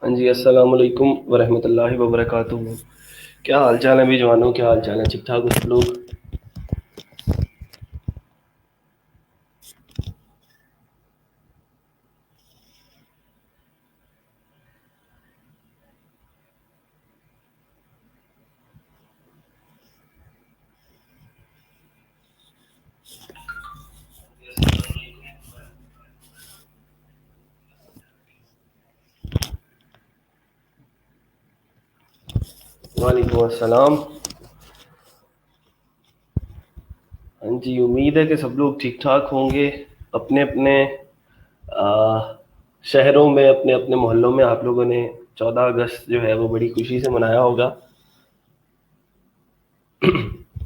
हाँ जी, अस्सलाम वालेकुम वरहमतुल्लाहि वबरकातुहू। क्या हाल चाल है भी जवानों, क्या हाल चाल है? ठीक ठाक हो सब लोग? वालेकुम अस्सलाम। हाँ जी, उम्मीद है कि सब लोग ठीक ठाक होंगे। अपने अपने शहरों में, अपने अपने मोहल्लों में आप लोगों ने 14 अगस्त जो है वो बड़ी खुशी से मनाया होगा।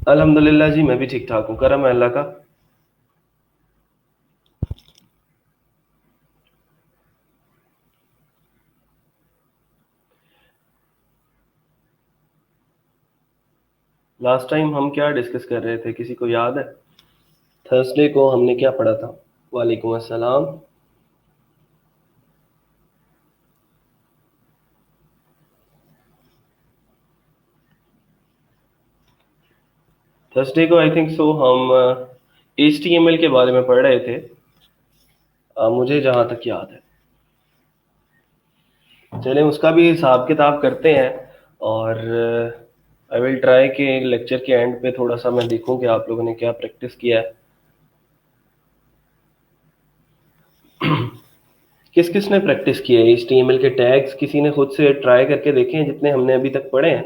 अल्हम्दुलिल्लाह जी, मैं भी ठीक ठाक हूँ, करम है अल्लाह का। लास्ट टाइम हम क्या डिस्कस कर रहे थे, किसी को याद है? थर्सडे को हमने क्या पढ़ा था? वालेकुम अस्सलाम। थर्सडे को आई थिंक सो हम HTML के बारे में पढ़ रहे थे, मुझे जहाँ तक याद है। चलें उसका भी हिसाब किताब करते हैं। और आई विल ट्राई कि लेक्चर के एंड पे थोड़ा सा मैं देखूं कि आप लोगों ने क्या प्रैक्टिस किया है। किस किस ने प्रैक्टिस किया है HTML के टैग्स? किसी ने खुद से ट्राई करके देखे हैं? जितने हमने अभी तक पढ़े हैं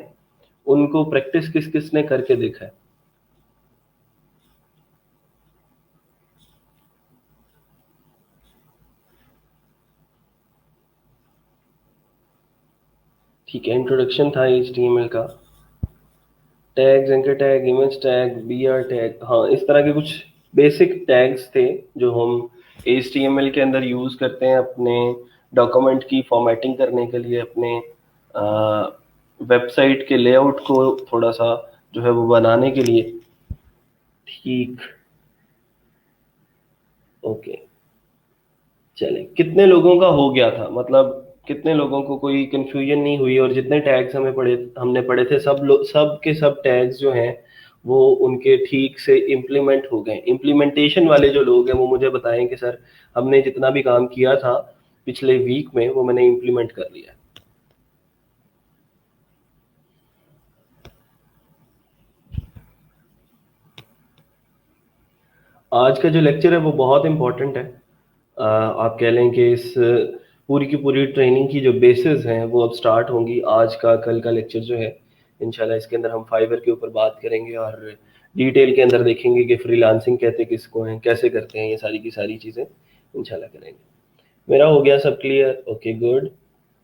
उनको प्रैक्टिस किस किस ने करके देखा है? ठीक है, इंट्रोडक्शन था HTML का। Tags, anchor tag, image tag, BR tag, हाँ इस तरह के कुछ बेसिक टैग्स थे जो हम HTML के अंदर यूज़ करते हैं अपने डॉक्यूमेंट की फॉर्मेटिंग करने के लिए, अपने वेबसाइट के लेआउट को थोड़ा सा जो है वो बनाने के लिए। ठीक, ओके। चले, कितने लोगों का हो गया था, मतलब कितने लोगों को कोई कंफ्यूजन नहीं हुई? और जितने टैग्स हमने पढ़े थे, सब के सब टैग्स जो हैं वो उनके ठीक से इम्प्लीमेंट हो गए? इम्प्लीमेंटेशन वाले जो लोग हैं वो मुझे बताएं कि सर हमने जितना भी काम किया था पिछले वीक में वो मैंने इम्प्लीमेंट कर लिया। आज का जो लेक्चर है वो बहुत इम्पोर्टेंट है। आप कह लें कि इस पूरी की पूरी ट्रेनिंग की जो बेसिस हैं वो अब स्टार्ट होंगी। आज का कल का लेक्चर जो है इंशाल्लाह इसके अंदर हम फाइवर के ऊपर बात करेंगे और डिटेल के अंदर देखेंगे कि फ्रीलांसिंग कहते किसको हैं, कैसे करते हैं, ये सारी की सारी चीज़ें इंशाल्लाह करेंगे। मेरा हो गया सब क्लियर? Okay good.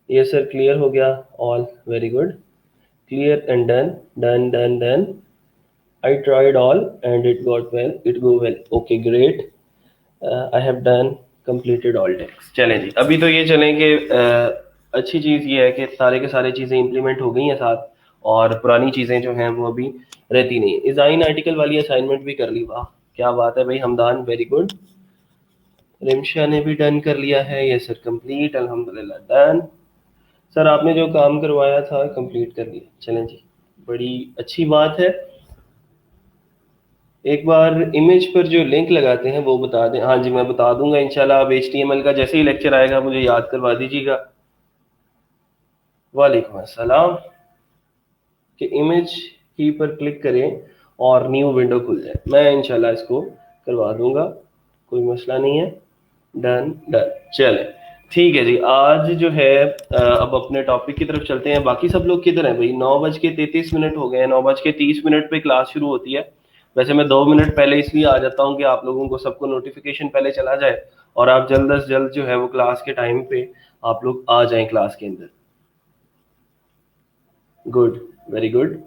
ये सर क्लियर हो गया? All very good. Clear and done, done done done. I tried all and it got well, it go well. Okay, great. I have done completed all tasks. चलें जी, अभी तो ये चलें कि अच्छी चीज़ ये है कि सारे के सारे चीज़ें इंप्लीमेंट हो गई हैं साथ, और पुरानी चीज़ें जो हैं वो अभी रहती नहीं है। डिज़ाइन आर्टिकल वाली असाइनमेंट भी कर ली, वाह क्या बात है भाई हमदान, वेरी गुड। रिमशा ने भी डन कर लिया है, ये सर कंप्लीट, अल्हम्दुलिल्लाह डन। सर आपने जो काम करवाया था कंप्लीट कर लिया, चलें जी, बड़ी अच्छी बात है। एक बार इमेज पर जो लिंक लगाते हैं वो बता दें। हाँ जी, मैं बता दूंगा इंशाल्लाह। आप HTML का जैसे ही लेक्चर आएगा मुझे याद करवा दीजिएगा। वालेकुम अस्सलाम। कि इमेज की पर क्लिक करें और न्यू विंडो खुल जाए, मैं इंशाल्लाह इसको करवा दूंगा, कोई मसला नहीं है। Done done. चले ठीक है जी, आज जो है अब अपने टॉपिक की तरफ चलते हैं। बाकी सब लोग किधर हैं भाई? 9:33 हो गए हैं, 9:30 पे क्लास शुरू होती है। वैसे मैं 2 मिनट पहले इसलिए आ जाता हूँ कि आप लोगों को सबको नोटिफिकेशन पहले चला जाए और आप जल्द अज जल्द जो है वो क्लास के टाइम पे आप लोग आ जाएं क्लास के अंदर। Good, very good.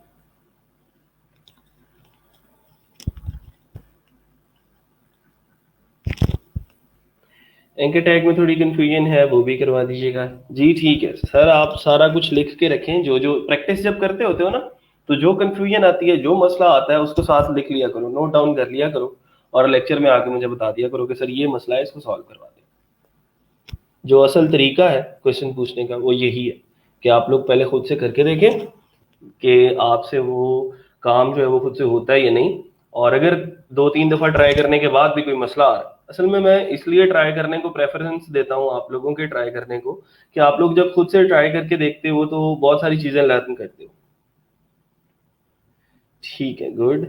Anchor tag में थोड़ी कंफ्यूजन है, वो भी करवा दीजिएगा जी। ठीक है सर, आप सारा कुछ लिख के रखें, जो जो प्रैक्टिस जब करते होते हो ना, तो जो कंफ्यूजन आती है, जो मसला आता है उसको साथ लिख लिया करो, नोट डाउन कर लिया करो और लेक्चर में आके मुझे बता दिया करो कि सर ये मसला है, इसको सॉल्व करवा दें। जो असल तरीका है क्वेश्चन पूछने का वो यही है कि आप लोग पहले खुद से करके देखें कि आपसे वो काम जो है वो खुद से होता है या नहीं। और अगर 2-3 दफ़ा ट्राई करने के बाद भी कोई मसला आ रहा है, असल में मैं इसलिए ट्राई करने को प्रेफरेंस देता हूँ आप लोगों के ट्राई करने को, कि आप लोग जब खुद से ट्राई करके देखते हो तो बहुत सारी चीज़ें लर्न करते हो। ठीक है, good.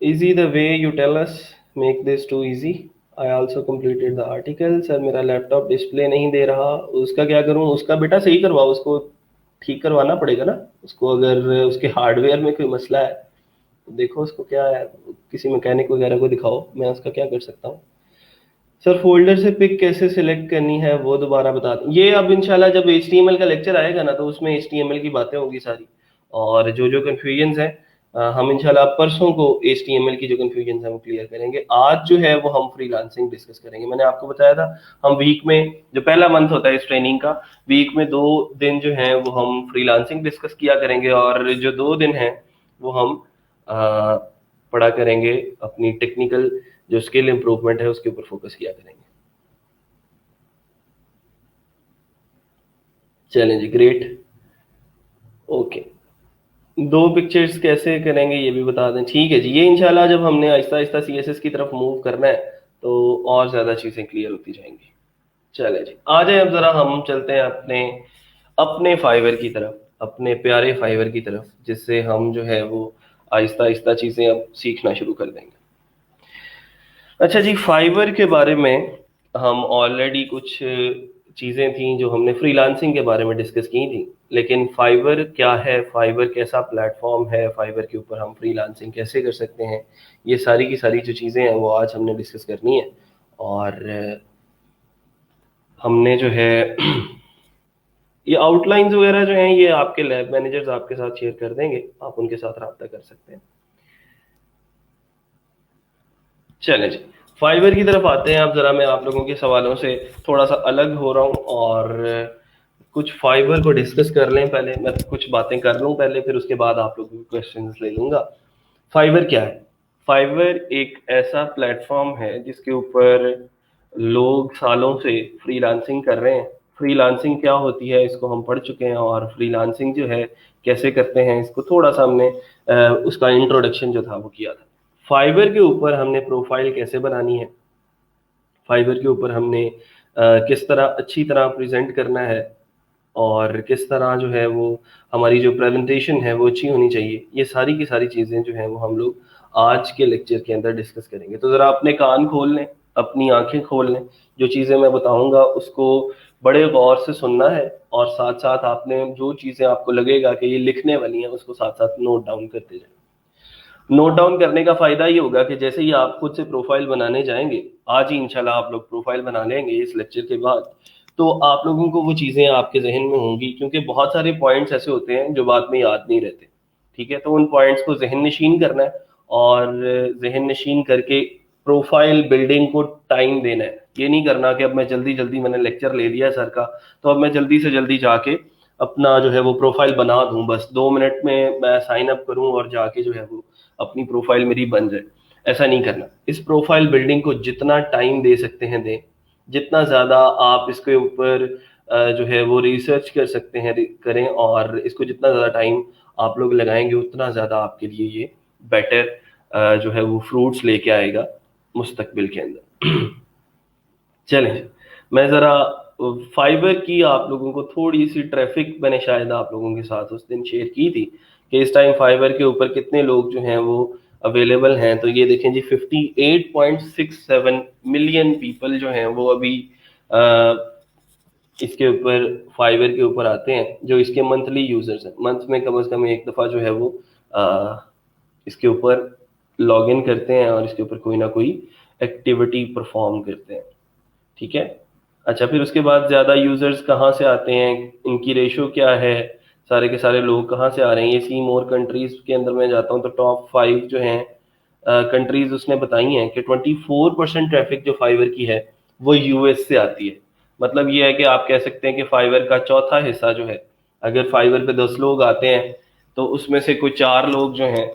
Easy the way you tell us, make this too easy. I also completed the article. Sir मेरा लैपटॉप डिस्प्ले नहीं दे रहा, उसका क्या करूं? उसका बेटा सही करवाओ, उसको ठीक करवाना पड़ेगा ना उसको। अगर उसके हार्डवेयर में कोई मसला है तो देखो उसको क्या है, किसी मैकेनिक वगैरह को दिखाओ, मैं उसका क्या कर सकता हूँ। सर फोल्डर से पिक कैसे सिलेक्ट करनी है वो दोबारा बता दें। ये अब इंशाल्लाह जब HTML का लेक्चर आएगा ना तो उसमें HTML की बातें होंगी सारी, और जो जो कन्फ्यूजन्स हैं हम इंशाल्लाह परसों को HTML की जो कन्फ्यूजन्स हैं वो क्लियर करेंगे। आज जो है वो हम फ्रीलांसिंग डिस्कस करेंगे। मैंने आपको बताया था हम वीक में, जो पहला मंथ होता है इस ट्रेनिंग का, वीक में 2 दिन जो है वो हम फ्रीलांसिंग डिस्कस किया करेंगे, और जो 2 दिन हैं वो हम पढ़ा करेंगे अपनी टेक्निकल जो स्किल इंप्रूवमेंट है उसके ऊपर फोकस किया करेंगे। चलें जी, ग्रेट, ओके। 2 पिक्चर्स कैसे करेंगे ये भी बता दें। ठीक है जी, ये इंशाल्लाह जब हमने आहिस्ता आहिस्ता CSS की तरफ मूव करना है तो और ज़्यादा चीज़ें क्लियर होती जाएंगी। चले जी, आ जाए अब ज़रा हम चलते हैं अपने अपने फाइवर की तरफ, अपने प्यारे फाइवर की तरफ, जिससे हम जो है वो आहिस्ता आहिस्ता चीज़ें अब सीखना शुरू कर देंगे। अच्छा जी, फाइवर के बारे में हम ऑलरेडी कुछ चीज़ें थी जो हमने फ्रीलांसिंग के बारे में डिस्कस की थी, लेकिन फाइवर क्या है, फाइवर कैसा प्लेटफॉर्म है, फाइवर के ऊपर हम फ्रीलांसिंग कैसे कर सकते हैं, ये सारी की सारी जो चीज़ें हैं वो आज हमने डिस्कस करनी है। और हमने जो है ये आउटलाइंस वगैरह जो हैं ये आपके लैब मैनेजर्स आपके साथ शेयर कर देंगे, आप उनके साथ रब्ता कर सकते हैं। चलें जी, फाइवर की तरफ आते हैं। अब ज़रा मैं आप लोगों के सवालों से थोड़ा सा अलग हो रहा हूँ और कुछ फाइबर को डिस्कस कर लें। पहले मैं कुछ बातें कर लूँ पहले, फिर उसके बाद आप लोगों के क्वेश्चंस ले लूँगा। फाइवर क्या है? फाइवर एक ऐसा प्लेटफॉर्म है जिसके ऊपर लोग सालों से फ्रीलांसिंग कर रहे हैं। फ्रीलांसिंग क्या होती है इसको हम पढ़ चुके हैं, और फ्रीलांसिंग जो है कैसे करते हैं इसको थोड़ा सा हमने उसका इंट्रोडक्शन जो था वो किया था। फाइवर के ऊपर हमने प्रोफाइल कैसे बनानी है, फाइवर के ऊपर हमने किस तरह अच्छी तरह प्रेजेंट करना है, और किस तरह जो है वो हमारी जो प्रेजेंटेशन है वो अच्छी होनी चाहिए, ये सारी की सारी चीज़ें जो हैं वो हम लोग आज के लेक्चर के अंदर डिस्कस करेंगे। तो ज़रा अपने कान खोल लें, अपनी आंखें खोल लें, जो चीज़ें मैं बताऊंगा उसको बड़े गौर से सुनना है, और साथ साथ आपने जो चीज़ें आपको लगेगा कि ये लिखने वाली हैं उसको साथ साथ नोट डाउन करते जाएं। नोट डाउन करने का फायदा ये होगा कि जैसे ही आप खुद से प्रोफाइल बनाने जाएंगे, आज ही इंशाल्लाह आप लोग प्रोफाइल बना लेंगे इस लेक्चर के बाद, तो आप लोगों को वो चीज़ें आपके जहन में होंगी, क्योंकि बहुत सारे पॉइंट्स ऐसे होते हैं जो बाद में याद नहीं रहते। ठीक है, तो उन पॉइंट्स को जहन नशीन करना है, और जहन नशीन करके प्रोफाइल बिल्डिंग को टाइम देना है। ये नहीं करना कि अब मैं जल्दी जल्दी, मैंने लेक्चर ले लिया सर का तो अब मैं जल्दी से जल्दी जाके अपना जो है वो प्रोफाइल बना दूं, बस 2 मिनट में मैं साइन अप करूं और जाके जो है वो अपनी प्रोफाइल मेरी बन जाए। ऐसा नहीं करना। इस प्रोफाइल बिल्डिंग को जितना टाइम दे सकते हैं दें, जितना ज़्यादा आप इसके ऊपर जो है वो रिसर्च कर सकते हैं करें, और इसको जितना ज़्यादा टाइम आप लोग लगाएंगे उतना ज़्यादा आपके लिए ये बेटर जो है वो फ्रूट्स लेके आएगा मुस्तकबिल के अंदर। चलें, मैं ज़रा फाइबर की आप लोगों को थोड़ी सी ट्रैफिक मैंने शायद आप लोगों के साथ उस दिन शेयर की थी कि इस टाइम फाइबर के ऊपर कितने लोग जो हैं वो अवेलेबल हैं। तो ये देखें जी, 58.67 मिलियन पीपल जो हैं वो अभी इसके ऊपर फाइबर के ऊपर आते हैं, जो इसके मंथली यूजर्स हैं। मंथ में कम से कम एक दफ़ा जो है वो इसके ऊपर लॉग इन करते हैं और इसके ऊपर कोई ना कोई एक्टिविटी परफॉर्म करते हैं। ठीक है, अच्छा, फिर उसके बाद ज़्यादा यूज़र्स कहाँ से आते हैं, इनकी रेशो क्या है, सारे के सारे लोग कहाँ से आ रहे हैं। ये सी मोर कंट्रीज़ के अंदर मैं जाता हूँ तो टॉप 5 जो हैं कंट्रीज़ उसने बताई हैं कि 24% ट्रैफिक जो फाइवर की है वो US से आती है। मतलब ये है कि आप कह सकते हैं कि फाइवर का चौथा हिस्सा जो है, अगर फाइवर पे 10 लोग आते हैं तो उसमें से कोई 4 लोग जो हैं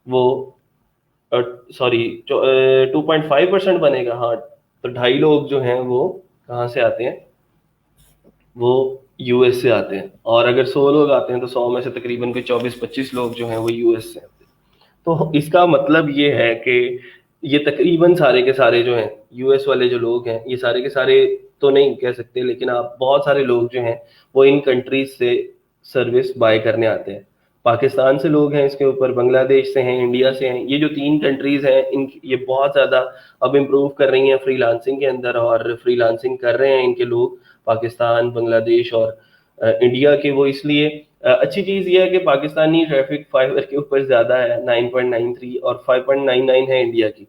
वो सॉरी 2.5% बनेगा, हाँ, तो 2.5 लोग जो हैं वो कहाँ से आते हैं, वो यूएस से आते हैं। और अगर 100 लोग आते हैं तो 100 में से तकरीबन कोई 24-25 लोग जो हैं वो यूएस से आते हैं। तो इसका मतलब ये है कि ये तकरीबन सारे के सारे जो हैं यूएस वाले जो लोग हैं, ये सारे के सारे तो नहीं कह सकते, लेकिन आप बहुत सारे लोग जो हैं वो इन कंट्रीज से सर्विस बाय करने आते हैं। पाकिस्तान से लोग हैं इसके ऊपर, बांग्लादेश से हैं, इंडिया से हैं। ये जो 3 कंट्रीज हैं इन ये बहुत ज़्यादा अब इम्प्रूव कर रही हैं फ्रीलांसिंग के अंदर, और फ्रीलांसिंग कर रहे हैं इनके लोग पाकिस्तान, बांग्लादेश और इंडिया के। वो इसलिए अच्छी चीज़ ये है कि पाकिस्तानी ट्रैफिक फाइवर के ऊपर ज़्यादा है, 9.93 और 5.99 है इंडिया की।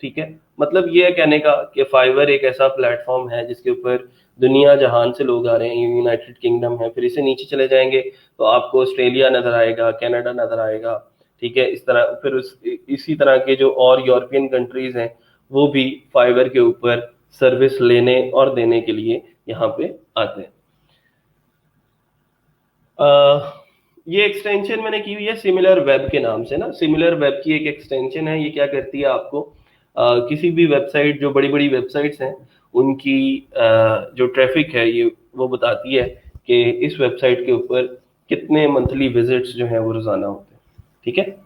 ठीक है, मतलब ये है कहने का कि फाइवर एक ऐसा प्लेटफॉर्म है जिसके ऊपर दुनिया जहान से लोग आ रहे हैं। यूनाइटेड किंगडम है, फिर इसे नीचे चले जाएंगे तो आपको ऑस्ट्रेलिया नजर आएगा, कनाडा नजर आएगा। ठीक है, इस तरह फिर इसी तरह के जो और यूरोपियन कंट्रीज हैं वो भी फाइवर के ऊपर सर्विस लेने और देने के लिए यहाँ पे आते हैं। ये एक्सटेंशन मैंने की हुई है सिमिलर वेब के नाम से ना। सिमिलर वेब की एक एक्सटेंशन है, ये क्या करती है आपको किसी भी वेबसाइट, जो बड़ी बड़ी वेबसाइट्स हैं उनकी जो ट्रैफिक है ये वो बताती है कि इस वेबसाइट के ऊपर कितने मंथली विजिट्स जो हैं वो रोजाना होते हैं। ठीक है,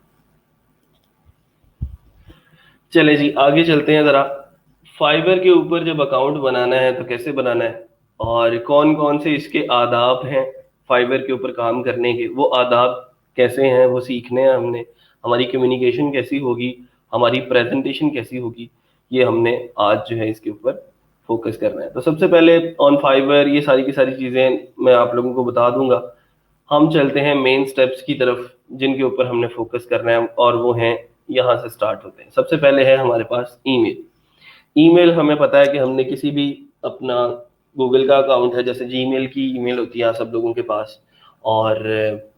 चले जी आगे चलते हैं ज़रा। फाइबर के ऊपर जब अकाउंट बनाना है तो कैसे बनाना है, और कौन कौन से इसके आदाब हैं फाइबर के ऊपर काम करने के, वो आदाब कैसे हैं वो सीखने हैं हमने। हमारी कम्युनिकेशन कैसी होगी, हमारी प्रेजेंटेशन कैसी होगी, ये हमने आज जो है इसके ऊपर फोकस करना है। तो सबसे पहले ऑन फाइबर ये सारी की सारी चीज़ें मैं आप लोगों को बता दूंगा। हम चलते हैं मेन स्टेप्स की तरफ जिनके ऊपर हमने फोकस करना है, और वो हैं यहाँ से स्टार्ट होते हैं। सबसे पहले है हमारे पास ईमेल। ईमेल हमें पता है कि हमने किसी भी अपना गूगल का अकाउंट है, जैसे जीमेल की ईमेल होती है सब लोगों के पास, और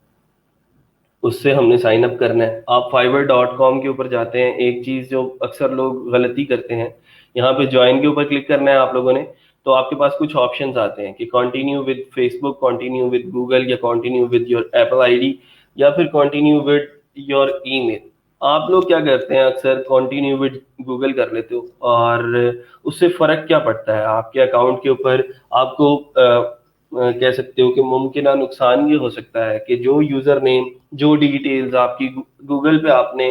उससे हमने साइन अप करना है। आप fiverr.com के ऊपर जाते हैं, एक चीज़ जो अक्सर लोग गलती करते हैं, यहाँ पे ज्वाइन के ऊपर क्लिक करना है आप लोगों ने, तो आपके पास कुछ ऑप्शंस आते हैं कि continue with Facebook, continue with Google, या continue with your Apple ID, या फिर कंटिन्यू विद योर ईमेल। आप लोग क्या करते हैं, अक्सर कंटिन्यू विद गूगल कर लेते हो, और उससे फ़र्क क्या पड़ता है आपके अकाउंट के ऊपर। आपको कह सकते हो कि मुमकिन नुकसान ये हो सकता है कि जो यूज़र नेम, जो डिटेल्स आपकी गूगल पे आपने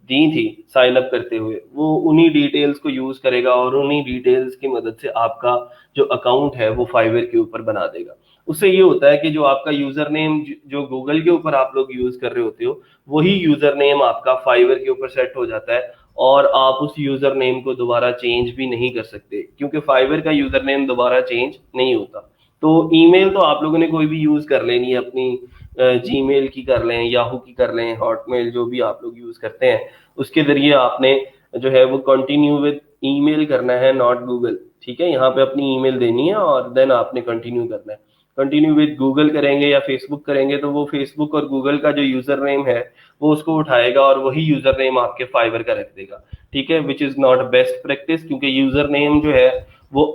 दी थी साइन अप करते हुए, वो उन्हीं डिटेल्स को यूज़ करेगा और उन्हीं डिटेल्स की मदद से आपका जो अकाउंट है वो फाइवर के ऊपर बना देगा। उससे ये होता है कि जो आपका यूज़र नेम जो गूगल के ऊपर आप लोग यूज़ कर रहे होते हो, वही यूज़र नेम आपका फाइवर के ऊपर सेट हो जाता है, और आप उस यूज़र नेम को दोबारा चेंज भी नहीं कर सकते, क्योंकि फाइवर का यूज़र नेम दोबारा चेंज नहीं होता। तो ईमेल तो आप लोगों ने कोई भी यूज़ कर लेनी है, अपनी जीमेल की कर लें, याहू की कर लें, हॉटमेल, जो भी आप लोग यूज़ करते हैं उसके ज़रिए आपने जो है वो कंटिन्यू विद ईमेल करना है, नॉट गूगल। ठीक है, यहाँ पे अपनी ईमेल देनी है और देन आपने कंटिन्यू करना है। कंटिन्यू विद गूगल करेंगे या फेसबुक करेंगे तो वो फेसबुक और गूगल का जो यूज़र नेम है वो उसको उठाएगा और वही यूज़र नेम आपके फाइवर का रख देगा। ठीक है, which is not best practice, क्योंकि यूज़र नेम जो है वो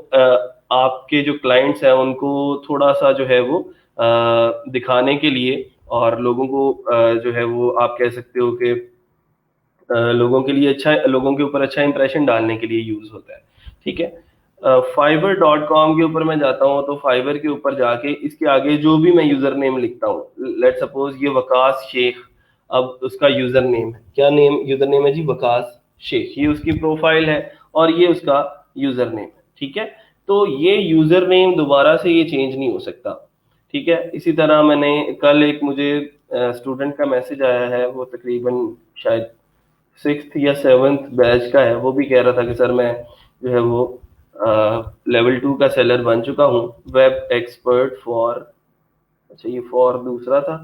आपके जो क्लाइंट्स हैं उनको थोड़ा सा जो है वो दिखाने के लिए, और लोगों को जो है वो आप कह सकते हो कि लोगों के लिए अच्छा, लोगों के ऊपर अच्छा इंप्रेशन डालने के लिए यूज़ होता है। ठीक है, fiverr.com के ऊपर मैं जाता हूँ तो फाइवर के ऊपर जाके इसके आगे जो भी मैं यूज़र नेम लिखता हूँ, लेट सपोज ये वकास शेख, अब उसका यूज़र नेम है, क्या नेम यूज़र नेम है जी, वकास शेख, ये उसकी प्रोफाइल है और ये उसका यूज़र नेम है। ठीक है, तो ये यूज़र नेम दोबारा से ये चेंज नहीं हो सकता। ठीक है, इसी तरह मैंने कल एक मुझे स्टूडेंट का मैसेज आया है, वो तकरीबन शायद 6th या 7th बैच का है, वो भी कह रहा था कि सर मैं जो है वो लेवल 2 का सेलर बन चुका हूँ, वेब एक्सपर्ट फॉर, अच्छा ये फॉर दूसरा था,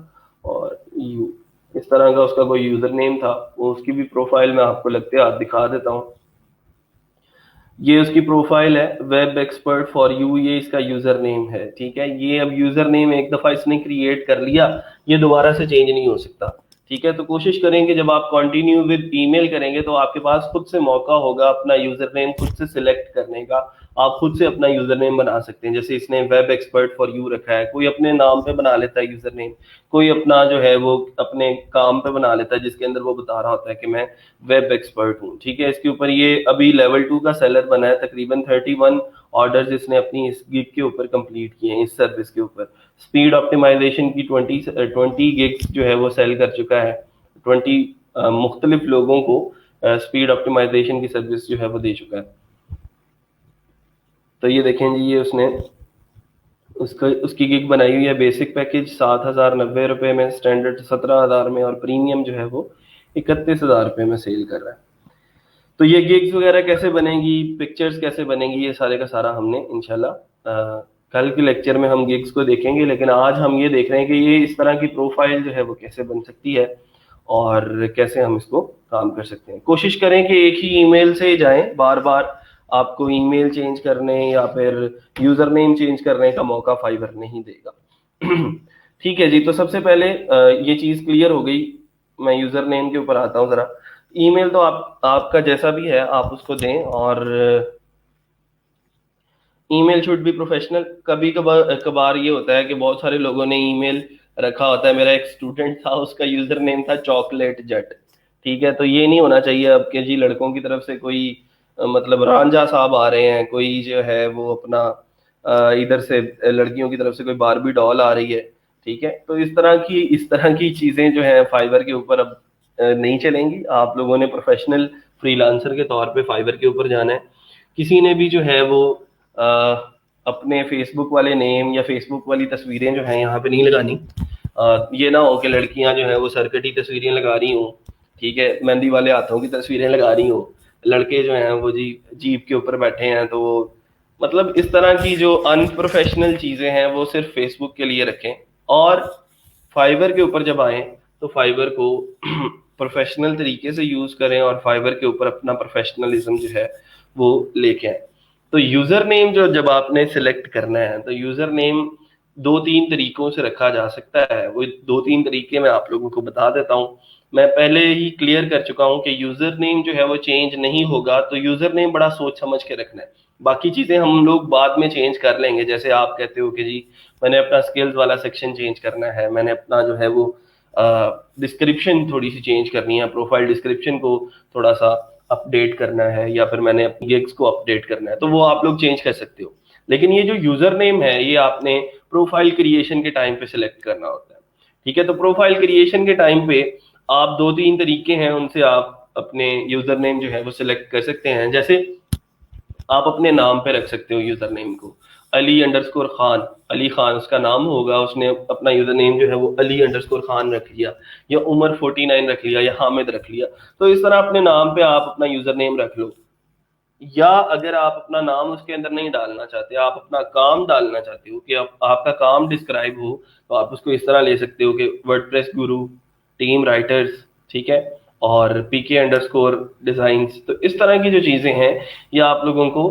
और यू इस तरह का उसका कोई यूज़र नेम था। वो उसकी भी प्रोफाइल मैं आपको लगते हाथ दिखा देता हूँ। ये उसकी प्रोफाइल है, वेब एक्सपर्ट फॉर यू, ये इसका यूज़र नेम है। ठीक है, ये अब यूज़र नेम एक दफ़ा इसने क्रिएट कर लिया, ये दोबारा से चेंज नहीं हो सकता। ठीक है, तो कोशिश करेंगे जब आप कंटिन्यू विद ईमेल करेंगे तो आपके पास खुद से मौका होगा अपना यूज़र नेम खुद से सिलेक्ट करने का, आप खुद से अपना यूजर नेम बना सकते हैं। जैसे इसने वेब एक्सपर्ट फॉर यू रखा है, कोई अपने नाम पे बना लेता है यूजर नेम, कोई अपना जो है वो अपने काम पे बना लेता है जिसके अंदर वो बता रहा होता है कि मैं वेब एक्सपर्ट हूँ। ठीक है, इसके ऊपर ये अभी लेवल 2 का सेलर बना है, तकरीबन 31 ऑर्डर्स इसने अपनी इस गिग के ऊपर कंप्लीट किए हैं, इस सर्विस के ऊपर। स्पीड ऑप्टिमाइजेशन की 20 गिग्स जो है वो सेल कर चुका है, 20 मुख्तलिफ लोगों को स्पीड ऑप्टिमाइजेशन की सर्विस जो है वो दे चुका है। तो ये देखें जी, ये उसने उसकी गिग बनाई हुई है। बेसिक पैकेज 7,090 में, स्टैंडर्ड 17,000 में, और प्रीमियम जो है वो 31,000 में सेल कर रहा है। तो ये गिग्स वगैरह कैसे बनेंगी, पिक्चर्स कैसे बनेंगी, ये सारे का सारा हमने इंशाल्लाह कल के लेक्चर में हम गिग्स को देखेंगे। लेकिन आज हम ये देख रहे हैं कि ये इस तरह की प्रोफाइल जो है वो कैसे बन सकती है और कैसे हम इसको काम कर सकते हैं। कोशिश करें कि एक ही ईमेल से जाएं, बार बार आपको ईमेल चेंज करने या फिर यूजर नेम चेंज करने का मौका फाइवर नहीं देगा। ठीक है जी, तो सबसे पहले ये चीज क्लियर हो गई। मैं यूजर नेम के ऊपर आता हूँ जरा। ईमेल तो आपका जैसा भी है आप उसको दें, और ईमेल शुड बी प्रोफेशनल। कभी कभार ये होता है कि बहुत सारे लोगों ने ईमेल रखा होता है। मेरा एक स्टूडेंट था, उसका यूजर नेम था चॉकलेट जट। ठीक है, तो ये नहीं होना चाहिए अब के जी लड़कों की तरफ से कोई मतलब रांझा साहब आ रहे हैं, कोई जो है वो अपना इधर से लड़कियों की तरफ से कोई बारबी डॉल आ रही है। ठीक है, तो इस तरह की चीजें जो है फाइबर के ऊपर अब नहीं चलेंगी। आप लोगों ने प्रोफेशनल फ्रीलांसर के तौर पे फाइबर के ऊपर जाना है। किसी ने भी जो है वो अपने फेसबुक वाले नेम या फेसबुक वाली तस्वीरें जो है यहाँ पे नहीं लगानी। ये ना हो कि लड़कियां जो है वो सरकटी तस्वीरें लगा रही हूँ, ठीक है, मेहंदी वाले हाथों की तस्वीरें लगा रही हूँ, लड़के जो हैं वो जी जीप के ऊपर बैठे हैं। तो मतलब इस तरह की जो अनप्रोफेशनल चीजें हैं वो सिर्फ फेसबुक के लिए रखें। और फाइबर के ऊपर जब आए तो फाइबर को प्रोफेशनल तरीके से यूज करें और फाइबर के ऊपर अपना प्रोफेशनलिज्म जो है वो लेके आए। तो यूजर नेम जो जब आपने सिलेक्ट करना है, तो यूजर नेम 2-3 तरीकों से रखा जा सकता है। वो 2-3 तरीके मैं आप लोगों को बता देता हूँ। मैं पहले ही क्लियर कर चुका हूँ कि यूजर नेम जो है वो चेंज नहीं होगा। तो यूजर नेम बड़ा सोच समझ के रखना है, बाकी चीजें हम लोग बाद में चेंज कर लेंगे। जैसे आप कहते हो कि जी मैंने अपना स्किल्स वाला सेक्शन चेंज करना है, मैंने अपना जो है वो डिस्क्रिप्शन थोड़ी सी चेंज करनी है, प्रोफाइल डिस्क्रिप्शन को थोड़ा सा अपडेट करना है, या फिर मैंने अपनी गिग्स को अपडेट करना है, तो वो आप लोग चेंज कर सकते हो। लेकिन ये जो यूजर नेम है ये आपने प्रोफाइल क्रिएशन के टाइम पे सिलेक्ट करना होता है। ठीक है, तो प्रोफाइल क्रिएशन के टाइम पे आप 2-3 तरीके हैं, उनसे आप अपने यूजर नेम जो है वो सिलेक्ट कर सकते हैं। जैसे आप अपने नाम पे रख सकते हो यूजर नेम को, अली_खान, अली खान उसका नाम होगा, उसने अपना यूजर नेम जो है वो अली_खान रख लिया, या उमर 49 रख लिया, या हामिद रख लिया। तो इस तरह अपने नाम पे आप अपना यूजर नेम रख लो। या अगर आप अपना नाम उसके अंदर नहीं डालना चाहते, आप अपना काम डालना चाहते हो कि आपका काम डिस्क्राइब हो, तो आप उसको इस तरह ले सकते हो कि वर्डप्रेस गुरु, टीम राइटर्स, ठीक है, और PK_डिजाइंस। तो इस तरह की जो चीजें हैं ये आप लोगों को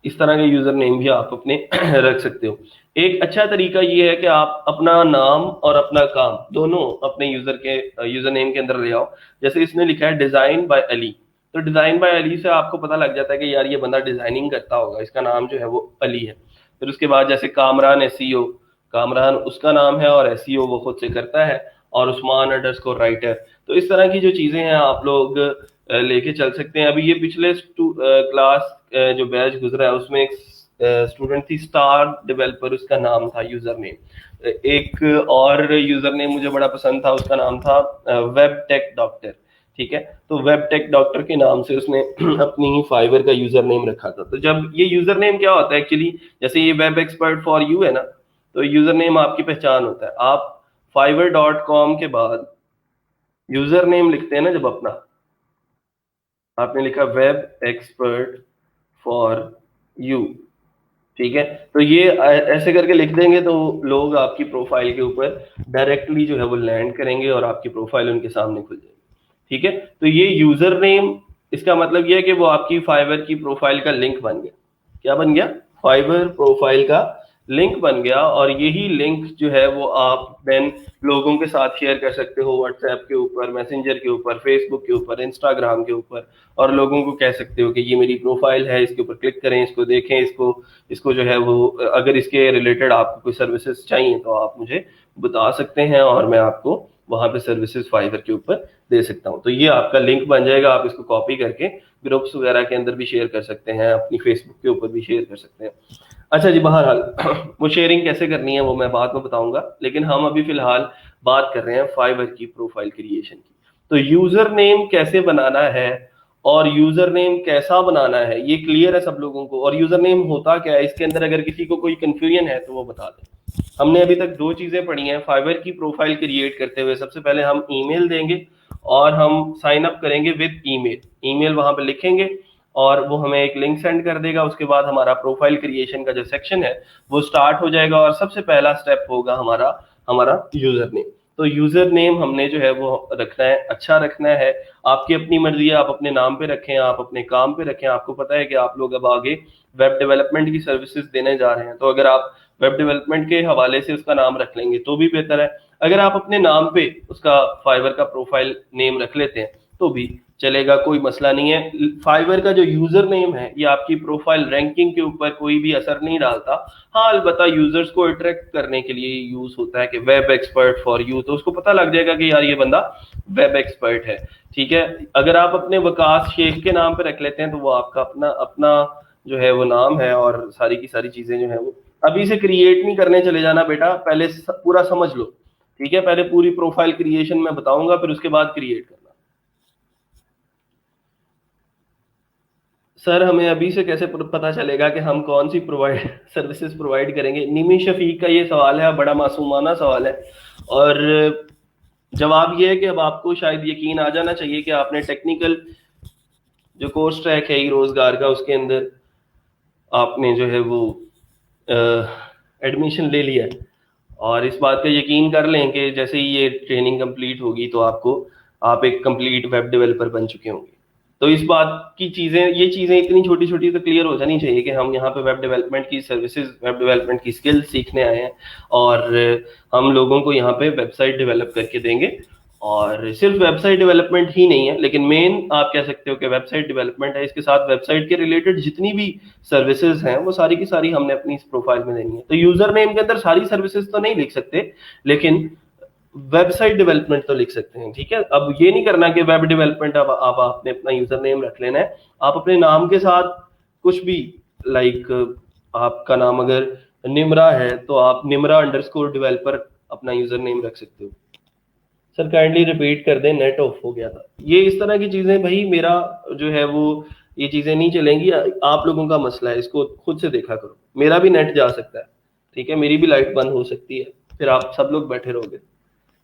इस तरह के यूजर नेम भी आप अपने रख सकते हो। एक अच्छा तरीका ये है कि आप अपना नाम और अपना काम दोनों अपने यूजर नेम के अंदर ले आओ। जैसे इसने लिखा है डिजाइन बाय अली, तो डिजाइन बाय अली से आपको पता लग जाता है कि यार ये बंदा डिजाइनिंग करता होगा, इसका नाम जो है वो अली है। फिर उसके बाद जैसे कामरान SEO, कामरान उसका नाम है और SEO वो खुद से करता है, और उस्मान_राइटर। तो इस तरह की जो चीजें हैं आप लोग लेके चल सकते हैं। अभी ये पिछले क्लास जो बैच गुजरा है उसमें एक स्टूडेंट थी स्टार डेवलपर, उसका नाम था यूजर नेम। एक और यूजर नेम मुझे बड़ा पसंद था, उसका नाम था वेब टेक डॉक्टर। ठीक है, तो वेब टेक डॉक्टर के नाम से उसने अपनी ही फाइवर का यूजर नेम रखा था। तो जब ये यूजर नेम क्या होता है एक्चुअली, जैसे ये वेब एक्सपर्ट फॉर यू है ना, तो यूजर नेम आपकी पहचान होता है। आप fiverr.com के बाद यूजर नेम लिखते हैं ना, जब अपना आपने लिखा वेब एक्सपर्ट फॉर यू, ठीक है, तो ये ऐसे करके लिख देंगे तो लोग आपकी प्रोफाइल के ऊपर डायरेक्टली जो है वो लैंड करेंगे और आपकी प्रोफाइल उनके सामने खुल जाएगी। ठीक है, तो ये यूजर नेम, इसका मतलब ये है कि वो आपकी फाइवर की प्रोफाइल का लिंक बन गया। क्या बन गया? फाइवर प्रोफाइल का लिंक बन गया, और यही लिंक जो है वो आप देन लोगों के साथ शेयर कर सकते हो, व्हाट्सएप के ऊपर, मैसेंजर के ऊपर, फेसबुक के ऊपर, इंस्टाग्राम के ऊपर। और लोगों को कह सकते हो कि ये मेरी प्रोफाइल है, इसके ऊपर क्लिक करें, इसको देखें, इसको इसको जो है वो अगर इसके रिलेटेड आपको कोई सर्विसेज चाहिए तो आप मुझे बता सकते हैं, और मैं आपको वहां पे सर्विसेज फाइवर के ऊपर दे सकता हूँ। तो ये आपका लिंक बन जाएगा, आप इसको कॉपी करके ग्रुप्स वगैरह के अंदर भी शेयर कर सकते हैं, अपनी फेसबुक के ऊपर भी शेयर कर सकते हैं। अच्छा जी, बहरहाल वो शेयरिंग कैसे करनी है वो मैं बाद में बताऊंगा, लेकिन हम अभी फिलहाल बात कर रहे हैं फाइवर की प्रोफाइल क्रिएशन की। तो यूजर नेम कैसे बनाना है और यूजर नेम कैसा बनाना है ये क्लियर है सब लोगों को, और यूजर नेम होता क्या है इसके अंदर, अगर किसी को कोई कंफ्यूजन है तो वो बता दें। हमने अभी तक दो चीजें पढ़ी हैं फाइवर की प्रोफाइल क्रिएट करते हुए। सबसे पहले हम ईमेल देंगे और हम साइन अप करेंगे विद ईमेल, ईमेल वहां पे लिखेंगे और वो हमें एक लिंक सेंड कर देगा। उसके बाद हमारा प्रोफाइल क्रिएशन का जो सेक्शन है वो स्टार्ट हो जाएगा, और सबसे पहला स्टेप होगा हमारा हमारा यूजर नेम। तो यूजर नेम हमने जो है वो रखना है, अच्छा रखना है। आपकी अपनी मर्जी है, आप अपने नाम पे रखें, आप अपने काम पे रखें। आपको पता है कि आप लोग अब आगे वेब डेवलपमेंट की सर्विसेज देने जा रहे हैं, तो अगर आप वेब डेवलपमेंट के हवाले से उसका नाम रख लेंगे तो भी बेहतर है। अगर आप अपने नाम पे उसका फाइवर का प्रोफाइल नेम रख लेते हैं तो भी चलेगा, कोई मसला नहीं है। फाइवर का जो यूजर नेम है ये आपकी प्रोफाइल रैंकिंग के ऊपर कोई भी असर नहीं डालता। हाँ, अलबत्ता यूजर्स को अट्रैक्ट करने के लिए यूज होता है कि वेब एक्सपर्ट फॉर यू, तो उसको पता लग जाएगा कि यार ये बंदा वेब एक्सपर्ट है। ठीक है, अगर आप अपने वकास शेख के नाम पे रख लेते हैं तो वो आपका अपना अपना जो है वो नाम है, और सारी की सारी चीजें जो है वो अभी से क्रिएट नहीं करने चले जाना बेटा, पहले पूरा समझ लो। ठीक है, पहले पूरी प्रोफाइल क्रिएशन मैं बताऊंगा, फिर उसके बाद क्रिएट करना। सर हमें अभी से कैसे पता चलेगा कि हम कौन सी प्रोवाइड सर्विसेज प्रोवाइड करेंगे? निमी शफीक का ये सवाल है, बड़ा मासूमाना सवाल है, और जवाब ये है कि अब आपको शायद यकीन आ जाना चाहिए कि आपने टेक्निकल जो कोर्स ट्रैक है रोजगार का उसके अंदर आपने जो है वो एडमिशन ले लिया है, और इस बात का यकीन कर लें कि जैसे ही ये ट्रेनिंग कंप्लीट होगी तो आपको आप एक कंप्लीट वेब डेवलपर बन चुके होंगे। तो इस बात की चीज़ें, ये चीज़ें इतनी छोटी छोटी तो क्लियर हो जानी चाहिए कि हम यहाँ पे वेब डेवलपमेंट की सर्विसेज, वेब डेवलपमेंट की स्किल्स सीखने आए हैं, और हम लोगों को यहाँ पे वेबसाइट डेवलप करके देंगे। और सिर्फ वेबसाइट डेवलपमेंट ही नहीं है, लेकिन मेन आप कह सकते हो कि वेबसाइट डेवलपमेंट है, इसके साथ वेबसाइट के रिलेटेड जितनी भी सर्विसेज हैं वो सारी की सारी हमने अपनी इस प्रोफाइल में देनी है। तो यूजर नेम के अंदर सारी सर्विसेज तो नहीं लिख सकते, लेकिन वेबसाइट डेवलपमेंट तो लिख सकते हैं। ठीक है, अब ये नहीं करना कि वेब डेवलपमेंट अब आप आपने अपना यूजर नेम रख लेना है। आप अपने नाम के साथ कुछ भी, लाइक आपका नाम अगर निमरा है तो आप निमरा अंडरस्कोर डेवलपर अपना यूजर नेम रख सकते हो। सर काइंडली रिपीट कर दें, नेट ऑफ हो गया था। ये इस तरह की चीजें भाई मेरा जो है वो, ये चीजें नहीं चलेंगी, आप लोगों का मसला है, इसको खुद से देखा करो। मेरा भी नेट जा सकता है, ठीक है, मेरी भी लाइट बंद हो सकती है, फिर आप सब लोग बैठे रहोगे।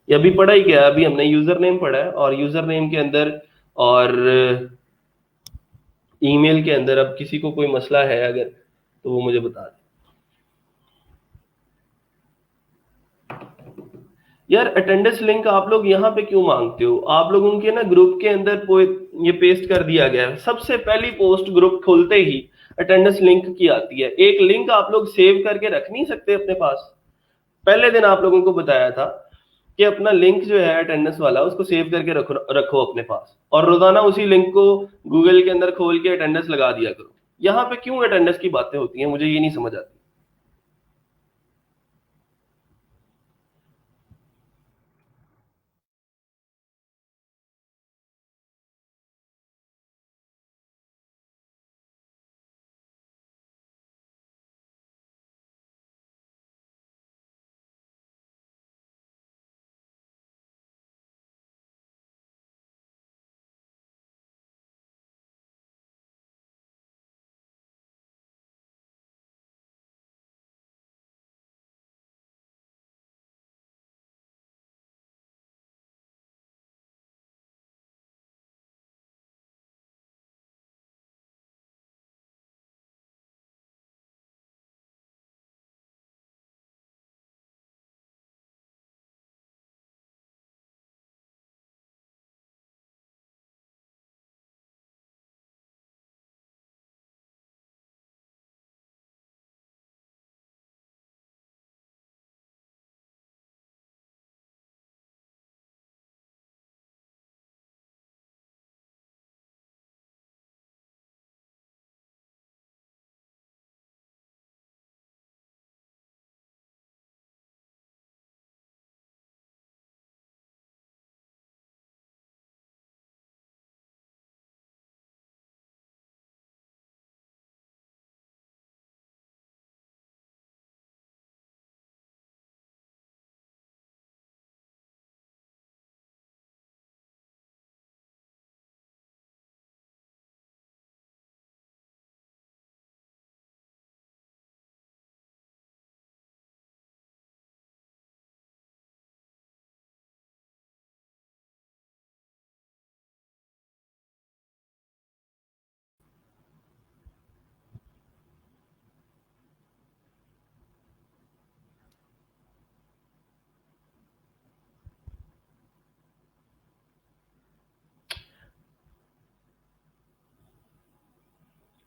ये अभी पढ़ा ही क्या है? अभी हमने यूजर नेम पढ़ा है, और यूजर नेम के अंदर और ईमेल के अंदर अब किसी को कोई मसला है अगर, तो वो मुझे बता दे। यार अटेंडेंस लिंक आप लोग यहाँ पे क्यों मांगते हो? आप लोगों के ना ग्रुप के अंदर ये पेस्ट कर दिया गया है, सबसे पहली पोस्ट ग्रुप खोलते ही अटेंडेंस लिंक की आती है। एक लिंक आप लोग सेव करके रख नहीं सकते अपने पास? पहले दिन आप लोगों को बताया था कि अपना लिंक जो है अटेंडेंस वाला उसको सेव करके रखो रखो अपने पास, और रोजाना उसी लिंक को गूगल के अंदर खोल के अटेंडेंस लगा दिया करो। यहाँ पे क्यों अटेंडेंस की बातें होती हैं, मुझे ये नहीं समझ आती।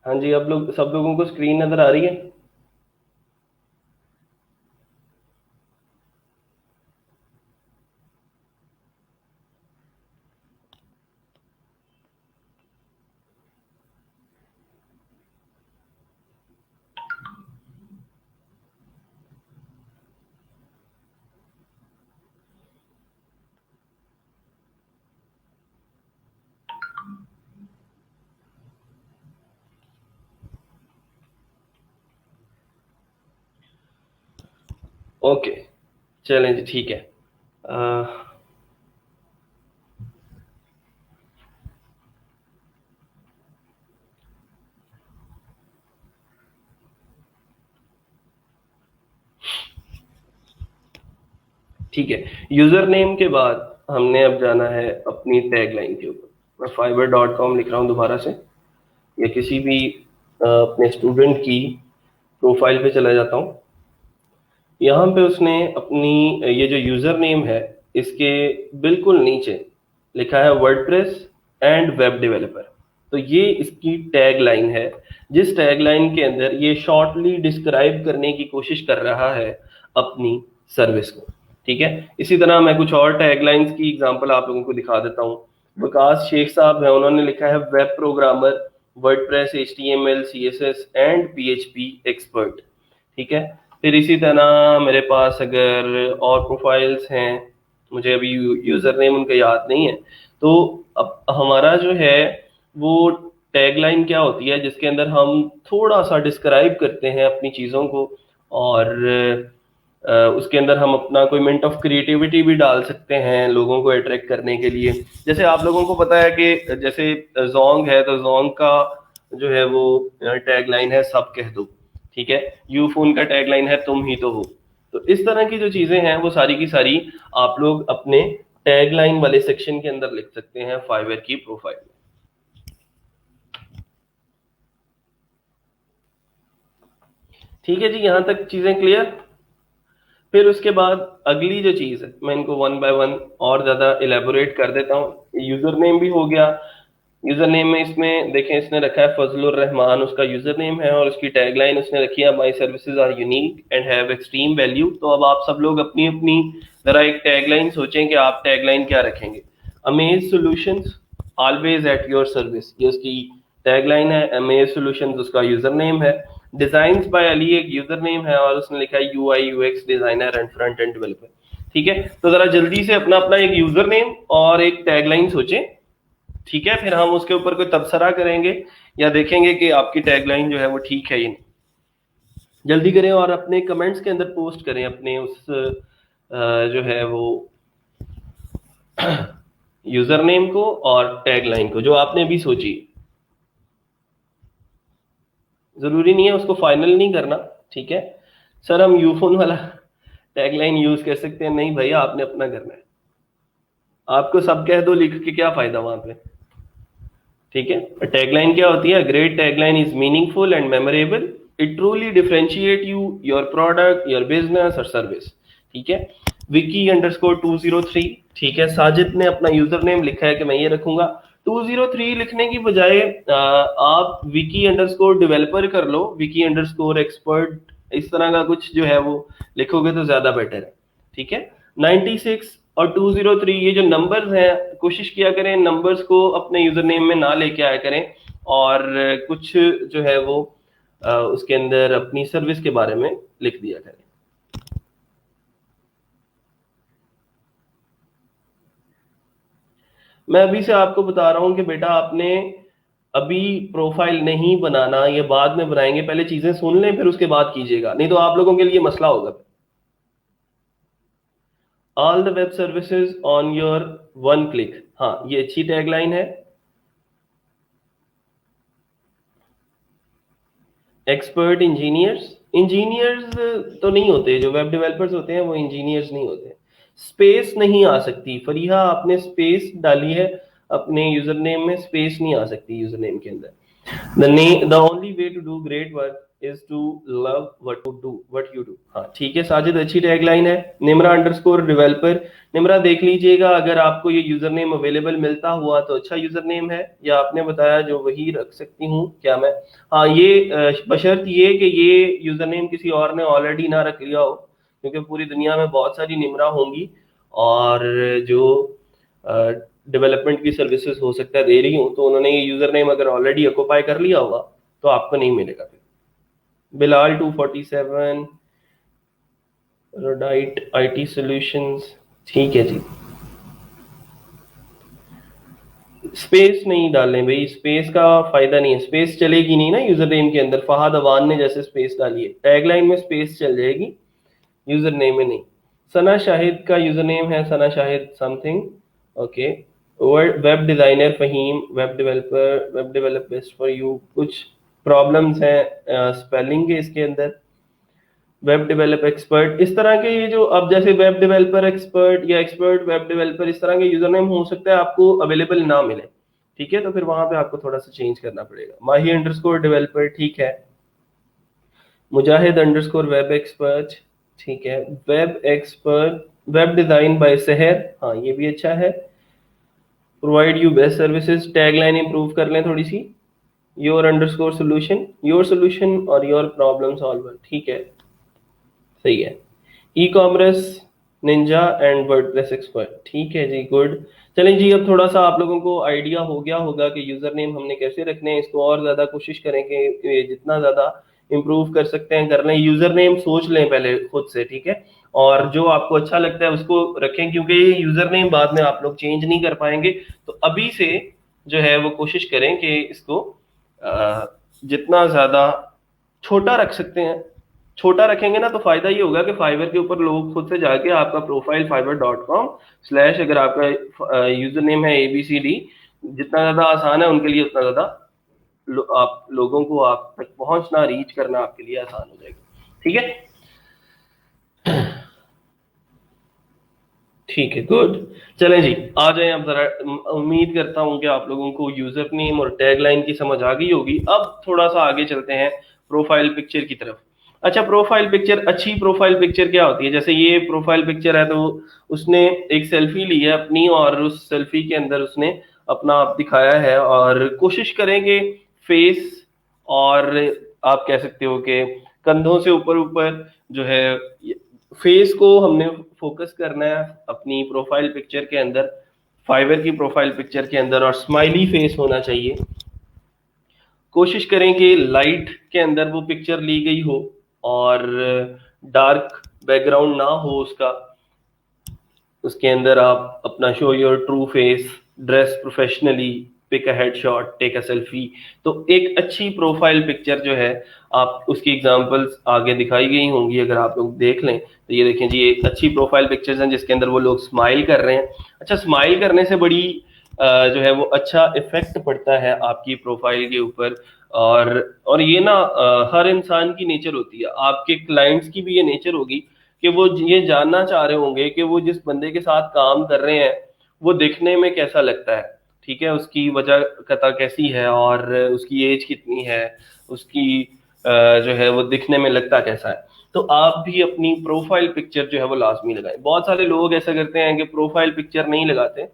हाँ जी, अब लोग सब लोगों को स्क्रीन नजर आ रही है? ओके, चलें जी, ठीक है। अह, ठीक है, यूजर नेम के बाद हमने अब जाना है अपनी टैगलाइन के ऊपर। मैं fiverr.com लिख रहा हूँ दोबारा से, या किसी भी अपने स्टूडेंट की प्रोफाइल पे चला जाता हूँ। यहाँ पे उसने अपनी ये जो यूजर नेम है, इसके बिल्कुल नीचे लिखा है वर्डप्रेस एंड वेब डेवलपर। तो ये इसकी टैग लाइन है, जिस टैग लाइन के अंदर ये शॉर्टली डिस्क्राइब करने की कोशिश कर रहा है अपनी सर्विस को। ठीक है, इसी तरह मैं कुछ और टैग लाइन्स की एग्जांपल आप लोगों को दिखा देता हूँ। विकास शेख साहब है, उन्होंने लिखा है web programmer, WordPress, HTML, CSS and PHP expert. ठीक है, फिर इसी तरह मेरे पास अगर और प्रोफाइल्स हैं, मुझे अभी यूजर नेम उनका याद नहीं है। तो अब हमारा जो है वो टैगलाइन क्या होती है, जिसके अंदर हम थोड़ा सा डिस्क्राइब करते हैं अपनी चीज़ों को, और उसके अंदर हम अपना कोई मिनट ऑफ क्रिएटिविटी भी डाल सकते हैं लोगों को अट्रैक्ट करने के लिए। जैसे आप लोगों को पता है कि जैसे जोंग है, तो जोंग का जो है वो टैगलाइन है सब कह दो। ठीक है, यूफोन का टैगलाइन है तुम ही तो हो। तो इस तरह की जो चीजें हैं वो सारी की सारी आप लोग अपने टैगलाइन वाले सेक्शन के अंदर लिख सकते हैं फाइवर की प्रोफाइल में। ठीक है जी, यहां तक चीजें क्लियर? फिर उसके बाद अगली जो चीज है, मैं इनको वन बाय वन और ज्यादा इलेबोरेट कर देता हूँ। यूजर नेम भी हो गया। यूजर नेम में इसमें देखें, इसने रखा है फजलुर रहमान, उसका यूजर नेम है, और उसकी टैगलाइन उसने रखी है my services are unique and have extreme value. तो अब आप सब लोग अपनी अपनी जरा एक टैगलाइन सोचें कि आप टैगलाइन क्या रखेंगे। Amaze solutions, always at your service, ये उसकी टैगलाइन है। अमेज सॉल्यूशंस उसका यूजर नेम है। डिजाइन्स बाय अली एक यूजर नेम है, और उसने लिखा है UI UX designer and front end developer. ठीक है, तो जरा जल्दी से अपना अपना एक यूजर नेम और एक टैगलाइन सोचें। ठीक है, फिर हम उसके ऊपर कोई तबसरा करेंगे या देखेंगे कि आपकी टैगलाइन जो है वो ठीक है या नहीं। जल्दी करें और अपने कमेंट्स के अंदर पोस्ट करें अपने उस जो है वो यूजर नेम को और टैगलाइन को जो आपने भी सोची। जरूरी नहीं है उसको फाइनल नहीं करना। ठीक है सर, हम यूफोन वाला टैगलाइन यूज कर सकते हैं? नहीं भैया, आपने अपना करना है। आपको सब कह दो लिख के क्या फायदा वहां पे। ठीक है, टैगलाइन क्या होती है? Great tagline is meaningful and memorable, it truly differentiate you, your product, your business और सर्विस। ठीक है, विकी अंडरस्कोर 203। ठीक है, साजिद ने अपना यूजर नेम लिखा है कि मैं ये रखूंगा। 203 लिखने की बजाय आप विकी अंडरस्कोर डेवलपर कर लो, विकी अंडरस्कोर एक्सपर्ट, इस तरह का कुछ जो है वो लिखोगे तो ज्यादा बेटर है। ठीक है, 96 और 203 ये जो नंबर्स हैं, कोशिश किया करें नंबर्स को अपने यूजर नेम में ना लेके आया करें, और कुछ जो है वो उसके अंदर अपनी सर्विस के बारे में लिख दिया करें। मैं अभी से आपको बता रहा हूं कि बेटा आपने अभी प्रोफाइल नहीं बनाना, ये बाद में बनाएंगे, पहले चीजें सुन लें फिर उसके बाद कीजिएगा, नहीं तो आप लोगों के लिए मसला होगा। All the web services on your one click, हाँ ये अच्छी टैगलाइन है। एक्सपर्ट इंजीनियर्स, इंजीनियर्स तो नहीं होते, जो वेब डेवलपर्स होते हैं वो इंजीनियर्स नहीं होते। स्पेस नहीं आ सकती, फरीहा आपने स्पेस डाली है अपने यूजर नेम में, स्पेस नहीं आ सकती यूजर नेम के अंदर। The only way to do great work is to love what you do। हाँ ठीक है साजिद, अच्छी टैगलाइन है। निमरा अंडरस्कोर डेवलपर, निमरा देख लीजिएगा अगर आपको ये यूजर नेम अवेलेबल मिलता हुआ तो अच्छा यूजर नेम है, या आपने बताया जो वही रख सकती हूँ क्या मैं। हाँ ये बशर्त ये कि ये यूजर नेम किसी और ने ऑलरेडी ना रख लिया हो, क्योंकि पूरी दुनिया में बहुत सारी निमरा होंगी और जो डेवलपमेंट की सर्विसेज हो सकता है दे रही हूँ, तो उन्होंने ये यूजर नेम अगर ऑलरेडी ऑक्यूपाई कर लिया होगा तो आपको नहीं मिलेगा। फिर बिलाल 247 रोडाइट आईटी सॉल्यूशंस, ठीक है जी। स्पेस नहीं डालें भाई, स्पेस का फायदा नहीं है, स्पेस चलेगी नहीं ना यूजर नेम के अंदर। फहाद अवान ने जैसे स्पेस डाली है, टैगलाइन में स्पेस चल जाएगी, यूजर नेम में नहीं। सना शाहिद का यूजर नेम है Sana Shahid something, okay. Web designer Faheem, web develop best for you. कुछ प्रॉब्लम्स हैं स्पेलिंग के इसके अंदर। वेब डेवलप एक्सपर्ट, इस तरह के ये जो अब जैसे वेब डेवलपर एक्सपर्ट या एक्सपर्ट वेब डेवलपर, इस तरह के यूजर नेम हो सकता है आपको अवेलेबल ना मिले, ठीक है, तो फिर वहां पे आपको थोड़ा सा चेंज करना पड़ेगा। माही अंडरस्कोर डेवलपर, ठीक है। मुजाहिद अंडरस्कोर वेब एक्सपर्ट, ठीक है। Web expert web design by Sahar, हाँ ये भी अच्छा है। Provide you best services, tagline improve कर लें थोड़ी सी। Your underscore solution, your solution और योर प्रॉब्लम सॉल्वर, ठीक है, सही है। Ecommerce ninja and WordPress expert, ठीक है जी, गुड। चलें जी, अब थोड़ा सा आप लोगों को आइडिया हो गया होगा कि यूजर नेम हमने कैसे रखने हैं। इसको और ज्यादा कोशिश करें कि जितना ज्यादा इंप्रूव कर सकते हैं कर लें। यूजर नेम सोच लें पहले खुद से, ठीक है, और जो आपको अच्छा लगता है उसको रखें, क्योंकि ये यूजर नेम बाद में आप लोग चेंज नहीं कर पाएंगे। तो अभी से जो है वो कोशिश करें कि इसको जितना ज्यादा छोटा रख सकते हैं। छोटा रखेंगे ना तो फायदा ये होगा कि फाइवर के ऊपर लोग खुद से जाके आपका प्रोफाइल fiverr.com/ अगर आपका यूजर नेम है ABCD, जितना ज्यादा आसान है उनके लिए उतना ज्यादा आप लोगों को आप तक पहुंचना, रीच करना आपके लिए आसान हो जाएगा, ठीक है। ठीक है, गुड। चलें जी, आ जाएं अब जरा। उम्मीद करता हूं कि आप लोगों को यूजर नेम और टैगलाइन की समझ आ गई होगी। अब थोड़ा सा आगे चलते हैं प्रोफाइल पिक्चर की तरफ। अच्छा, प्रोफाइल पिक्चर, अच्छी प्रोफाइल पिक्चर क्या होती है? जैसे ये प्रोफाइल पिक्चर है तो उसने एक सेल्फी ली है अपनी, और उस सेल्फी के अंदर उसने अपना आप दिखाया है। और कोशिश करेंगे फेस, और आप कह सकते हो कि कंधों से ऊपर ऊपर जो है फेस को हमने फोकस करना है अपनी प्रोफाइल पिक्चर के अंदर, फाइवर की प्रोफाइल पिक्चर के अंदर, और स्माइली फेस होना चाहिए। कोशिश करें कि लाइट के अंदर वो पिक्चर ली गई हो और डार्क बैकग्राउंड ना हो उसका। उसके अंदर आप अपना show your true face, dress professionally, pick a headshot, take a selfie. तो एक अच्छी प्रोफाइल पिक्चर जो है, आप उसकी एग्जांपल्स आगे दिखाई गई होंगी, अगर आप लोग देख लें तो ये देखें जी, एक अच्छी प्रोफाइल पिक्चर्स हैं जिसके अंदर वो लोग स्माइल कर रहे हैं। अच्छा, स्माइल करने से बड़ी जो है वो अच्छा इफेक्ट पड़ता है आपकी प्रोफाइल के ऊपर। और ये ना हर इंसान की नेचर होती है, आपके क्लाइंट्स की भी ये नेचर होगी कि वो ये जानना चाह रहे होंगे कि वो जिस बंदे के साथ काम कर रहे हैं वो दिखने में कैसा लगता है, ठीक है, उसकी वजह कता कैसी है और उसकी एज कितनी है, उसकी जो है वो दिखने में लगता कैसा है। तो आप भी अपनी प्रोफाइल पिक्चर जो है वो लाजमी लगाएं। बहुत सारे लोग ऐसा करते हैं कि प्रोफाइल पिक्चर नहीं लगाते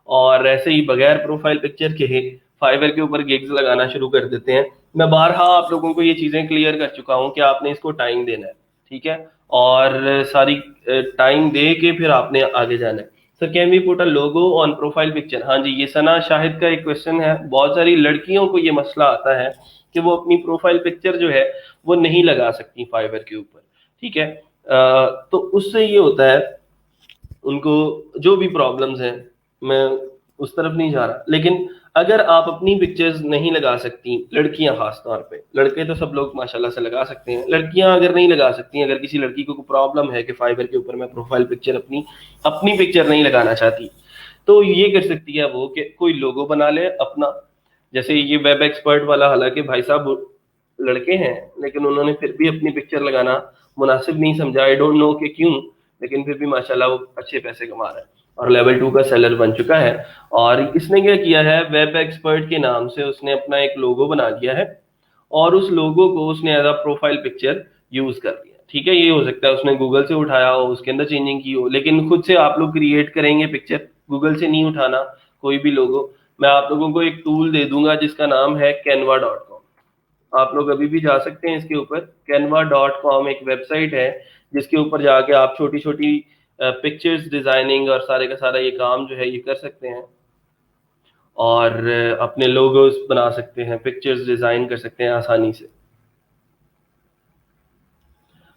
और ऐसे ही बगैर प्रोफाइल पिक्चर के फाइवर के ऊपर गिग्स लगाना शुरू कर देते हैं। मैं बारहा आप लोगों को ये चीजें क्लियर कर चुका हूं कि आपने इसको टाइम देना है, ठीक है, और सारी टाइम दे के फिर आपने आगे जाना है। Sir can we put a logo on profile picture? हाँ जी, ये सना शाहिद का एक क्वेश्चन है। बहुत सारी लड़कियों को ये मसला आता है कि वो अपनी प्रोफाइल पिक्चर जो है वो नहीं लगा सकती फाइवर के ऊपर, ठीक है। तो उससे ये होता है उनको जो भी प्रॉब्लम्स हैं, मैं उस तरफ नहीं जा रहा, लेकिन अगर आप अपनी पिक्चर्स नहीं लगा सकती, लड़कियां खास तौर पे, लड़के तो सब लोग माशाल्लाह से लगा सकते हैं, लड़कियां अगर नहीं लगा सकती, अगर किसी लड़की को प्रॉब्लम है कि फाइबर के ऊपर मैं प्रोफाइल पिक्चर अपनी अपनी पिक्चर नहीं लगाना चाहती, तो ये कर सकती है वो कि कोई लोगो बना ले अपना। जैसे ये वेब एक्सपर्ट वाला, हालांकि भाई साहब लड़के हैं लेकिन उन्होंने फिर भी अपनी पिक्चर लगाना मुनासिब नहीं समझा, आई डोंट नो कि क्यों, लेकिन फिर भी माशाल्लाह वो अच्छे पैसे कमा रहा है और लेवल 2 का सेलर बन चुका है। और इसने क्या किया है, वेब एक्सपर्ट के नाम से उसने अपना एक लोगो बना दिया है और उस लोगो को उसने as a profile picture use कर लिया। ठीक है, ये हो सकता है उसने गूगल से उठाया हो, उसके अंदर चेंजिंग की हो, लेकिन खुद से आप लोग क्रिएट करेंगे पिक्चर, गूगल से नहीं उठाना कोई भी लोगो। मैं आप लोगों को एक टूल दे दूंगा जिसका नाम है canva.com। आप लोग अभी भी जा सकते हैं इसके ऊपर। canva.com एक वेबसाइट है जिसके ऊपर जाके आप छोटी छोटी पिक्चर्स डिजाइनिंग और सारे का सारा ये काम जो है ये कर सकते हैं, और अपने लोगोस बना सकते हैं, पिक्चर्स डिजाइन कर सकते हैं आसानी से।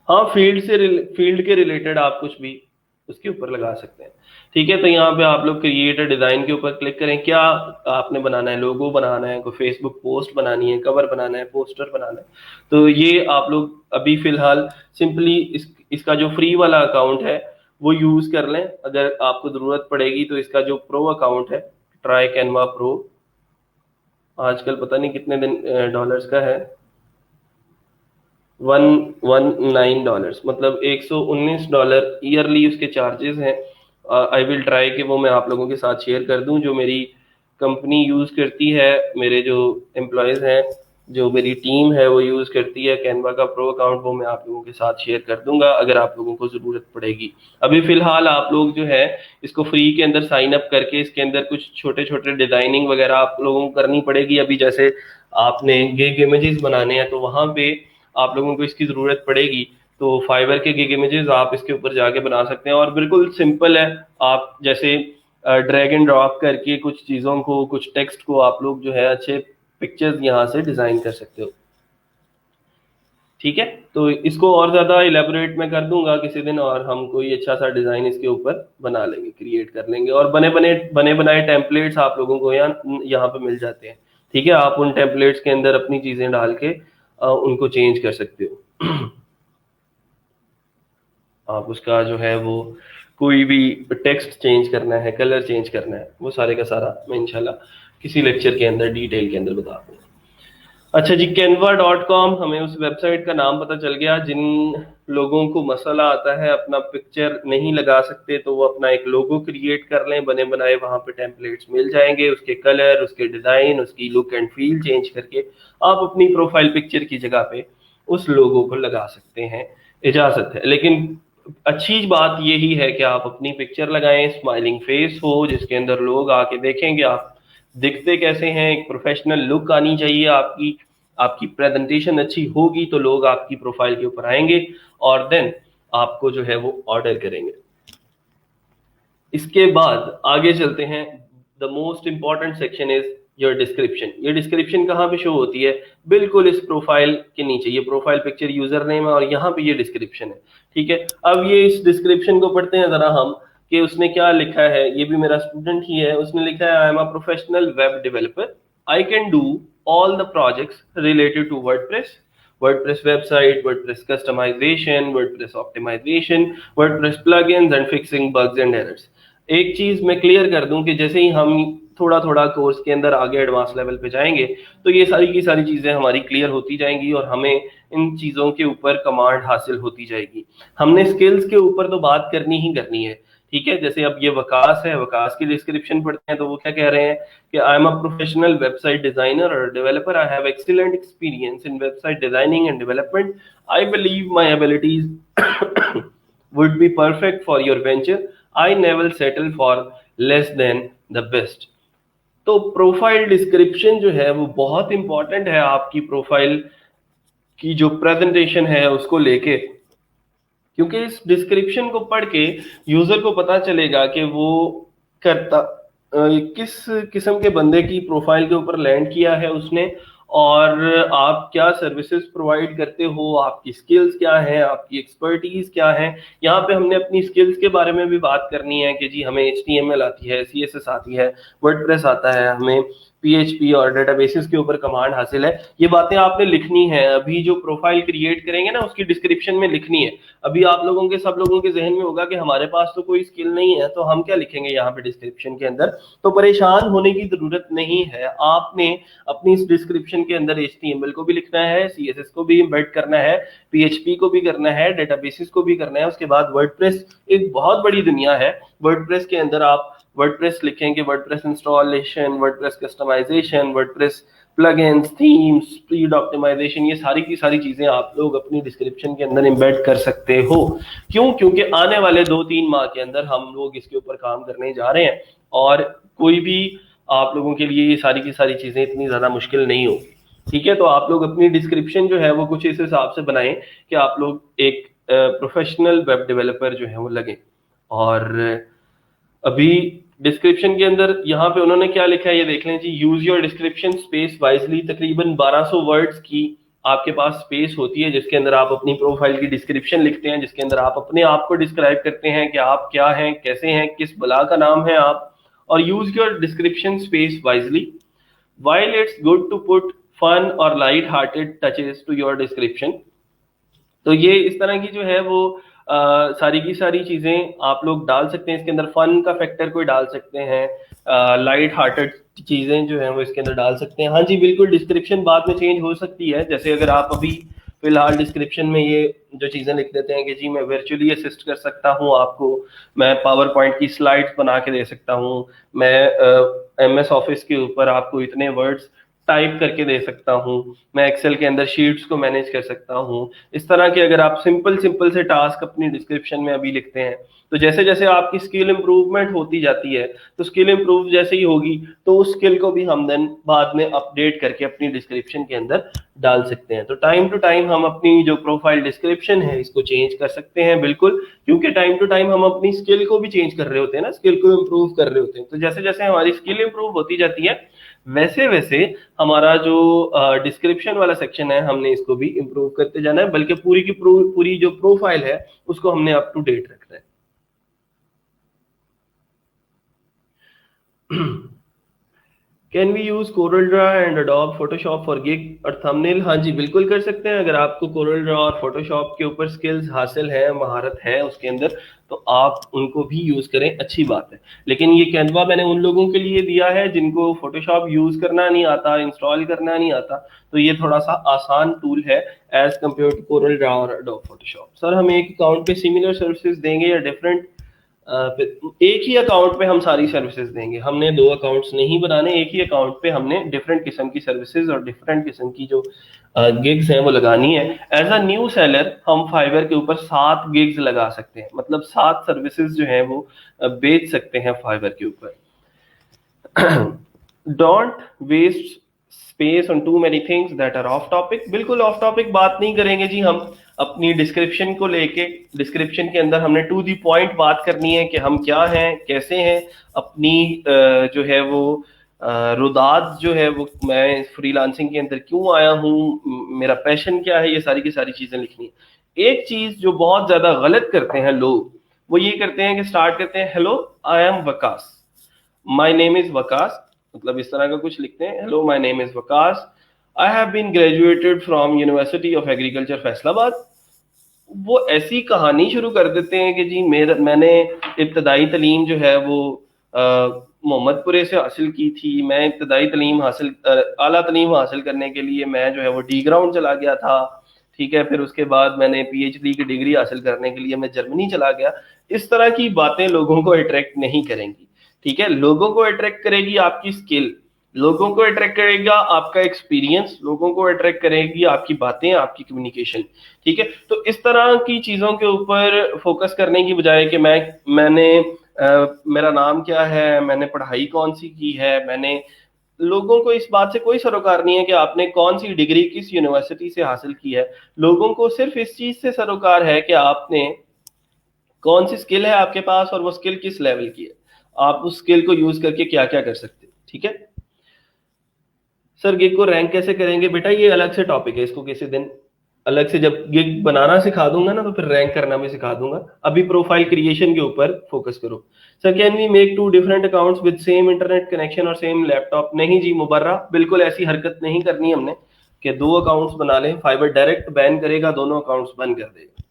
हाँ, फील्ड के रिलेटेड आप कुछ भी उसके ऊपर लगा सकते हैं। ठीक है, तो यहाँ पे आप लोग क्रिएट अ डिजाइन के ऊपर क्लिक करें। क्या आपने बनाना है? लोगो बनाना है, कोई फेसबुक पोस्ट बनानी है, कवर बनाना है, पोस्टर बनाना है। तो ये आप लोग अभी फिलहाल सिंपली इसका जो फ्री वाला अकाउंट है वो यूज कर लें। अगर आपको जरूरत पड़ेगी तो इसका जो प्रो अकाउंट है, ट्राई कैनवा प्रो, आजकल पता नहीं कितने दिन डॉलर्स का है, $119, मतलब $119 ईयरली उसके चार्जेस हैं। आई विल ट्राई कि वो मैं आप लोगों के साथ शेयर कर दूं, जो मेरी कंपनी यूज करती है, मेरे जो एम्प्लॉयज हैं, जो मेरी टीम है वो यूज करती है कैनवा का प्रो अकाउंट, वो मैं आप लोगों के साथ शेयर कर दूंगा अगर आप लोगों को जरूरत पड़ेगी। अभी फिलहाल आप लोग जो है इसको फ्री के अंदर साइन अप करके इसके अंदर कुछ छोटे छोटे डिजाइनिंग वगैरह आप लोगों को करनी पड़ेगी। अभी जैसे आपने गिग इमेजेस बनाने हैं तो वहां पे आप लोगों को इसकी जरूरत पड़ेगी। तो फाइवर के गिग इमेजेस आप इसके ऊपर जाके बना सकते हैं, और बिल्कुल सिंपल है। आप जैसे ड्रैग एंड ड्रॉप करके कुछ चीज़ों को, कुछ टेक्स्ट को आप लोग जो है अच्छे पिक्चर्स यहाँ से डिज़ाइन कर सकते हो। ठीक है, तो इसको और ज़्यादा इलेबोरेट मैं कर दूंगा किसी दिन, और हम कोई अच्छा सा डिज़ाइन इसके ऊपर बना लेंगे, क्रिएट कर लेंगे। और बने बनाए टेम्पलेट्स आप लोगों को यहाँ पे मिल जाते हैं। ठीक है, आप उन टेम्पलेट्स के अंदर अपनी चीज़ें डाल के उनको चेंज कर सकते हो। आप उसका जो है वो कोई भी टेक्स्ट चेंज करना है, कलर चेंज करना है, वो सारे का सारा मैं इंशाल्लाह किसी लेक्चर के अंदर डिटेल के अंदर बता दूंगा। अच्छा जी, canva.com, हमें उस वेबसाइट का नाम पता चल गया। जिन लोगों को मसला आता है, अपना पिक्चर नहीं लगा सकते, तो वो अपना एक लोगो क्रिएट कर लें, बने बनाए वहां पे टेम्पलेट्स मिल जाएंगे, उसके कलर, उसके डिजाइन, उसकी लुक एंड फील चेंज करके आप अपनी प्रोफाइल पिक्चर की जगह पे उस लोगो को लगा सकते हैं। इजाजत है, लेकिन अच्छी बात यही है कि आप अपनी पिक्चर लगाएं, स्माइलिंग फेस हो जिसके अंदर लोग आके देखेंगे आप दिखते कैसे हैं, एक प्रोफेशनल लुक आनी चाहिए आपकी। आपकी प्रेजेंटेशन अच्छी होगी तो लोग आपकी प्रोफाइल के ऊपर आएंगे और देन आपको जो है वो ऑर्डर करेंगे। इसके बाद आगे चलते हैं। The most important section is your description. ये डिस्क्रिप्शन कहाँ पे शो होती है? बिल्कुल इस प्रोफाइल के नीचे, ये प्रोफाइल पिक्चर यूजर नेम है और यहाँ पे ये डिस्क्रिप्शन है। ठीक है, अब ये इस डिस्क्रिप्शन को पढ़ते हैं जरा हम कि उसने क्या लिखा है। ये भी मेरा स्टूडेंट ही है, उसने लिखा है, आई am a professional web developer, I can do all the projects related to WordPress, WordPress website, WordPress customization, WordPress optimization, WordPress plugins and fixing bugs and errors। एक चीज मैं क्लियर कर दूं कि जैसे ही हम थोड़ा थोड़ा कोर्स के अंदर आगे एडवांस लेवल पे जाएंगे तो ये सारी की सारी चीजें हमारी क्लियर होती जाएंगी और हमें इन चीजों के ऊपर कमांड हासिल होती जाएगी। हमने स्किल्स के ऊपर तो बात करनी ही करनी है। ठीक है, जैसे अब ये वकास है, वकास की डिस्क्रिप्शन पढ़ते हैं तो वो क्या कह रहे हैं कि I am a professional website designer और developer, I have excellent experience in website designing and development, I believe my abilities would be perfect for your venture, I never settle for less than the best। तो profile description जो है वो बहुत important है आपकी profile की जो presentation है उसको लेके, क्योंकि इस डिस्क्रिप्शन को पढ़ के यूजर को पता चलेगा कि वो करता किस किस्म के बंदे की प्रोफाइल के ऊपर लैंड किया है उसने, और आप क्या सर्विसेज प्रोवाइड करते हो, आपकी स्किल्स क्या हैं, आपकी एक्सपर्टीज क्या है। यहाँ पे हमने अपनी स्किल्स के बारे में भी बात करनी है कि जी हमें HTML आती है, CSS आती है, वर्डप्रेस आता है, हमें PHP और डेटाबेसेस के ऊपर कमांड हासिल है। ये बातें आपने लिखनी है, अभी जो प्रोफाइल क्रिएट करेंगे ना उसकी डिस्क्रिप्शन में लिखनी है। अभी आप लोगों के, सब लोगों के जहन में होगा कि हमारे पास तो कोई स्किल नहीं है तो हम क्या लिखेंगे यहाँ पे डिस्क्रिप्शन के अंदर। तो परेशान होने की जरूरत नहीं है, आपने अपनी इस डिस्क्रिप्शन के अंदर HTML को भी लिखना है, CSS को भी इम्बेड करना है, PHP को भी करना है, डेटाबेसेस को भी करना है। उसके बाद वर्डप्रेस एक बहुत बड़ी दुनिया है। वर्डप्रेस के अंदर आप वर्डप्रेस लिखेंगे, WordPress installation, WordPress customization, WordPress plugins, themes, speed optimization, ये सारी की सारी चीजें आप लोग अपनी डिस्क्रिप्शन के अंदर एम्बेड कर सकते हो। क्यों? क्योंकि आने वाले 2-3 माह के अंदर हम लोग इसके ऊपर काम करने जा रहे हैं और कोई भी आप लोगों के लिए ये सारी की सारी चीजें इतनी ज्यादा मुश्किल नहीं होगी। ठीक है, तो आप लोग अपनी डिस्क्रिप्शन जो है वो कुछ इस हिसाब से बनाएं कि आप लोग एक प्रोफेशनल वेब डेवलपर जो है वो लगे। और अभी डिस्क्रिप्शन के अंदर यहाँ पे उन्होंने क्या लिखा है ये देख लें जी। Use your description space wisely. तकरीबन 1200 वर्ड्स की आपके पास स्पेस होती है जिसके अंदर आप अपनी प्रोफाइल की डिस्क्रिप्शन लिखते हैं, जिसके अंदर आप अपने आप को डिस्क्राइब करते हैं कि आप क्या हैं, कैसे हैं, किस बला का नाम है आप। और use your description space wisely. While it's good to put fun or light-hearted touches to your description, तो ये इस तरह की जो है वो सारी की सारी चीजें आप लोग डाल सकते हैं इसके अंदर। फन का फैक्टर कोई डाल सकते हैं, लाइट हार्टेड चीजें जो है वो इसके अंदर डाल सकते हैं। हाँ जी बिल्कुल, डिस्क्रिप्शन बाद में चेंज हो सकती है। जैसे अगर आप अभी फिलहाल डिस्क्रिप्शन में ये जो चीजें लिख देते हैं कि जी मैं वर्चुअली असिस्ट कर सकता हूँ आपको, मैं पावर पॉइंट की स्लाइड्स बना के दे सकता हूँ, मैं MS ऑफिस के ऊपर आपको इतने वर्ड्स टाइप करके दे सकता हूँ, मैं एक्सेल के अंदर शीट्स को मैनेज कर सकता हूँ। इस तरह के अगर आप सिंपल सिंपल से टास्क अपनी डिस्क्रिप्शन में अभी लिखते हैं तो जैसे जैसे आपकी स्किल इंप्रूवमेंट होती जाती है, तो स्किल इंप्रूव जैसे ही होगी तो उस स्किल को भी हम देन बाद में अपडेट करके अपनी डिस्क्रिप्शन के अंदर डाल सकते हैं। तो टाइम टू टाइम हम अपनी जो प्रोफाइल डिस्क्रिप्शन है इसको चेंज कर सकते हैं बिल्कुल, क्योंकि टाइम टू टाइम हम अपनी स्किल को भी चेंज कर रहे होते हैं ना, स्किल को इम्प्रूव कर रहे होते हैं। तो जैसे जैसे हमारी स्किल इम्प्रूव होती जाती है वैसे वैसे हमारा जो डिस्क्रिप्शन वाला सेक्शन है हमने इसको भी इम्प्रूव करते जाना है, बल्कि पूरी की पूरी जो प्रोफाइल है उसको हमने अप टू डेट रखना है। Can we use Corel Draw and Adobe Photoshop for gig और थंबनेल? हाँ जी बिल्कुल कर सकते हैं। अगर आपको कोरल ड्रा और फोटोशॉप के ऊपर स्किल्स हासिल है, महारत है उसके अंदर, तो आप उनको भी यूज करें, अच्छी बात है। लेकिन ये कैनवा मैंने उन लोगों के लिए दिया है जिनको फोटोशॉप यूज करना नहीं आता, इंस्टॉल करना नहीं आता, तो ये थोड़ा सा आसान टूल है as compare to Corel Draw और अडोब फोटोशॉप। सर हम एक अकाउंट पे सिमिलर सर्विसेज देंगे या डिफरेंट? एक ही अकाउंट पे हम सारी सर्विसेज देंगे, हमने 2 अकाउंट्स नहीं बनाने। एक ही अकाउंट पे हमने डिफरेंट किस्म की सर्विसेज और डिफरेंट किस्म की जो गिग्स हैं वो लगानी है। एज अ न्यू सेलर हम फाइवर के ऊपर 7 गिग्स लगा सकते हैं, मतलब 7 सर्विसेज जो हैं वो बेच सकते हैं फाइवर के ऊपर। Don't waste space on too many things that are off topic. बिल्कुल ऑफ टॉपिक बात नहीं करेंगे जी हम। अपनी डिस्क्रिप्शन को लेके, डिस्क्रिप्शन के अंदर हमने टू दी पॉइंट बात करनी है कि हम क्या हैं, कैसे हैं, अपनी जो है वो रुदात जो है वो, मैं फ्रीलांसिंग के अंदर क्यों आया हूँ, मेरा पैशन क्या है, ये सारी की सारी चीजें लिखनी है। एक चीज जो बहुत ज्यादा गलत करते हैं लोग, वो ये करते हैं कि स्टार्ट करते हैं hello I am Waqas, my name is Waqas, मतलब इस तरह का कुछ लिखते हैं, hello my name is Waqas, I have been graduated from university of agriculture Faisalabad. वो ऐसी कहानी शुरू कर देते हैं कि जी मैंने इब्तदाई तलीम जो है वो मोहम्मदपुरे से हासिल की थी, मैं इब्तदाई तलीम हासिल आला तलीम हासिल करने के लिए मैं जो है वो डी ग्राउंड चला गया था। ठीक है, फिर उसके बाद मैंने PhD की डिग्री हासिल करने के लिए मैं जर्मनी चला गया। इस तरह की बातें लोगों को अट्रैक्ट नहीं करेंगी। ठीक है, लोगों को अट्रैक्ट करेगी आपकी स्किल, लोगों को अट्रैक्ट करेगा आपका एक्सपीरियंस, लोगों को अट्रैक्ट करेगी आपकी बातें, आपकी कम्युनिकेशन। ठीक है, तो इस तरह की चीजों के ऊपर फोकस करने की बजाय कि मैंने मेरा नाम क्या है, मैंने पढ़ाई कौन सी की है, मैंने, लोगों को इस बात से कोई सरोकार नहीं है कि आपने कौन सी डिग्री किस यूनिवर्सिटी से हासिल की है। लोगों को सिर्फ इस चीज से सरोकार है कि आपने कौन सी स्किल है आपके पास और वो स्किल किस लेवल की है, आप उस स्किल को यूज करके क्या क्या कर सकते हैं। ठीक है सर, गिग को रैंक कैसे करेंगे? बेटा ये अलग से टॉपिक है, इसको किसी दिन अलग से जब गिग बनाना सिखा दूंगा ना तो फिर रैंक करना भी सिखा दूंगा। अभी प्रोफाइल क्रिएशन के ऊपर फोकस करो। Sir can we make 2 different accounts with same internet connection और सेम लैपटॉप? नहीं जी मुबर्रा, बिल्कुल ऐसी हरकत नहीं करनी हमने कि 2 अकाउंट्स बना लें। फाइबर डायरेक्ट बैन करेगा, दोनों अकाउंट्स बंद कर देगा।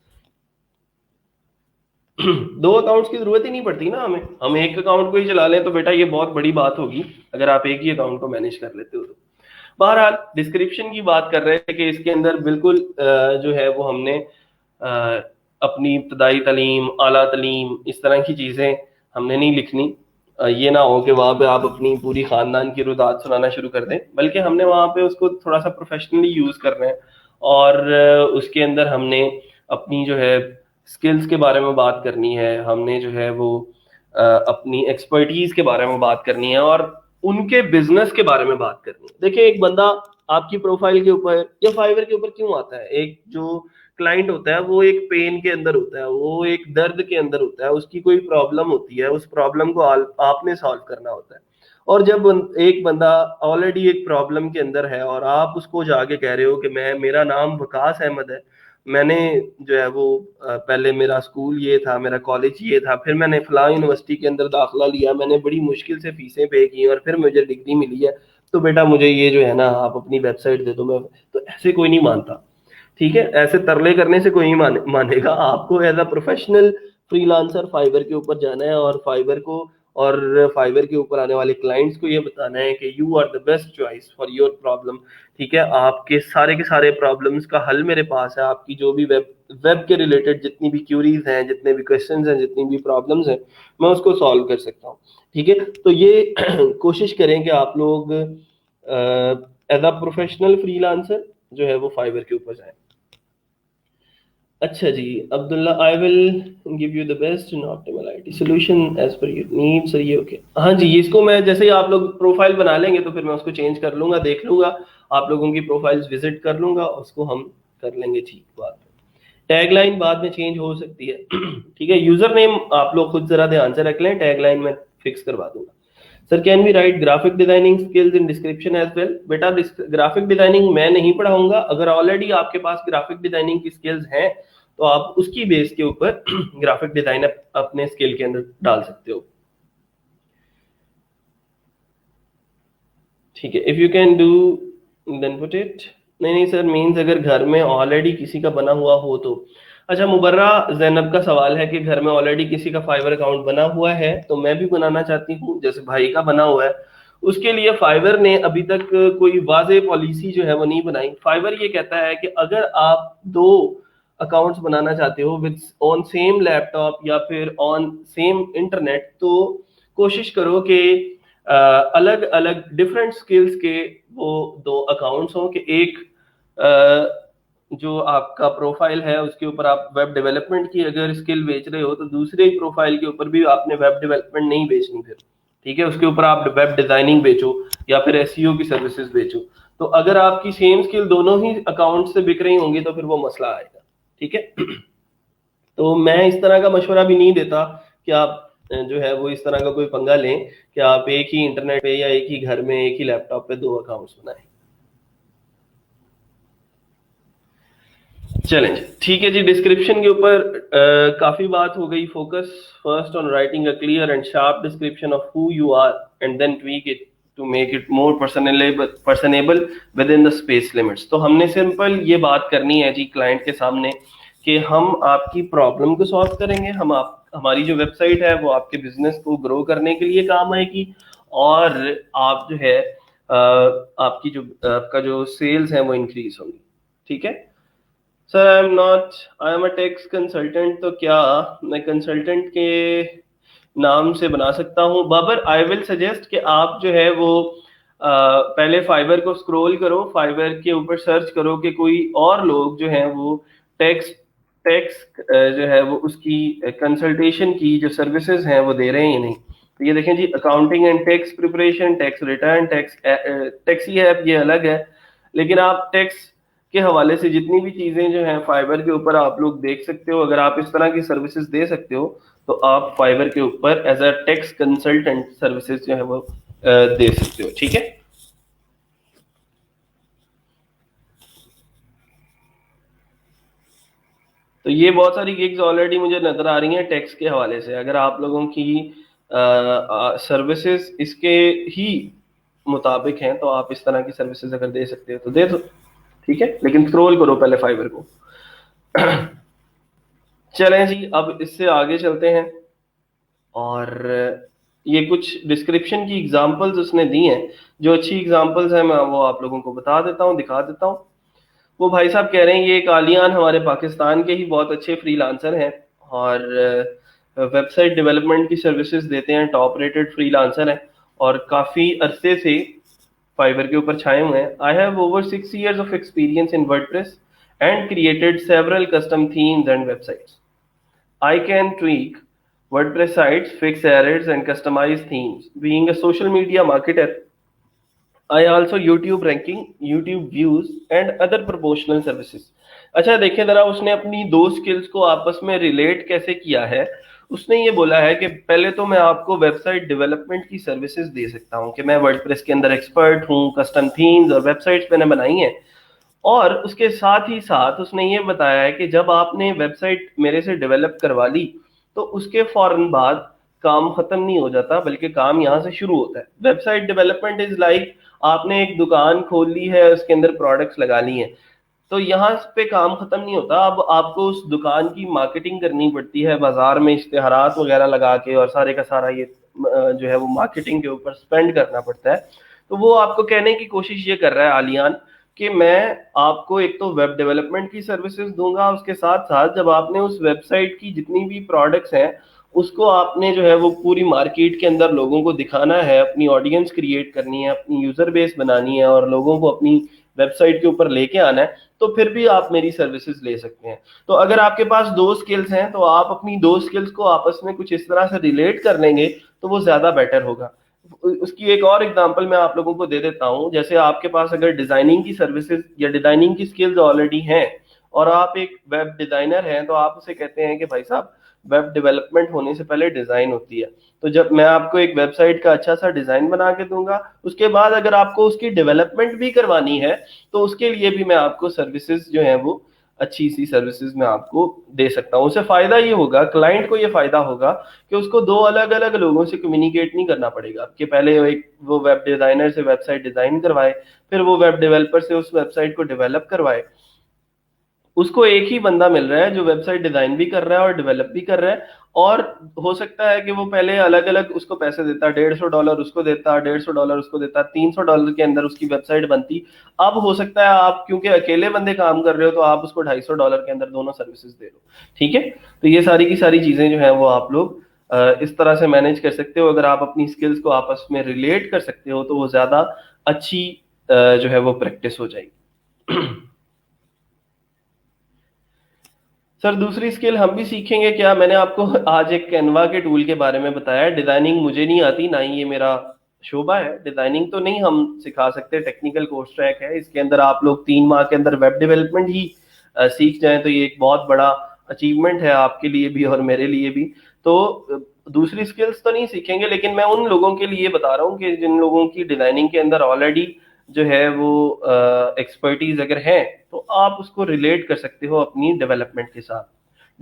2 अकाउंट्स की जरूरत ही नहीं पड़ती ना हमें, हम एक अकाउंट को ही चला लें तो बेटा ये बहुत बड़ी बात होगी अगर आप एक ही अकाउंट को मैनेज कर लेते हो तो। बहरहाल डिस्क्रिप्शन की बात कर रहे थे कि इसके अंदर बिल्कुल जो है वो हमने अपनी इब्तदाई तलीम, आला तलीम, इस तरह की चीज़ें हमने नहीं लिखनी। ये ना हो कि वहाँ पे आप अपनी पूरी खानदान की रुदात सुनाना शुरू कर दें, बल्कि हमने वहाँ पे उसको थोड़ा सा प्रोफेशनली यूज करना है। और उसके अंदर हमने अपनी जो है स्किल्स के बारे में बात करनी है, हमने जो है वो अपनी एक्सपर्टीज के बारे में बात करनी है और उनके बिजनेस के बारे में बात करनी है। देखिए, एक बंदा आपकी प्रोफाइल के ऊपर या फाइवर के ऊपर क्यों आता है? एक जो क्लाइंट होता है वो एक पेन के अंदर होता है, वो एक दर्द के अंदर होता है, उसकी कोई प्रॉब्लम होती है, उस प्रॉब्लम को आपने सॉल्व करना होता है। और जब एक बंदा ऑलरेडी एक प्रॉब्लम के अंदर है और आप उसको जाके कह रहे हो कि मैं, मेरा नाम वकास अहमद है, मैंने जो है वो पहले मेरा स्कूल ये था, मेरा कॉलेज ये था, फिर मैंने फलां यूनिवर्सिटी के अंदर दाखिला लिया, मैंने बड़ी मुश्किल से फीसें पे की और फिर मुझे डिग्री मिली है, तो बेटा मुझे ये जो है ना आप अपनी वेबसाइट दे दो। मैं तो ऐसे कोई नहीं मानता, ठीक है? ऐसे तरले करने से कोई नहीं मानेगा। आपको as a professional freelancer Fiverr के ऊपर जाना है और फाइवर के ऊपर आने वाले क्लाइंट्स को ये बताना है कि you are the best choice for your problem. ठीक है, आपके सारे के सारे प्रॉब्लम्स का हल मेरे पास है। आपकी जो भी वेब के रिलेटेड जितनी भी क्यूरीज हैं, जितने भी क्वेश्चंस हैं, जितनी भी प्रॉब्लम्स हैं, मैं उसको सॉल्व कर सकता हूँ। ठीक है, तो ये कोशिश करें कि आप लोग एज अ प्रोफेशनल फ्रीलांसर जो है वो फाइवर के ऊपर जाएं। अच्छा जी, Abdullah, I will give you the best in optimal IT solution as per your needs. ये ओके, हाँ जी, इसको मैं जैसे ही आप लोग प्रोफाइल बना लेंगे तो फिर मैं उसको चेंज कर लूंगा, देख लूंगा, आप लोगों की प्रोफाइल्स विजिट कर लूंगा, उसको हम कर लेंगे ठीक बात। टैगलाइन बाद में चेंज हो सकती है। ठीक है, यूजर नेम आप लोग खुद जरा ध्यान से रख लें, टैगलाइन में फिक्स करवा दूंगा। Sir, can we write graphic designing skills in description as well? बेटा, ग्राफिक डिजाइनिंग मैं नहीं पढ़ाऊंगा। अगर ऑलरेडी आपके पास ग्राफिक डिजाइनिंग की स्किल्स हैं तो आप उसकी बेस के ऊपर ग्राफिक डिजाइन अपने स्किल के अंदर डाल सकते हो। ठीक है, if you can do then put it. नहीं नहीं सर, मीन्स अगर घर में ऑलरेडी किसी का बना हुआ हो तो। अच्छा, मुबर्रा जैनब का सवाल है कि घर में ऑलरेडी किसी का फाइवर अकाउंट बना हुआ है तो मैं भी बनाना चाहती हूँ, जैसे भाई का बना हुआ है। उसके लिए फाइवर ने अभी तक कोई वाजे पॉलिसी जो है वो नहीं बनाई। फाइवर ये कहता है कि अगर आप दो अकाउंट्स बनाना चाहते हो विद ऑन सेम लैपटॉप या फिर ऑन सेम इंटरनेट, तो कोशिश करो कि अलग अलग डिफरेंट स्किल्स के वो दो अकाउंट्स हों। कि एक जो आपका प्रोफाइल है उसके ऊपर आप वेब डेवलपमेंट की अगर स्किल बेच रहे हो तो दूसरे प्रोफाइल के ऊपर भी आपने वेब डेवलपमेंट नहीं बेचनी फिर। ठीक है, उसके ऊपर आप वेब डिजाइनिंग बेचो या फिर एसईओ की सर्विसेज बेचो। तो अगर आपकी सेम स्किल दोनों ही अकाउंट से बिक रही होंगी तो फिर वो मसला आएगा। ठीक है, तो मैं इस तरह का मशवरा भी नहीं देता कि आप जो है वो इस तरह का कोई पंगा लें कि आप एक ही इंटरनेट पे या एक ही घर में एक ही लैपटॉप पे दो अकाउंट्स बनाएं। चलें जी, ठीक है जी। डिस्क्रिप्शन के ऊपर काफी बात हो गई। Focus first on writing a clear and sharp description of who you are and then tweak it to make it more personable within the space limits. तो हमने सिंपल ये बात करनी है जी क्लाइंट के सामने कि हम आपकी प्रॉब्लम को सॉल्व करेंगे, हमारी जो वेबसाइट है वो आपके बिजनेस को ग्रो करने के लिए काम आएगी और आप जो है आपका जो सेल्स है वो इंक्रीज होंगी। ठीक है sir, I am a tax consultant, तो क्या मैं कंसल्टेंट के नाम से बना सकता हूँ? बाबर, आई विल सजेस्ट कि आप जो है वो पहले फाइवर को स्क्रॉल करो, फाइवर के ऊपर सर्च करो कि कोई और लोग जो हैं वो टैक्स टैक्स जो है वो उसकी कंसल्टेशन की जो सर्विसेज हैं वो दे रहे हैं या नहीं। तो ये देखें जी, accounting and tax preparation, tax return, taxi app, ये अलग है। लेकिन आप टैक्स के हवाले से जितनी भी चीजें जो हैं फाइवर के ऊपर आप लोग देख सकते हो। अगर आप इस तरह की सर्विसेज दे सकते हो तो आप फाइवर के ऊपर as a tax consultant services जो है वो दे सकते हो। ठीक है, तो ये बहुत सारी गिग्स ऑलरेडी मुझे नजर आ रही हैं टैक्स के हवाले से। अगर आप लोगों की सर्विसेज इसके ही मुताबिक हैं तो आप इस तरह की सर्विसेज अगर दे सकते हो तो दे दो। ठीक है, लेकिन स्क्रॉल करो पहले फाइवर को। चलें जी, अब इससे आगे चलते हैं और ये कुछ डिस्क्रिप्शन की एग्जांपल्स उसने दी हैं। जो अच्छी एग्जांपल्स हैं मैं वो आप लोगों को बता देता हूँ, दिखा देता हूँ। वो भाई साहब कह रहे हैं ये एक आलियान हमारे पाकिस्तान के ही बहुत अच्छे फ्रीलांसर हैं और वेबसाइट डेवलपमेंट की सर्विसेज देते हैं, टॉप रेटेड फ्रीलांसर हैं और काफ़ी अरसे से फाइवर के ऊपर छाए हुए हैं। I have over 6 years of experience in WordPress and created several custom themes and websites. I can tweak WordPress sites, fix errors, and customize themes. Being a social media marketer, I also YouTube ranking, YouTube views, and other promotional services. अच्छा देखें जरा उसने अपनी दो skills को आपस में relate कैसे किया है। उसने ये बोला है कि पहले तो मैं आपको वेबसाइट डेवलपमेंट की सर्विसेज दे सकता हूँ कि मैं वर्डप्रेस के अंदर एक्सपर्ट हूँ, कस्टम थीम्स और वेबसाइट्स मैंने बनाई हैं। और उसके साथ ही साथ उसने ये बताया है कि जब आपने वेबसाइट मेरे से डेवलप करवा ली तो उसके फौरन बाद काम खत्म नहीं हो जाता, बल्कि काम यहाँ से शुरू होता है। वेबसाइट डेवलपमेंट इज लाइक आपने एक दुकान खोल ली है, उसके अंदर प्रोडक्ट्स लगा ली हैं, तो यहाँ पे काम खत्म नहीं होता। अब आपको उस दुकान की मार्केटिंग करनी पड़ती है, बाजार में इश्तेहारात वगैरह लगा के और सारे का सारा ये जो है वो मार्केटिंग के ऊपर स्पेंड करना पड़ता है। तो वो आपको कहने की कोशिश ये कर रहा है आलियान कि मैं आपको एक तो वेब डेवलपमेंट की सर्विसेज दूंगा, उसके साथ साथ जब आपने उस वेबसाइट की जितनी भी प्रोडक्ट्स हैं उसको आपने जो है वो पूरी मार्केट के अंदर लोगों को दिखाना है, अपनी ऑडियंस क्रिएट करनी है, अपनी यूजर बेस बनानी है और लोगों को अपनी वेबसाइट के ऊपर लेके आना है, तो फिर भी आप मेरी सर्विसेज ले सकते हैं। तो अगर आपके पास दो स्किल्स हैं तो आप अपनी दो स्किल्स को आपस में कुछ इस तरह से रिलेट कर लेंगे तो वो ज्यादा बेटर होगा। उसकी एक और एग्जांपल मैं आप लोगों को दे देता हूं। जैसे आपके पास अगर डिजाइनिंग की सर्विसेज या डिजाइनिंग की स्किल्स ऑलरेडी हैं और आप एक वेब डिजाइनर हैं, तो आप उसे कहते हैं कि भाई साहब वेब डेवलपमेंट होने से पहले डिजाइन होती है। तो जब मैं आपको एक वेबसाइट का अच्छा सा डिजाइन बना के दूंगा, उसके बाद अगर आपको उसकी डेवलपमेंट भी करवानी है तो उसके लिए भी मैं आपको सर्विसेज जो है वो अच्छी सी सर्विसेज में आपको दे सकता हूँ। उससे फायदा ये होगा, क्लाइंट को ये फायदा होगा कि उसको दो अलग अलग लोगों से कम्युनिकेट नहीं करना पड़ेगा कि पहले एक वो वेब डिजाइनर से वेबसाइट डिजाइन करवाए, फिर वो वेब डेवलपर से उस वेबसाइट को डेवलप करवाए। उसको एक ही बंदा मिल रहा है जो वेबसाइट डिजाइन भी कर रहा है और डेवलप भी कर रहा है। और हो सकता है कि वो पहले अलग अलग उसको पैसे देता, $150 उसको देता, $150 उसको देता, $300 के अंदर उसकी वेबसाइट बनती। अब हो सकता है आप क्योंकि अकेले बंदे काम कर रहे हो तो आप उसको $250 के अंदर दोनों सर्विसेज दे दो। ठीक है, तो ये सारी की सारी चीजें जो है वो आप लोग इस तरह से मैनेज कर सकते हो। अगर आप अपनी स्किल्स को आपस में रिलेट कर सकते हो तो वो ज्यादा अच्छी जो है वो प्रैक्टिस हो जाएगी। सर दूसरी स्किल हम भी सीखेंगे क्या? मैंने आपको आज एक कैनवा के टूल के बारे में बताया। डिजाइनिंग मुझे नहीं आती, ना ही ये मेरा शोबा है। डिजाइनिंग तो नहीं हम सिखा सकते, टेक्निकल कोर्स ट्रैक है, इसके अंदर आप लोग 3 माह के अंदर वेब डेवलपमेंट ही सीख जाएं तो ये एक बहुत बड़ा अचीवमेंट है आपके लिए भी और मेरे लिए भी। तो दूसरी स्किल्स तो नहीं सीखेंगे, लेकिन मैं उन लोगों के लिए बता रहा हूँ कि जिन लोगों की डिजाइनिंग के अंदर ऑलरेडी जो है वो एक्सपर्टीज अगर है तो आप उसको रिलेट कर सकते हो अपनी डेवलपमेंट के साथ।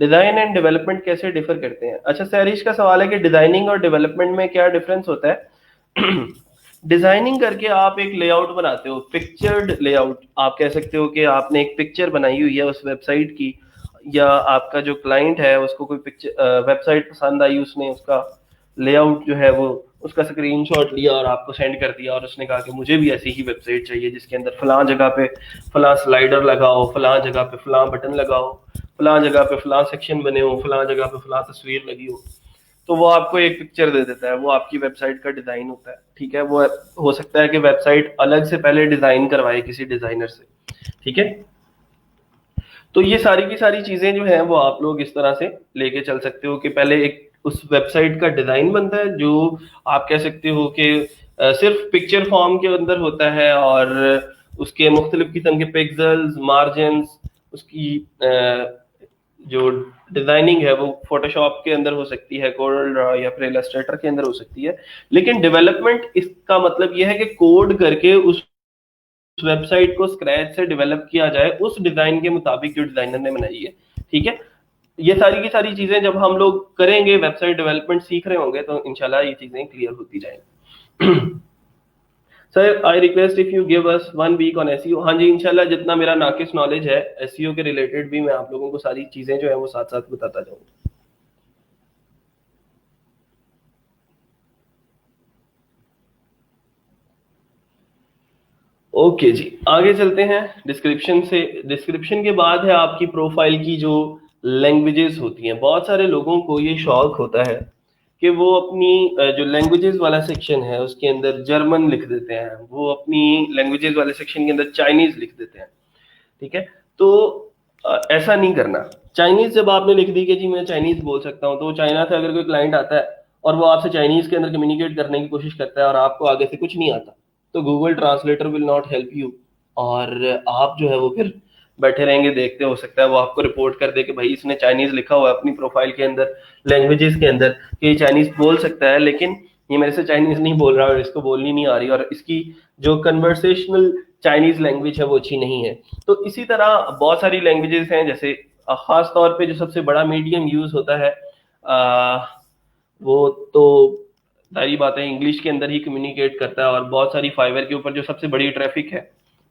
डिजाइन एंड डेवलपमेंट कैसे डिफर करते हैं? अच्छा सैरिश का सवाल है कि डिजाइनिंग और डेवलपमेंट में क्या डिफरेंस होता है। डिजाइनिंग करके आप एक लेआउट बनाते हो, पिक्चर्ड लेआउट आप कह सकते हो कि आपने एक पिक्चर बनाई हुई है उस वेबसाइट की, या आपका जो क्लाइंट है उसको कोई पिक्चर वेबसाइट पसंद आई, उसने उसका लेआउट जो है वो उसका स्क्रीनशॉट लिया और आपको सेंड कर दिया और उसने कहा कि मुझे भी ऐसी ही वेबसाइट चाहिए जिसके अंदर फलां जगह पे फलां स्लाइडर लगाओ, फलां जगह पे फलां बटन लगाओ, फलां जगह पे फलां सेक्शन बने हो, फलां जगह पे फलां तस्वीर लगी हो। तो वो आपको एक पिक्चर दे देता है, वो आपकी वेबसाइट का डिजाइन होता है। ठीक है, वो हो सकता है कि वेबसाइट अलग से पहले डिजाइन करवाए किसी डिजाइनर से। ठीक है, तो ये सारी की सारी चीजें जो है वो आप लोग इस तरह से लेके चल सकते हो कि पहले एक उस वेबसाइट का डिजाइन बनता है जो आप कह सकते हो कि सिर्फ पिक्चर फॉर्म के अंदर होता है और उसके मुख्तलिफ किस्म के पिक्सल्स, मार्जिन, उसकी जो डिजाइनिंग है वो फोटोशॉप के अंदर हो सकती है, कोरल ड्रॉ या फिर इलस्ट्रेटर के अंदर हो सकती है। लेकिन डेवलपमेंट इसका मतलब यह है कि कोड करके उस वेबसाइट को स्क्रैच से डेवलप किया जाए उस डिजाइन के मुताबिक जो डिजाइनर ने बनाई है। ठीक है, ये सारी की सारी चीजें जब हम लोग करेंगे, वेबसाइट डेवलपमेंट सीख रहे होंगे, तो इंशाल्लाह ये चीजें क्लियर होती जाएंगी। Sir I request if you give us 1 week on SEO. हाँ जी, इंशाल्लाह जितना मेरा नाकिस नॉलेज है एसईओ के रिलेटेड भी मैं आप लोगों को सारी चीजें जो है वो साथ साथ बताता जाऊंगा। ओके जी, आगे चलते हैं डिस्क्रिप्शन से। डिस्क्रिप्शन के बाद है आपकी प्रोफाइल की जो लैंग्वेजेस होती हैं। बहुत सारे लोगों को ये शौक होता है कि वो अपनी जो लैंग्वेजेस वाला सेक्शन है उसके अंदर जर्मन लिख देते हैं, वो अपनी लैंग्वेजेस वाले सेक्शन के अंदर चाइनीज लिख देते हैं। ठीक है, तो ऐसा नहीं करना। चाइनीज जब आपने लिख दी कि जी मैं चाइनीज बोल सकता हूँ, तो चाइना से अगर कोई क्लाइंट आता है और वो आपसे चाइनीज के अंदर कम्युनिकेट करने की कोशिश करता है और आपको आगे से कुछ नहीं आता, तो Google translator will not help you. और आप जो है वो फिर बैठे रहेंगे देखते, हो सकता है वो आपको रिपोर्ट कर दे कि भाई इसने चाइनीज लिखा हुआ है अपनी प्रोफाइल के अंदर, लैंग्वेजेस के अंदर, कि ये चाइनीज बोल सकता है, लेकिन ये मेरे से चाइनीज नहीं बोल रहा है, इसको बोलनी नहीं आ रही, और इसकी जो कन्वर्सेशनल चाइनीज लैंग्वेज है वो अच्छी नहीं है। तो इसी तरह बहुत सारी लैंग्वेजेस हैं, जैसे खास तौर पे जो सबसे बड़ा मीडियम यूज होता है वो तो सारी बातें इंग्लिश के अंदर ही कम्युनिकेट करता है। और बहुत सारी फाइवर के ऊपर जो सबसे बड़ी ट्रैफिक है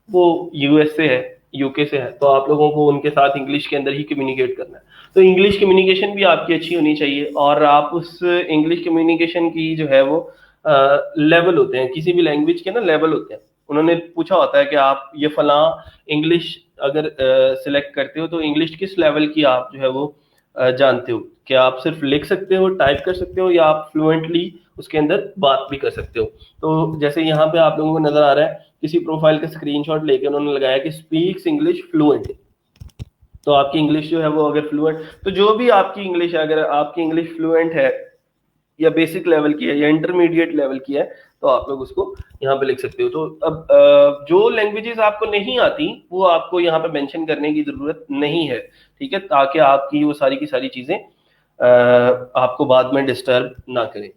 वो यूएस से है, यूके से है, तो आप लोगों को उनके साथ इंग्लिश के अंदर ही कम्युनिकेट करना है। तो इंग्लिश कम्युनिकेशन भी आपकी अच्छी होनी चाहिए, और आप उस इंग्लिश कम्युनिकेशन की जो है वो लेवल होते हैं, किसी भी लैंग्वेज के ना लेवल होते हैं। उन्होंने पूछा होता है कि आप ये फला इंग्लिश अगर सिलेक्ट करते हो तो इंग्लिश किस लेवल की आप जो है वो जानते हो, क्या आप सिर्फ लिख सकते हो, टाइप कर सकते हो, या आप फ्लुएंटली उसके अंदर बात भी कर सकते हो। तो जैसे यहाँ पे आप लोगों को नजर आ रहा है, किसी प्रोफाइल का स्क्रीनशॉट लेके उन्होंने लगाया कि स्पीक्स इंग्लिश फ्लुएंट। तो आपकी इंग्लिश जो है वो अगर फ्लुएंट, तो जो भी आपकी इंग्लिश है, अगर आपकी इंग्लिश फ्लुएंट है या बेसिक लेवल की है या इंटरमीडिएट लेवल की है, तो आप लोग उसको यहाँ पे लिख सकते हो। तो अब जो लैंग्वेजेस आपको नहीं आती वो आपको यहाँ पे मेंशन करने की जरूरत नहीं है, ठीक है, ताकि आपकी वो सारी की सारी चीजें आपको बाद में डिस्टर्ब ना करें।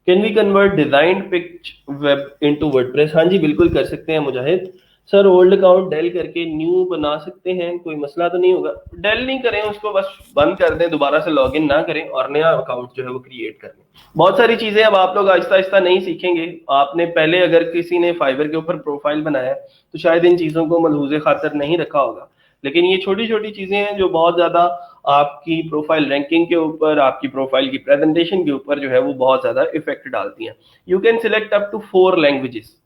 Can we convert design pitch web into WordPress? हाँ जी, बिल्कुल कर सकते हैं Mujahid. Sir old account delete करके न्यू बना सकते हैं, कोई मसला तो नहीं होगा? डेल नहीं करें उसको, बस बंद कर दें, दोबारा से लॉगिन ना करें और नया अकाउंट जो है वो क्रिएट कर लें। बहुत सारी चीजें अब आप लोग आहिस्ता आहिस्ता नहीं सीखेंगे। आपने पहले अगर किसी ने फाइबर के ऊपर प्रोफाइल बनाया तो शायद इन चीजों को मलहूज़े खातर नहीं रखा होगा, लेकिन ये छोटी छोटी चीजें हैं जो बहुत ज्यादा आपकी प्रोफाइल रैंकिंग के ऊपर, आपकी प्रोफाइल की प्रेजेंटेशन के ऊपर जो है वो बहुत ज्यादा इफेक्ट डालती हैं। You can select up to 4 languages,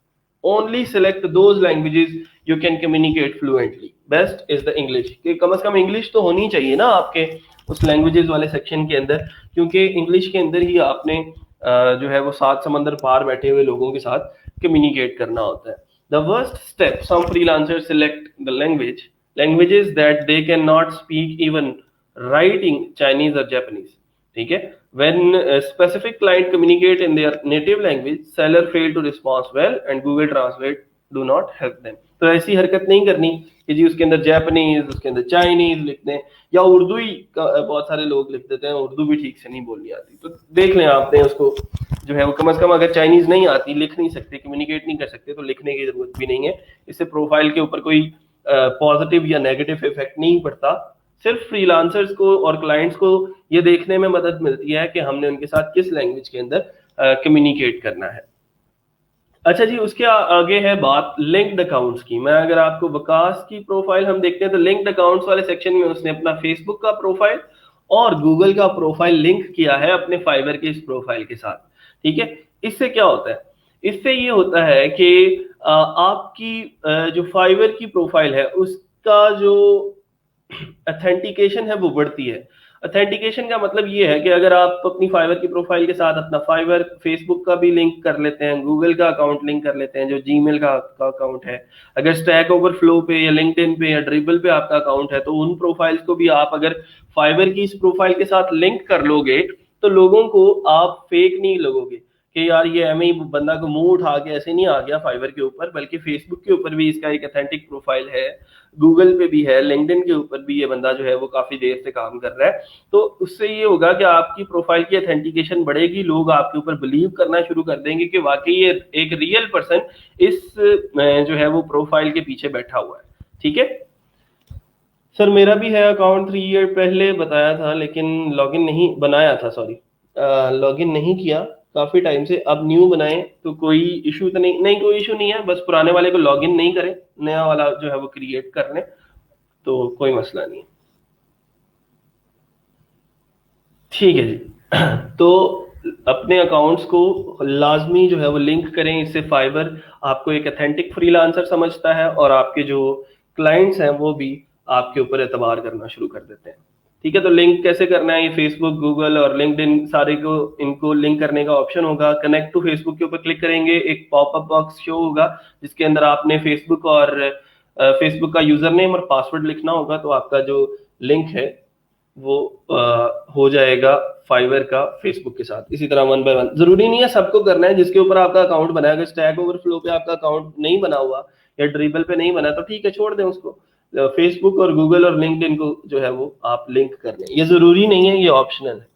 only select those languages you can communicate fluently. Best is the English, कि कम से कम इंग्लिश तो होनी चाहिए ना आपके उस लैंग्वेजेस वाले सेक्शन के अंदर, क्योंकि इंग्लिश के अंदर ही आपने जो है वो 7 समंदर पार बैठे हुए लोगों के साथ कम्युनिकेट करना होता है। The worst step, some freelancers select the languages that they cannot speak, even writing Chinese or Japanese, ठीक है। when a specific client communicate in their native language, seller fail to respond well and Google Translate do not help them। तो ऐसी हरकत नहीं करनी कि जी उसके अंदर जापानीज, उसके अंदर चाइनीज लिख दें, या उर्दू ही बहुत सारे लोग लिख देते हैं, उर्दू भी ठीक से नहीं बोलनी आती। तो देख लें आपने उसको जो है वो कम से कम, अगर चाइनीज नहीं आती, लिख नहीं सकते, कम्युनिकेट नहीं कर सकते, तो लिखने की जरूरत भी नहीं है। इससे प्रोफाइल के ऊपर कोई पॉजिटिव या नेगेटिव इफेक्ट नहीं पड़ता। सिर्फ फ्रीलांसर्स को और क्लाइंट्स को ये देखने में मदद मिलती है कि हमने उनके साथ किस लैंग्वेज के अंदर कम्युनिकेट करना है। अच्छा जी, उसके आगे है बात लिंक्ड अकाउंट्स की। मैं अगर आपको वकास की प्रोफाइल हम देखते हैं तो लिंक्ड अकाउंट्स वाले सेक्शन में उसने अपना फेसबुक का प्रोफाइल और गूगल का प्रोफाइल लिंक किया है अपने फाइवर के इस प्रोफाइल के साथ, ठीक है। इससे क्या होता है? इससे ये होता है कि आपकी जो फाइवर की प्रोफाइल है उसका जो अथेंटिकेशन है वो बढ़ती है। अथेंटिकेशन का मतलब ये है कि अगर आप अपनी फाइवर की प्रोफाइल के साथ अपना फाइवर फेसबुक का भी लिंक कर लेते हैं, गूगल का अकाउंट लिंक कर लेते हैं, जो जीमेल का अकाउंट है, अगर स्टैक ओवरफ्लो पे या लिंक्डइन पे या ड्रिबल पे आपका अकाउंट है, तो उन प्रोफाइल्स को भी आप अगर फाइवर की इस प्रोफाइल के साथ लिंक कर लोगे तो लोगों को आप फेक नहीं लगोगे कि यार ये एम ही बंदा को मुंह उठा के ऐसे नहीं आ गया फाइवर के ऊपर, बल्कि फेसबुक के ऊपर भी इसका एक अथेंटिक प्रोफाइल है, गूगल पे भी है, लिंक्डइन के ऊपर भी ये बंदा जो है वो काफी देर से काम कर रहा है। तो उससे ये होगा कि आपकी प्रोफाइल की अथेंटिकेशन बढ़ेगी, लोग आपके ऊपर बिलीव करना शुरू कर देंगे कि वाकई ये एक रियल पर्सन इस जो है वो प्रोफाइल के पीछे बैठा हुआ है, ठीक है। सर मेरा भी है अकाउंट 3 ईयर पहले बताया था, लेकिन लॉगिन नहीं बनाया था, सॉरी लॉगिन नहीं किया काफी टाइम से, अब न्यू बनाएं तो कोई इशू तो नहीं कोई इशू नहीं है, बस पुराने वाले को लॉगिन नहीं करें, नया वाला जो है वो क्रिएट कर लें, तो कोई मसला नहीं। ठीक है जी। तो अपने अकाउंट्स को लाजमी जो है वो लिंक करें, इससे फाइबर आपको एक अथेंटिक फ्रीलांसर समझता है और आपके जो क्लाइंट्स हैं वो भी आपके ऊपर एतबार करना शुरू कर देते हैं। ठीक है, तो लिंक कैसे करना है, ये फेसबुक, गूगल और लिंक्डइन सारे को इनको लिंक करने का ऑप्शन होगा। कनेक्ट टू फेसबुक के ऊपर क्लिक करेंगे, एक पॉपअप बॉक्स शो होगा जिसके अंदर आपने फेसबुक और फेसबुक का यूजर नेम और पासवर्ड लिखना होगा, तो आपका जो लिंक है वो हो जाएगा फाइवर का फेसबुक के साथ। इसी तरह वन बाय वन, जरूरी नहीं है सबको करना है, जिसके ऊपर आपका अकाउंट बना है। अगर स्टैक ओवरफ्लो पे आपका अकाउंट नहीं बना हुआ या ड्रिबल पे नहीं बना तो ठीक है, छोड़ दें उसको। फेसबुक और गूगल और लिंक्डइन को जो है वो आप लिंक कर लें, ये जरूरी नहीं है, ये ऑप्शनल है।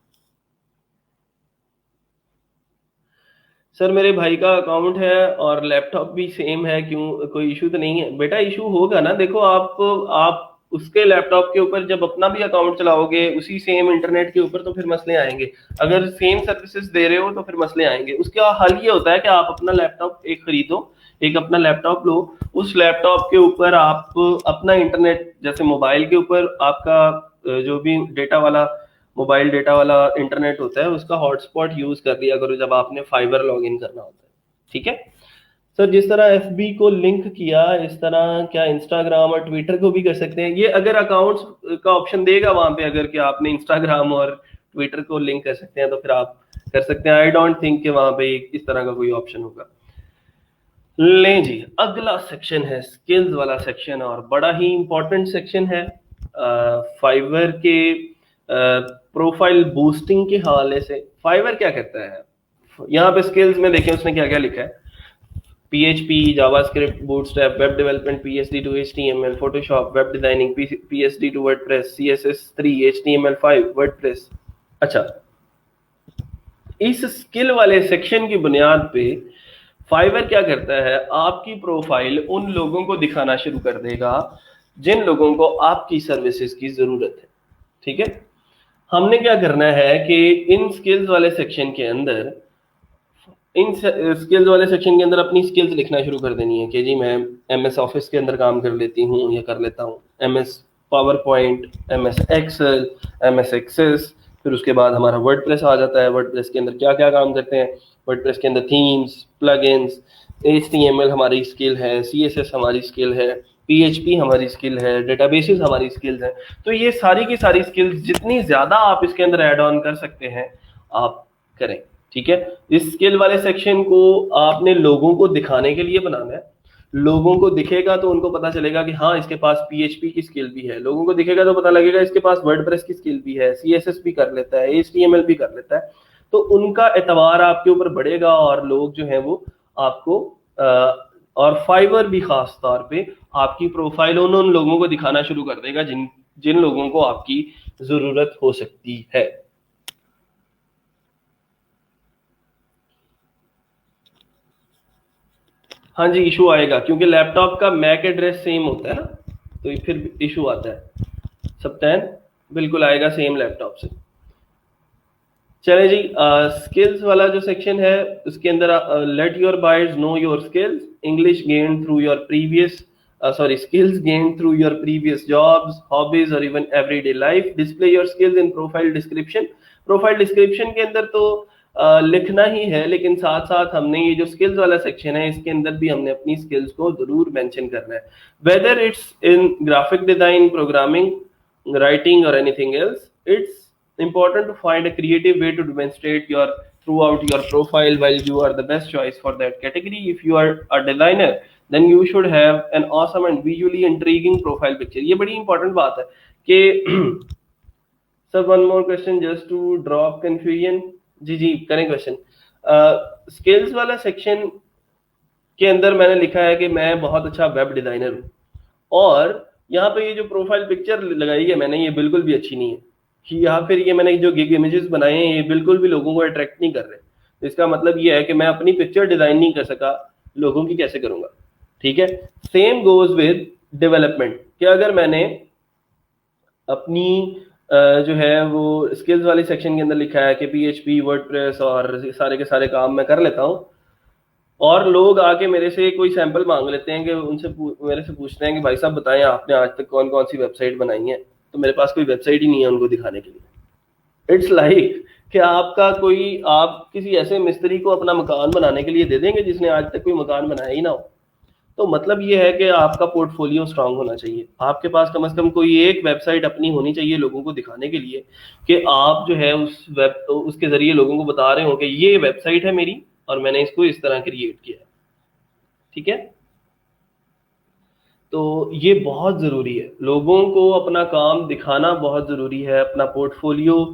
सर मेरे भाई का अकाउंट है और लैपटॉप भी सेम है, क्यों, कोई इशू तो नहीं है? बेटा इशू होगा ना, देखो आप उसके लैपटॉप के ऊपर जब अपना भी अकाउंट चलाओगे उसी सेम इंटरनेट के ऊपर, तो फिर मसले आएंगे। अगर सेम सर्विसेज दे रहे हो तो फिर मसले आएंगे। उसका हल ये होता है कि आप अपना लैपटॉप एक खरीदो, एक अपना लैपटॉप लो, उस लैपटॉप के ऊपर आप अपना इंटरनेट, जैसे मोबाइल के ऊपर आपका जो भी डेटा वाला, मोबाइल डेटा वाला इंटरनेट होता है, उसका हॉटस्पॉट यूज कर लिया करो जब आपने फाइबर लॉग इन करना होता है। ठीक है सर, जिस तरह एफबी को लिंक किया इस तरह क्या इंस्टाग्राम और ट्विटर को भी कर सकते हैं? ये अगर अकाउंट्स का ऑप्शन देगा वहां पे, अगर कि आपने इंस्टाग्राम और ट्विटर को लिंक कर सकते हैं तो फिर आप कर सकते हैं। आई डोंट थिंक कि वहां पे इस तरह का कोई ऑप्शन होगा। लें जी, अगला सेक्शन है स्किल्स वाला सेक्शन, और बड़ा ही इंपॉर्टेंट सेक्शन है फाइवर के प्रोफाइल बूस्टिंग के हवाले से। फाइवर क्या करता है यहाँ पे स्किल्स में, देखें उसने क्या क्या लिखा है। PHP, JavaScript, Bootstrap, Web Development, PSD to HTML, Photoshop, Web Designing, PSD to WordPress, CSS3, HTML5, WordPress। अच्छा, इस स्किल वाले सेक्शन की बुनियाद पे फाइवर क्या करता है, आपकी प्रोफाइल उन लोगों को दिखाना शुरू कर देगा जिन लोगों को आपकी सर्विसेज की जरूरत है। ठीक है, हमने क्या करना है कि इन स्किल्स वाले सेक्शन के अंदर, इन स्किल्स वाले सेक्शन के अंदर अपनी स्किल्स लिखना शुरू कर देनी है कि जी मैं MS ऑफिस के अंदर काम कर लेती हूँ या कर लेता हूँ, MS PowerPoint, MS Excel, MS Access. फिर उसके बाद हमारा वर्डप्रेस आ जाता है। वर्डप्रेस के अंदर क्या क्या काम करते हैं, वर्डप्रेस के अंदर थीम्स, प्लगइन्स, HTML हमारी स्किल है, CSS हमारी स्किल है, PHP हमारी स्किल है, डेटाबेसेस हमारी स्किल्स हैं। तो ये सारी की सारी स्किल्स जितनी ज्यादा आप इसके अंदर ऐड ऑन कर सकते हैं आप करें। ठीक है, इस स्किल वाले सेक्शन को आपने लोगों को दिखाने के लिए बनाना है। लोगों को दिखेगा तो उनको पता चलेगा कि हाँ इसके पास PHP की स्किल भी है, लोगों को दिखेगा तो पता लगेगा इसके पास वर्डप्रेस की स्किल भी है, CSS भी कर लेता है, HTML भी कर लेता है। तो उनका एतबार आपके ऊपर बढ़ेगा और लोग जो है वो आपको और फाइवर भी खास तौर पे आपकी प्रोफाइल उन लोगों को दिखाना शुरू कर देगा जिन लोगों को आपकी जरूरत हो सकती है। हाँ जी, इशू आएगा क्योंकि लैपटॉप का मैक एड्रेस सेम होता है ना, तो फिर इशू आता है। सबटैन बिल्कुल आएगा सेम लैपटॉप से। चले जी, स्किल्स वाला जो सेक्शन है उसके अंदर let your buyers know your skills, English gain through your previous skills gained through your previous jobs, hobbies or even everyday life. Display your skills in profile description. Profile description के अंदर तो लिखना ही है, लेकिन साथ साथ हमने ये जो स्किल्स वाला सेक्शन है इसके अंदर भी हमने अपनी स्किल्स को जरूर मेंशन करना है, whether it's in graphic design, programming, writing और anything else. It's important to find a creative way to demonstrate your throughout your profile while you are the best choice for that category. If you are a designer then you should have an awesome and visually intriguing profile picture. ये बड़ी important बात है कि sir one more question just to drop confusion. जी जी करें question. Skills वाला section के अंदर मैंने लिखा है कि मैं बहुत अच्छा वेब डिजाइनर हूँ, और यहाँ पे ये जो प्रोफाइल पिक्चर लगाई है मैंने ये बिल्कुल भी अच्छी नहीं है, कि या फिर ये मैंने जो गिग इमेजेस बनाए हैं ये बिल्कुल भी लोगों को अट्रैक्ट नहीं कर रहे। तो इसका मतलब ये है कि मैं अपनी पिक्चर डिजाइन नहीं कर सका, लोगों की कैसे करूंगा। ठीक है, सेम गोज विद डेवलपमेंट, कि अगर मैंने अपनी जो है वो स्किल्स वाली सेक्शन के अंदर लिखा है कि PHP, वर्डप्रेस और सारे के सारे काम मैं कर लेता हूँ, और लोग आके मेरे से कोई सैंपल मांग लेते हैं कि उनसे मेरे से पूछते हैं कि भाई साहब बताएं आपने आज तक कौन कौन सी वेबसाइट बनाई है, तो मेरे पास कोई वेबसाइट ही नहीं है उनको दिखाने के लिए। इट्स लाइक कि आपका कोई, आप किसी ऐसे मिस्त्री को अपना मकान बनाने के लिए दे देंगे जिसने आज तक कोई मकान बनाया ही ना हो, तो मतलब ये है कि आपका पोर्टफोलियो स्ट्रांग होना चाहिए, आपके पास कम से कम कोई एक वेबसाइट अपनी होनी चाहिए लोगों को दिखाने के लिए कि आप जो है उसके जरिए लोगों को बता रहे हो कि ये वेबसाइट है मेरी और मैंने इसको इस तरह क्रिएट किया है। ठीक है, तो ये बहुत ज़रूरी है, लोगों को अपना काम दिखाना बहुत ज़रूरी है, अपना पोर्टफोलियो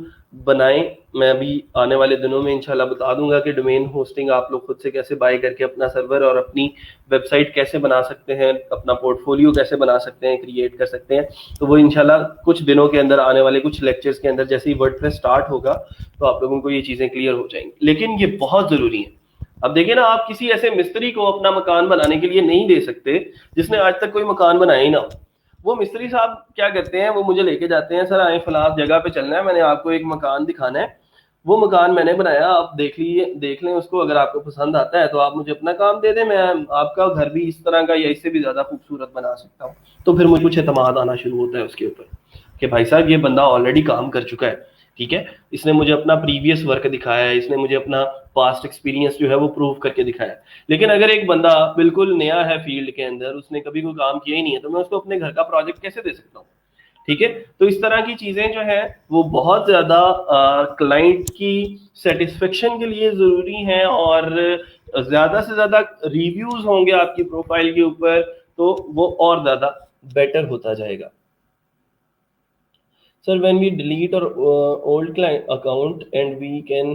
बनाएं। मैं अभी आने वाले दिनों में इंशाल्लाह बता दूंगा कि डोमेन होस्टिंग आप लोग खुद से कैसे बाय करके अपना सर्वर और अपनी वेबसाइट कैसे बना सकते हैं, अपना पोर्टफोलियो कैसे बना सकते हैं, क्रिएट कर सकते हैं। तो वो इंशाल्लाह कुछ दिनों के अंदर, आने वाले कुछ लेक्चर्स के अंदर, जैसे ही वर्डप्रेस स्टार्ट होगा तो आप लोगों को ये चीज़ें क्लियर हो जाएंगी। लेकिन ये बहुत ज़रूरी है। अब देखिए ना, आप किसी ऐसे मिस्त्री को अपना मकान बनाने के लिए नहीं दे सकते जिसने आज तक कोई मकान बनाया ही ना हो। वो मिस्त्री साहब क्या करते हैं, वो मुझे लेके जाते हैं, सर आए फलां जगह पे चलना है, मैंने आपको एक मकान दिखाना है, वो मकान मैंने बनाया, आप देख लें उसको, अगर आपको पसंद आता है तो आप मुझे अपना काम दे दें, मैं आपका घर भी इस तरह का या इससे भी ज्यादा खूबसूरत बना सकता हूँ। तो फिर मुझे कुछ एतमाद आना शुरू होता है उसके ऊपर कि भाई साहब ये बंदा ऑलरेडी काम कर चुका है, ठीक है, इसने मुझे अपना प्रीवियस वर्क दिखाया है, इसने मुझे अपना पास्ट एक्सपीरियंस जो है वो प्रूव करके दिखाया है। लेकिन अगर एक बंदा बिल्कुल नया है फील्ड के अंदर, उसने कभी कोई काम किया ही नहीं है, तो मैं उसको अपने घर का प्रोजेक्ट कैसे दे सकता हूँ? ठीक है, तो इस तरह की चीजें जो है वो बहुत ज्यादा क्लाइंट की सेटिस्फेक्शन के लिए जरूरी हैं, और ज्यादा से ज्यादा रिव्यूज होंगे आपकी प्रोफाइल के ऊपर तो वो और ज्यादा बेटर होता जाएगा। Sir, when we delete our old client account and we can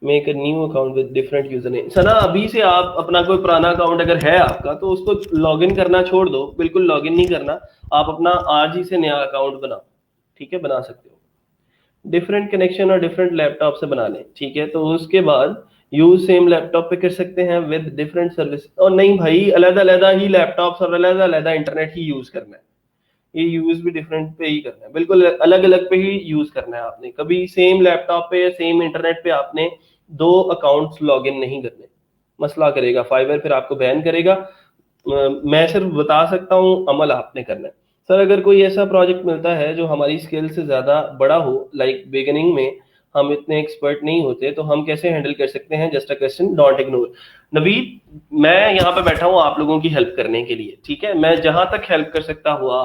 make a new account with different username. Sir ना, अभी से आप अपना कोई पुराना अकाउंट अगर है आपका तो उसको लॉगिन करना छोड़ दो, बिल्कुल लॉगिन नहीं करना, आप अपना आज ही से नया अकाउंट बनाओ। ठीक है, बना सकते हो, डिफरेंट कनेक्शन और डिफरेंट लैपटॉप से बना लें। ठीक है, तो उसके बाद यूज सेम लैपटॉप पे कर सकते हैं विद डिफरेंट सर्विस। और नहीं भाई, अलग अलग ही लैपटॉप और अलग अलग इंटरनेट ही यूज करना है, ये यूज भी डिफरेंट पे ही करना है, बिल्कुल अलग अलग पे ही यूज करना है। आपने कभी सेम लैपटॉप पे या सेम इंटरनेट पे आपने दो अकाउंट्स लॉगिन नहीं करने, मसला करेगा फाइबर, फिर आपको बैन करेगा। मैं सिर्फ बता सकता हूँ, अमल आपने करना है। सर अगर कोई ऐसा प्रोजेक्ट मिलता है जो हमारी स्किल से ज्यादा बड़ा हो, लाइक बिगिनिंग में हम इतने एक्सपर्ट नहीं होते, तो हम कैसे हैंडल कर सकते हैं? Just a question, don't ignore. Naveed, मैं यहाँ पे बैठा हूँ आप लोगों की हेल्प करने के लिए, ठीक है, मैं जहां तक हेल्प कर सकता हुआ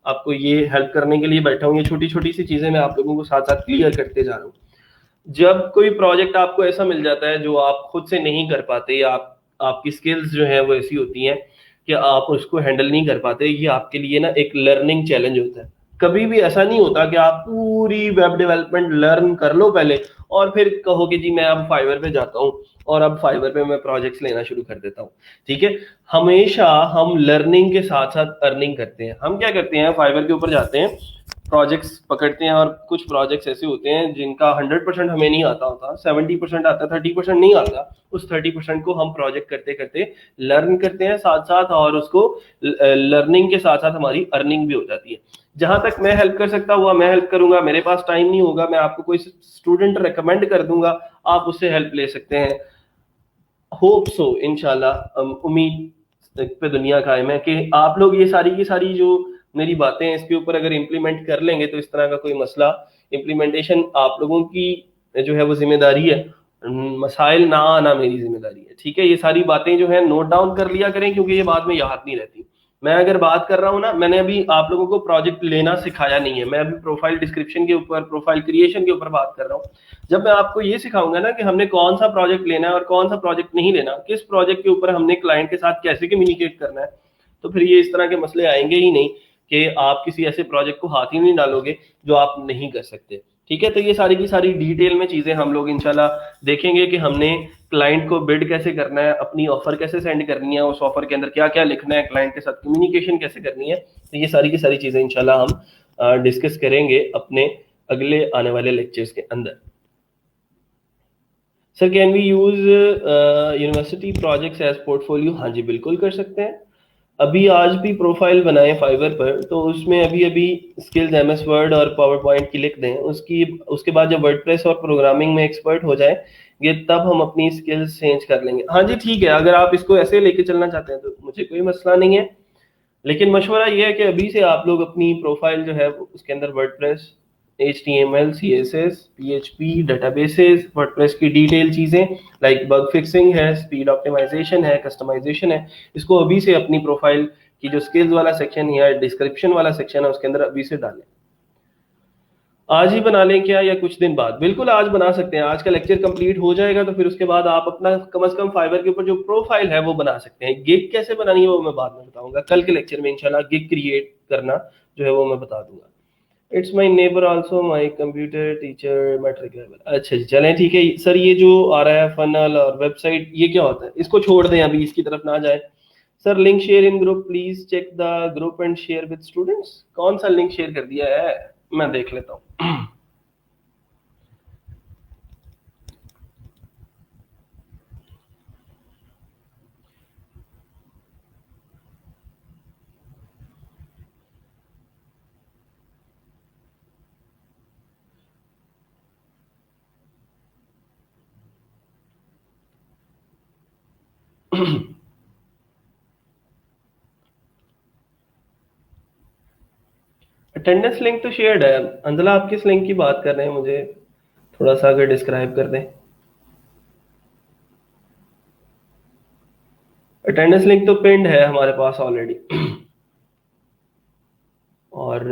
आपको ये हेल्प करने के लिए बैठा हूँ। ये छोटी छोटी सी चीजें मैं आप लोगों को साथ साथ क्लियर करते जा रहा हूँ। जब कोई प्रोजेक्ट आपको ऐसा मिल जाता है जो आप खुद से नहीं कर पाते, या आपकी स्किल्स जो है वो ऐसी होती हैं कि आप उसको हैंडल नहीं कर पाते, ये आपके लिए ना एक लर्निंग चैलेंज होता है। कभी भी ऐसा नहीं होता कि आप पूरी वेब डेवलपमेंट लर्न कर लो पहले और फिर कहो कि जी मैं अब फाइवर पे जाता हूँ और अब फाइवर पे मैं प्रोजेक्ट्स लेना शुरू कर देता हूँ। ठीक है, हमेशा हम लर्निंग के साथ साथ अर्निंग करते हैं। हम क्या करते हैं, फाइवर के ऊपर जाते हैं, प्रोजेक्ट्स पकड़ते हैं, और कुछ प्रोजेक्ट्स ऐसे होते हैं जिनका 100% हमें नहीं आता होता, 70% आता, 30% नहीं आता। उस 30% को हम प्रोजेक्ट करते करते लर्न करते हैं साथ साथ, और उसको लर्निंग के साथ साथ हमारी अर्निंग भी हो जाती है। जहां तक मैं हेल्प कर सकता हुआ मैं हेल्प करूंगा, मेरे पास टाइम नहीं होगा, मैं आपको कोई स्टूडेंट रेकमेंड कर दूंगा, आप उससे हेल्प ले सकते हैं। होप सो, इंशाल्लाह, उम्मीद पे दुनिया कायम है कि आप लोग ये सारी की सारी जो मेरी बातें हैं इसके ऊपर अगर इम्प्लीमेंट कर लेंगे तो इस तरह का कोई मसला, इम्प्लीमेंटेशन आप लोगों की जो है वो जिम्मेदारी है, मसाइल ना आना मेरी जिम्मेदारी है। ठीक है, ये सारी बातें जो है नोट डाउन कर लिया करें, क्योंकि ये बाद में याद नहीं रहती। मैं अगर बात कर रहा हूँ ना, मैंने अभी आप लोगों को प्रोजेक्ट लेना सिखाया नहीं है, मैं अभी प्रोफाइल डिस्क्रिप्शन के ऊपर, प्रोफाइल क्रिएशन के ऊपर बात कर रहा हूँ। जब मैं आपको ये सिखाऊंगा ना कि हमने कौन सा प्रोजेक्ट लेना है और कौन सा प्रोजेक्ट नहीं लेना, किस प्रोजेक्ट के ऊपर हमने क्लाइंट के साथ कैसे कम्युनिकेट करना है, तो फिर ये इस तरह के मसले आएंगे ही नहीं कि आप किसी ऐसे प्रोजेक्ट को हाथ ही नहीं डालोगे जो आप नहीं कर सकते। ठीक है, तो ये सारी की सारी डिटेल में चीजें हम लोग इंशाल्लाह देखेंगे कि हमने क्लाइंट को बिड कैसे करना है, अपनी ऑफर कैसे सेंड करनी है, उस ऑफर के अंदर क्या क्या लिखना है, क्लाइंट के साथ कम्युनिकेशन कैसे करनी है। तो ये सारी की सारी चीजें इंशाल्लाह हम डिस्कस करेंगे अपने अगले आने वाले लेक्चर्स के अंदर। Sir can we use university projects as portfolio? हाँ जी, बिल्कुल कर सकते हैं। अभी आज भी प्रोफाइल बनाए फाइवर पर, तो उसमें अभी अभी स्किल्स एमएस वर्ड और पावर पॉइंट की लिख दें, उसके बाद जब वर्डप्रेस और प्रोग्रामिंग में एक्सपर्ट हो जाए ये, तब हम अपनी स्किल्स चेंज कर लेंगे। हाँ जी ठीक है, अगर आप इसको ऐसे लेके चलना चाहते हैं तो मुझे कोई मसला नहीं है, लेकिन मशवरा ये है कि अभी से आप लोग अपनी प्रोफाइल जो है उसके अंदर WordPress HTML, CSS, PHP, databases, WordPress की डिटेल चीज़ें लाइक बग फिक्सिंग है, स्पीड ऑप्टिमाइजेशन है, कस्टमाइजेशन है, इसको अभी से अपनी प्रोफाइल की जो स्किल्स वाला सेक्शन या डिस्क्रिप्शन वाला सेक्शन है उसके अंदर अभी से डालें। आज ही बना लें क्या या कुछ दिन बाद? बिल्कुल आज बना सकते हैं। आज का लेक्चर कंप्लीट हो जाएगा तो फिर उसके बाद आप अपना कम से कम फाइवर के ऊपर जो प्रोफाइल है वो बना सकते हैं। गिग कैसे बनानी है वो मैं बाद में बताऊंगा। कल के लेक्चर में इंशाल्लाह गिग क्रिएट करना जो है वो मैं बता दूंगा। It's my neighbour also my computer teacher matric level. अच्छा जी, चलें ठीक है सर। ये जो आ रहा है फनल और वेबसाइट, ये क्या होता है? इसको छोड़ दें, अभी इसकी तरफ ना जाए। Sir link share in group, please check the group and share with students. कौन सा लिंक शेयर कर दिया है? मैं देख लेता हूँ। अटेंडेंस लिंक तो शेयर्ड है। अंजला, आप किस लिंक की बात कर रहे हैं? मुझे थोड़ा सा अगर डिस्क्राइब कर दें। अटेंडेंस लिंक तो पिंड है हमारे पास ऑलरेडी। और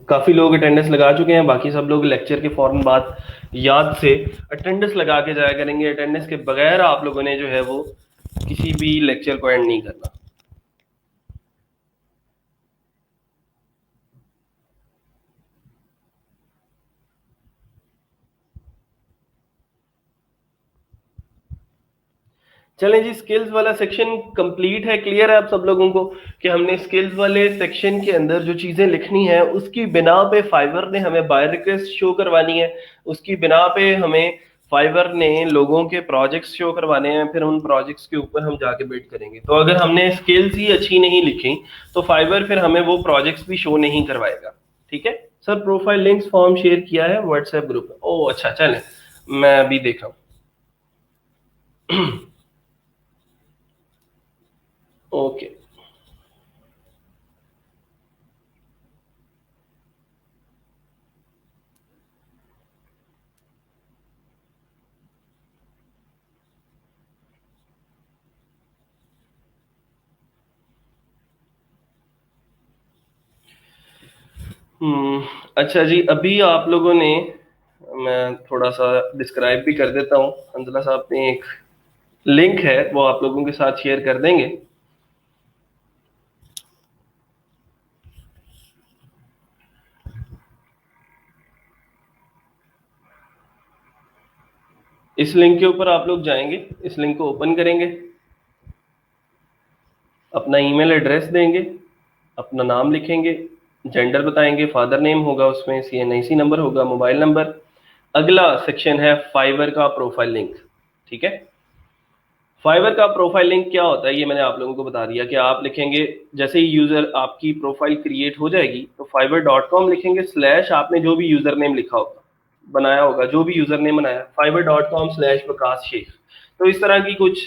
काफी लोग अटेंडेंस लगा चुके हैं। बाकी सब लोग लेक्चर के फौरन बाद याद से अटेंडेंस लगा के जाया करेंगे। अटेंडेंस के बगैर आप लोगों ने जो है वो किसी भी लेक्चर को एंड नहीं करना। चलें जी, स्किल्स वाला सेक्शन कंप्लीट है। क्लियर है आप सब लोगों को कि हमने स्किल्स वाले सेक्शन के अंदर जो चीजें लिखनी है उसकी बिना पे फाइवर ने हमें बाय रिक्वेस्ट शो करवानी है। उसकी बिना पे हमें फाइवर ने लोगों के प्रोजेक्ट्स शो करवाने हैं। फिर उन प्रोजेक्ट्स के ऊपर हम जाके बिल्ड करेंगे। तो अगर हमने स्किल्स ही अच्छी नहीं लिखी तो फाइवर फिर हमें वो प्रोजेक्ट्स भी शो नहीं करवाएगा। ठीक है sir, profile links form share किया है व्हाट्सएप ग्रुप में। ओ अच्छा, चलें मैं अभी देख रहा हूँ। ओके। अच्छा जी, अभी आप लोगों ने, मैं थोड़ा सा डिस्क्राइब भी कर देता हूँ। अंजला साहब ने एक लिंक है वो आप लोगों के साथ शेयर कर देंगे। इस लिंक के ऊपर आप लोग जाएंगे, इस लिंक को ओपन करेंगे, अपना ईमेल एड्रेस देंगे, अपना नाम लिखेंगे, जेंडर बताएंगे, फादर नेम होगा उसमें, CNIC नंबर होगा, मोबाइल नंबर। अगला सेक्शन है फाइवर का प्रोफाइल लिंक। ठीक है, फाइवर का प्रोफाइल लिंक क्या होता है ये मैंने आप लोगों को बता दिया कि आप लिखेंगे जैसे ही यूजर आपकी प्रोफाइल क्रिएट हो जाएगी तो fiverr.com लिखेंगे, स्लैश आपने जो भी यूजर नेम लिखा होगा, बनाया होगा, जो भी यूजर नेम बनाया, fiverr.com/प्रकाश शेख। तो इस तरह की कुछ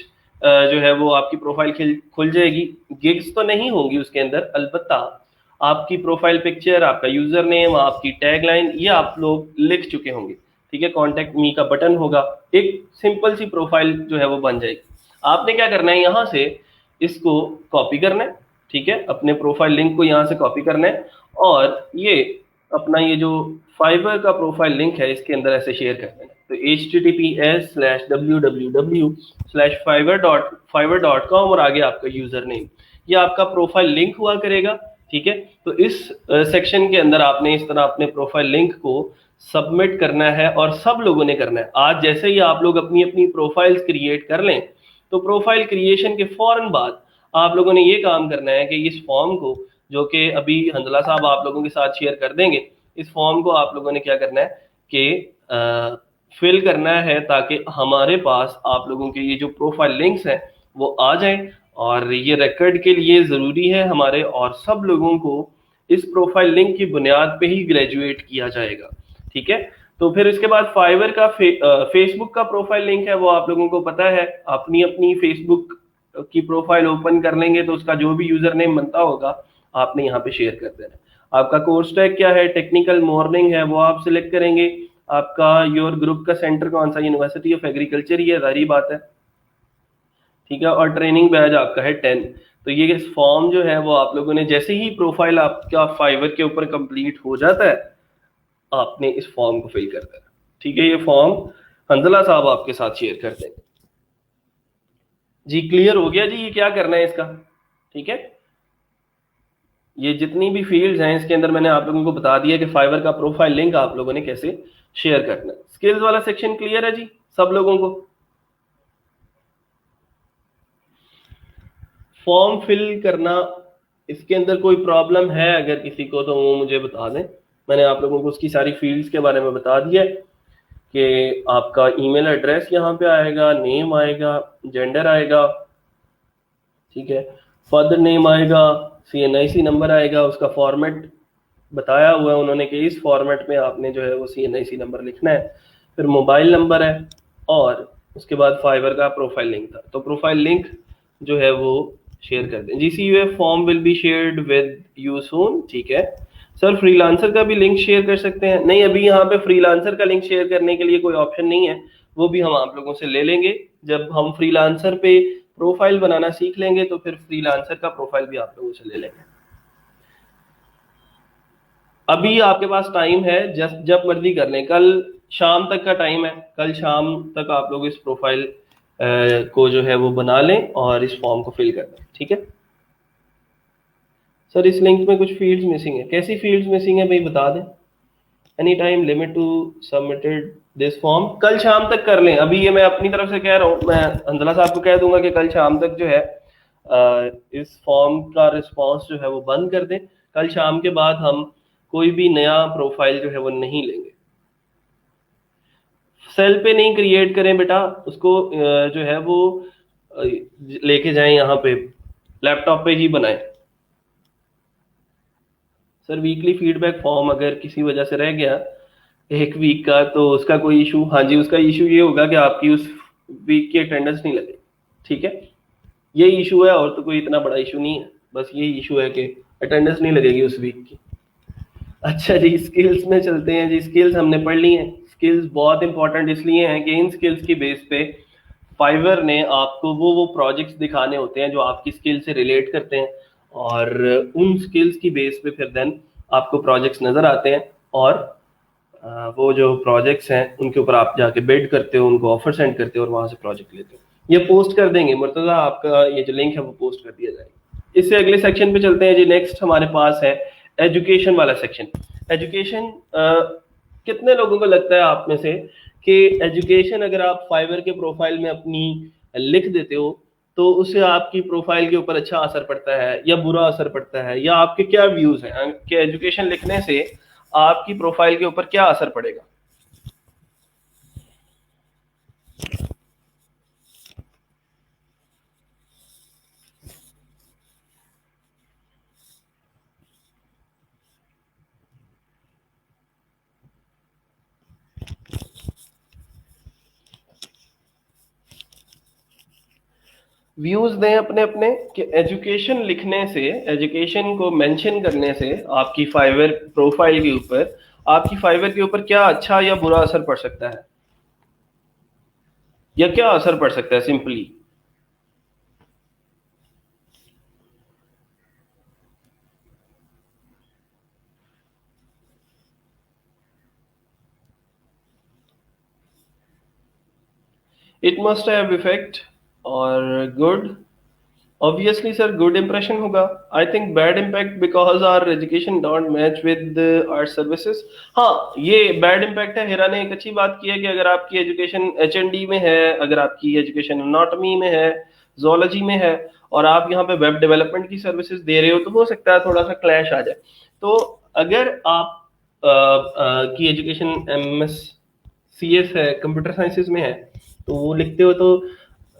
जो है वो आपकी प्रोफाइल खुल जाएगी। गिग्स तो नहीं होंगी उसके अंदर, अलबत्ता आपकी प्रोफाइल पिक्चर, आपका यूजर नेम, आपकी टैगलाइन ये आप लोग लिख चुके होंगे। ठीक है, कॉन्टेक्ट मी का बटन होगा, एक सिंपल सी प्रोफाइल जो है वो बन जाएगी। आपने क्या करना है, यहाँ से इसको कॉपी करना है। ठीक है, अपने प्रोफाइल लिंक को यहाँ से कॉपी करना है और ये अपना ये जो फाइवर का प्रोफाइल लिंक है इसके अंदर ऐसे शेयर कर देना। तो https:/www/fiverr.com और आगे आपका यूजर नेम, ये आपका प्रोफाइल लिंक हुआ करेगा। ठीक है, तो इस सेक्शन के अंदर आपने इस तरह अपने प्रोफाइल लिंक को सबमिट करना है और सब लोगों ने करना है। आज जैसे ही आप लोग अपनी अपनी प्रोफाइल्स क्रिएट कर लें तो प्रोफाइल क्रिएशन के फौरन बाद आप लोगों ने ये काम करना है कि इस फॉर्म को, जो कि अभी हंजला साहब आप लोगों के साथ शेयर कर देंगे, इस फॉर्म को आप लोगों ने क्या करना है कि फिल करना है ताकि हमारे पास आप लोगों के ये जो प्रोफाइल लिंक्स हैं वो आ जाएं। और ये रिकॉर्ड के लिए ज़रूरी है हमारे, और सब लोगों को इस प्रोफाइल लिंक की बुनियाद पे ही ग्रेजुएट किया जाएगा। ठीक है, तो फिर इसके बाद फाइवर का फेसबुक का प्रोफाइल लिंक है वो आप लोगों को पता है। अपनी अपनी फेसबुक की प्रोफाइल ओपन कर लेंगे तो उसका जो भी यूजर नेम बनता होगा आपने यहाँ पे शेयर कर देना है। आपका कोर्स टैग क्या है, टेक्निकल मॉर्निंग है वो आप सिलेक्ट करेंगे। आपका योर ग्रुप का सेंटर कौन सा, यूनिवर्सिटी ऑफ एग्रीकल्चर ही है, जाहिर बात है, ठीक है। और ट्रेनिंग बैच आपका है 10। तो ये फॉर्म जो है वो आप लोगों ने जैसे ही प्रोफाइल आपका फाइवर के ऊपर कंप्लीट हो जाता है, आपने इस फॉर्म को फिल कर देना, ठीक है। ये फॉर्म हंजला साहब आपके साथ शेयर कर देंगे। जी क्लियर हो गया जी, ये क्या करना है इसका, ठीक है। ये जितनी भी फील्ड्स हैं इसके अंदर मैंने आप लोगों को बता दिया कि फाइवर का प्रोफाइल लिंक आप लोगों ने कैसे शेयर करना है। स्किल्स वाला सेक्शन क्लियर है जी सब लोगों को? फॉर्म फिल करना, इसके अंदर कोई प्रॉब्लम है अगर किसी को तो वो मुझे बता दें। मैंने आप लोगों को उसकी सारी फील्ड्स के बारे में बता दिया है कि आपका ईमेल एड्रेस यहाँ पे आएगा, नेम आएगा, जेंडर आएगा, ठीक है, फादर नेम आएगा, CNIC नंबर आएगा, उसका फॉर्मेट बताया हुआ है उन्होंने कि इस फॉर्मेट में आपने जो है वो CNIC नंबर लिखना है। फिर मोबाइल नंबर है और उसके बाद फाइवर का प्रोफाइल लिंक था, तो प्रोफाइल लिंक जो है वो शेयर कर दें। GCUA form will be shared with you soon, ठीक है। सर फ्रीलांसर का भी लिंक शेयर कर सकते हैं? नहीं, अभी यहाँ पे फ्रीलांसर का लिंक शेयर करने के लिए कोई ऑप्शन नहीं है, वो भी हम आप लोगों से ले लेंगे जब हम फ्रीलांसर पे प्रोफाइल बनाना सीख लेंगे, तो फिर फ्रीलांसर का प्रोफाइल भी आप लोगों से ले लेंगे। अभी आपके पास टाइम है, जब मर्जी कर लें, कल शाम तक का टाइम है, कल शाम तक आप लोग इस प्रोफाइल को जो है वो बना लें और इस फॉर्म को फिल कर दें, ठीक है। सर इस लिंक में कुछ फील्ड्स मिसिंग है, कैसी फील्ड्स मिसिंग है भाई बता दें। Any time limit to submitted this form, कल शाम तक कर लें। अभी ये मैं अपनी तरफ से कह रहा हूँ, मैं अंजला साहब को कह दूंगा कि कल शाम तक जो है इस फॉर्म का रिस्पॉन्स जो है वो बंद कर दें। कल शाम के बाद हम कोई भी नया प्रोफाइल जो है वो नहीं लेंगे। सेल पे नहीं क्रिएट करें बेटा, उसको जो है वो लेके जाएं यहाँ पे, लैपटॉप पे ही बनाएं। सर वीकली फीडबैक फॉर्म अगर किसी वजह से रह गया एक वीक का, तो उसका कोई इशू, हाँ जी, उसका इशू ये होगा कि आपकी उस वीक की अटेंडेंस नहीं लगेगी, ठीक है। ये इशू है और तो कोई इतना बड़ा इशू नहीं है, बस यही इशू है कि अटेंडेंस नहीं लगेगी उस वीक की। अच्छा जी, स्किल्स में चलते हैं जी। स्किल्स हमने पढ़ ली हैं। स्किल्स बहुत इंपॉर्टेंट इसलिए हैं कि इन स्किल्स की बेस पे फाइवर ने आपको वो प्रोजेक्ट्स दिखाने होते हैं जो आपकी स्किल से रिलेट करते हैं, और उन स्किल्स की बेस पे फिर देन आपको प्रोजेक्ट्स नज़र आते हैं, और वो जो प्रोजेक्ट्स हैं उनके ऊपर आप जाके बिड करते हो, उनको ऑफर सेंड करते हो और वहाँ से प्रोजेक्ट लेते हो। ये पोस्ट कर देंगे मुर्तज़ा, आपका ये जो लिंक है वो पोस्ट कर दिया जाएगा। इससे अगले सेक्शन पे चलते हैं जी। नेक्स्ट हमारे पास है एजुकेशन वाला सेक्शन। एजुकेशन, कितने लोगों को लगता है आप में से कि एजुकेशन अगर आप फाइवर के प्रोफाइल में अपनी लिख देते हो तो उससे आपकी प्रोफाइल के ऊपर अच्छा असर पड़ता है या बुरा असर पड़ता है, या आपके क्या व्यूज हैं कि एजुकेशन लिखने से आपकी प्रोफाइल के ऊपर क्या असर पड़ेगा? व्यूज दें अपने अपने कि एजुकेशन लिखने से, एजुकेशन को मेंशन करने से आपकी फाइवर प्रोफाइल के ऊपर, आपकी फाइवर के ऊपर क्या अच्छा या बुरा असर पड़ सकता है, या क्या असर पड़ सकता है simply. It must have effect और good, obviously sir good impression होगा। I think bad impact because our education don't match with our services. हाँ, ये बैड इम्पैक्ट है। हिरा ने एक अच्छी बात की है कि अगर आपकी एजुकेशन HND में है, अगर आपकी एजुकेशन एनाटॉमी में है, जोलॉजी में है, और आप यहाँ पे वेब डेवलपमेंट की सर्विसेज दे रहे हो, तो हो सकता है थोड़ा सा क्लैश आ जाए। तो अगर आप की एजुकेशन MScs है, कंप्यूटर साइंसेज में है, तो वो लिखते हो तो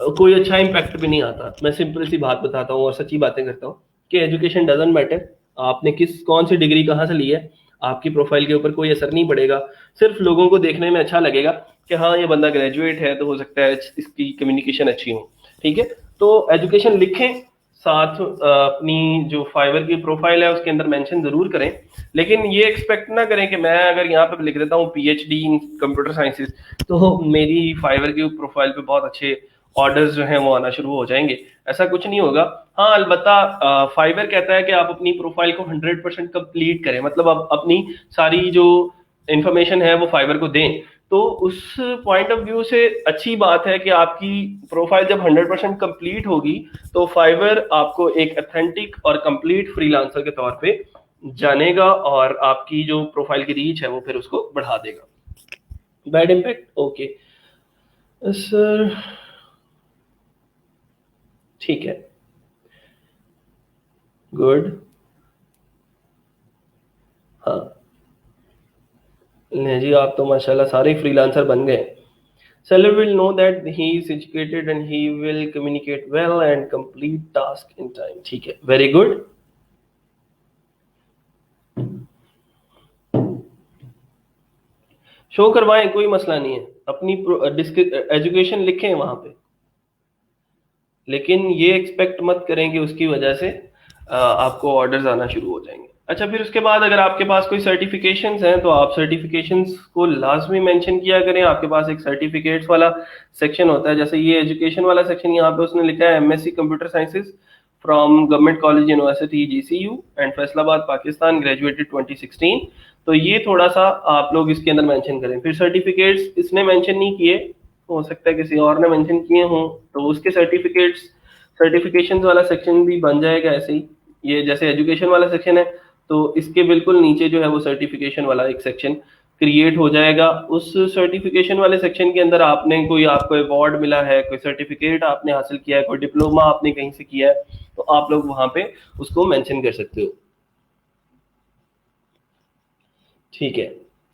कोई अच्छा इम्पैक्ट भी नहीं आता। मैं सिंपल सी बात बताता हूँ और सच्ची बातें करता हूँ कि एजुकेशन डजंट मैटर, आपने कौन सी डिग्री कहाँ से ली है, आपकी प्रोफाइल के ऊपर कोई असर नहीं पड़ेगा। सिर्फ लोगों को देखने में अच्छा लगेगा कि हाँ ये बंदा ग्रेजुएट है, तो हो सकता है इसकी कम्युनिकेशन अच्छी हो, ठीक है। तो एजुकेशन लिखें, साथ अपनी जो फाइवर की प्रोफाइल है उसके अंदर मेंशन जरूर करें, लेकिन ये एक्सपेक्ट ना करें कि मैं अगर यहाँ पे लिख देता हूँ पीएचडी इन कंप्यूटर साइंसेज तो मेरी फाइवर की प्रोफाइल पे बहुत अच्छे ऑर्डर्स जो हैं वो आना शुरू हो जाएंगे। ऐसा कुछ नहीं होगा। हाँ अलबत्ता फाइवर कहता है कि आप अपनी प्रोफाइल को 100% कंप्लीट करें, मतलब आप अपनी सारी जो इंफॉर्मेशन है वो फाइवर को दें। तो उस पॉइंट ऑफ व्यू से अच्छी बात है कि आपकी प्रोफाइल जब 100% कंप्लीट होगी तो फाइवर आपको एक अथेंटिक और कंप्लीट फ्रीलांसर के तौर पे जानेगा और आपकी जो प्रोफाइल की रीच है वो फिर उसको बढ़ा देगा। बैड इम्पैक्ट ओके सर, ठीक है, गुड। हाँ नहीं जी, आप तो माशाल्लाह सारे फ्रीलांसर बन गए। Seller will know that he is educated and he will communicate well and complete task in time। ठीक है, वेरी गुड। शो करवाएं, कोई मसला नहीं है, अपनी एजुकेशन लिखें वहां पे, लेकिन ये एक्सपेक्ट मत करें कि उसकी वजह से आपको ऑर्डर्स आना शुरू हो जाएंगे। अच्छा, फिर उसके बाद अगर आपके पास कोई सर्टिफिकेशंस हैं तो आप सर्टिफिकेशंस को लाजमी मेंशन किया करें। आपके पास एक सर्टिफिकेट्स वाला सेक्शन होता है, जैसे ये एजुकेशन वाला सेक्शन, यहाँ पे उसने लिखा है MSc computer sciences from government college university GCU and Faisalabad Pakistan, graduated 2016। तो ये थोड़ा सा आप लोग इसके अंदर मेंशन करें। फिर सर्टिफिकेट्स इसने मेंशन नहीं किए, हो सकता है किसी और ने मेंशन किए हों, तो उसके सर्टिफिकेट्स सर्टिफिकेशन वाला सेक्शन भी बन जाएगा ऐसे ही। ये जैसे एजुकेशन वाला सेक्शन है तो इसके बिल्कुल नीचे जो है वो सर्टिफिकेशन वाला एक सेक्शन क्रिएट हो जाएगा। उस सर्टिफिकेशन वाले सेक्शन के अंदर आपने कोई, आपको अवार्ड मिला है, कोई सर्टिफिकेट आपने हासिल किया है, कोई डिप्लोमा आपने कहीं से किया है, तो आप लोग वहां पे उसको मेंशन कर सकते हो। ठीक है,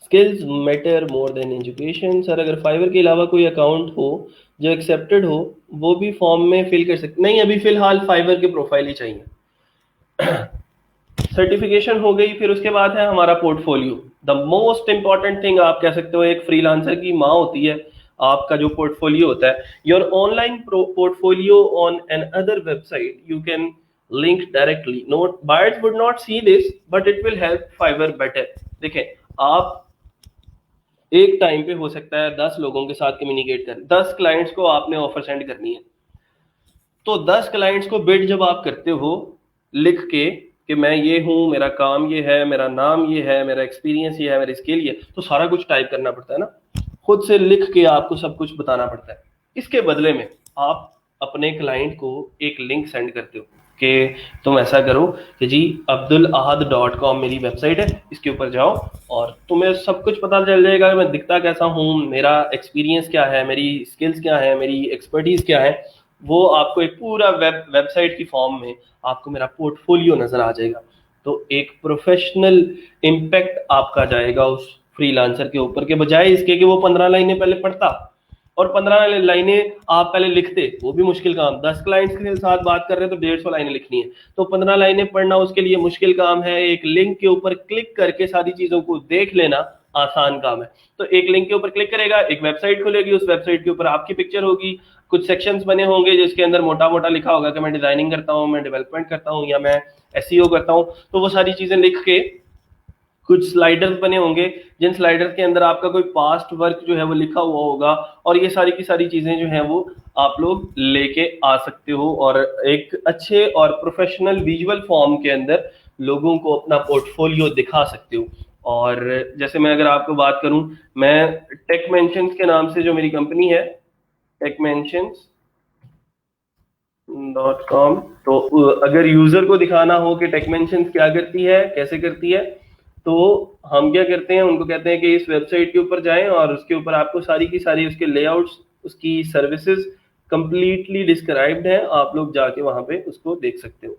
skills matter more than education. Sir अगर फाइवर के अलावा कोई अकाउंट हो जो एक्सेप्टेड हो वो भी फॉर्म में फिल कर सकते? नहीं, अभी फिलहाल फाइवर की प्रोफाइल ही चाहिए। सर्टिफिकेशन हो गई, फिर उसके बाद है हमारा portfolio. The most important thing आप कह सकते हो, एक फ्रीलांसर की माँ होती है आपका जो पोर्टफोलियो होता है। Your online portfolio on another website you can link directly. Note buyers would not see this but it will help Fiverr better. देखें, आप एक टाइम पे हो सकता है 10 लोगों के साथ कम्युनिकेट करें, 10 क्लाइंट्स को आपने ऑफर सेंड करनी है। तो 10 क्लाइंट्स को बिड जब आप करते हो लिख के कि मैं ये हूं, मेरा काम ये है, मेरा नाम ये है, मेरा एक्सपीरियंस ये है, मेरी स्किल ये, तो सारा कुछ टाइप करना पड़ता है ना, खुद से लिख के आपको सब कुछ बताना पड़ता है। इसके बदले में आप अपने क्लाइंट को एक लिंक सेंड करते हो कि तुम ऐसा करो कि जी abdulahad.com मेरी वेबसाइट है, इसके ऊपर जाओ और तुम्हें सब कुछ पता चल जाएगा, मैं दिखता कैसा हूँ, मेरा एक्सपीरियंस क्या है, मेरी स्किल्स क्या है, मेरी एक्सपर्टीज क्या है। वो आपको एक पूरा वेबसाइट की फॉर्म में आपको मेरा पोर्टफोलियो नजर आ जाएगा। तो एक प्रोफेशनल इम्पैक्ट आपका जाएगा उस फ्रीलांसर के ऊपर, के बजाय इसके कि वो 15 लाइनें पहले पढ़ता और 15 लाइनें आप पहले लिखते, वो भी मुश्किल काम। 10 क्लाइंट्स के साथ बात कर रहे हैं तो 150 लाइनें लिखनी है, तो 15 लाइनें पढ़ना उसके लिए मुश्किल काम है। एक लिंक के ऊपर क्लिक करके सारी चीजों को देख लेना आसान काम है। तो एक लिंक के ऊपर क्लिक करेगा, एक वेबसाइट खुलेगी, उस वेबसाइट के ऊपर आपकी पिक्चर होगी, कुछ सेक्शंस बने होंगे जिसके अंदर मोटा मोटा लिखा होगा कि मैं डिजाइनिंग करता हूँ, मैं डेवलपमेंट करता हूँ, या मैं एसईओ करता हूँ। तो वो सारी चीजें लिख के कुछ स्लाइडर्स बने होंगे जिन स्लाइडर्स के अंदर आपका कोई पास्ट वर्क जो है वो लिखा हुआ होगा, और ये सारी की सारी चीजें जो हैं वो आप लोग लेके आ सकते हो और एक अच्छे और प्रोफेशनल विजुअल फॉर्म के अंदर लोगों को अपना पोर्टफोलियो दिखा सकते हो। और जैसे मैं अगर आपको बात करूं, मैं टेक मेंशंस के नाम से जो मेरी कंपनी है techmentions.com, तो अगर यूजर को दिखाना हो कि टेकमेंशंस क्या करती है, कैसे करती है, तो हम क्या करते हैं, उनको कहते हैं कि इस वेबसाइट के ऊपर जाएं और उसके ऊपर आपको सारी की सारी उसके लेआउट्स, उसकी सर्विसेज कंप्लीटली डिस्क्राइब्ड है, आप लोग जाके वहां पे उसको देख सकते हो।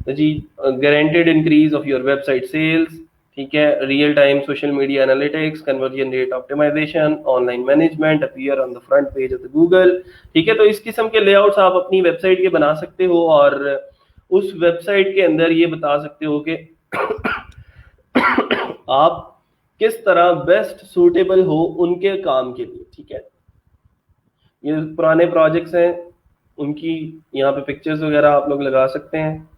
तो जी, guaranteed increase of your website sales, ठीक है, real time social media analytics, conversion rate optimisation, online management, appear on the front page of the Google. ठीक है, तो इस किस्म के लेआउट्स आप अपनी वेबसाइट के बना सकते हो और उस वेबसाइट के अंदर ये बता सकते हो कि आप किस तरह बेस्ट सूटेबल हो उनके काम के लिए। ठीक है, ये पुराने प्रोजेक्ट्स हैं, उनकी यहाँ पे पिक्चर्स वगैरह आप लोग लगा सकते हैं।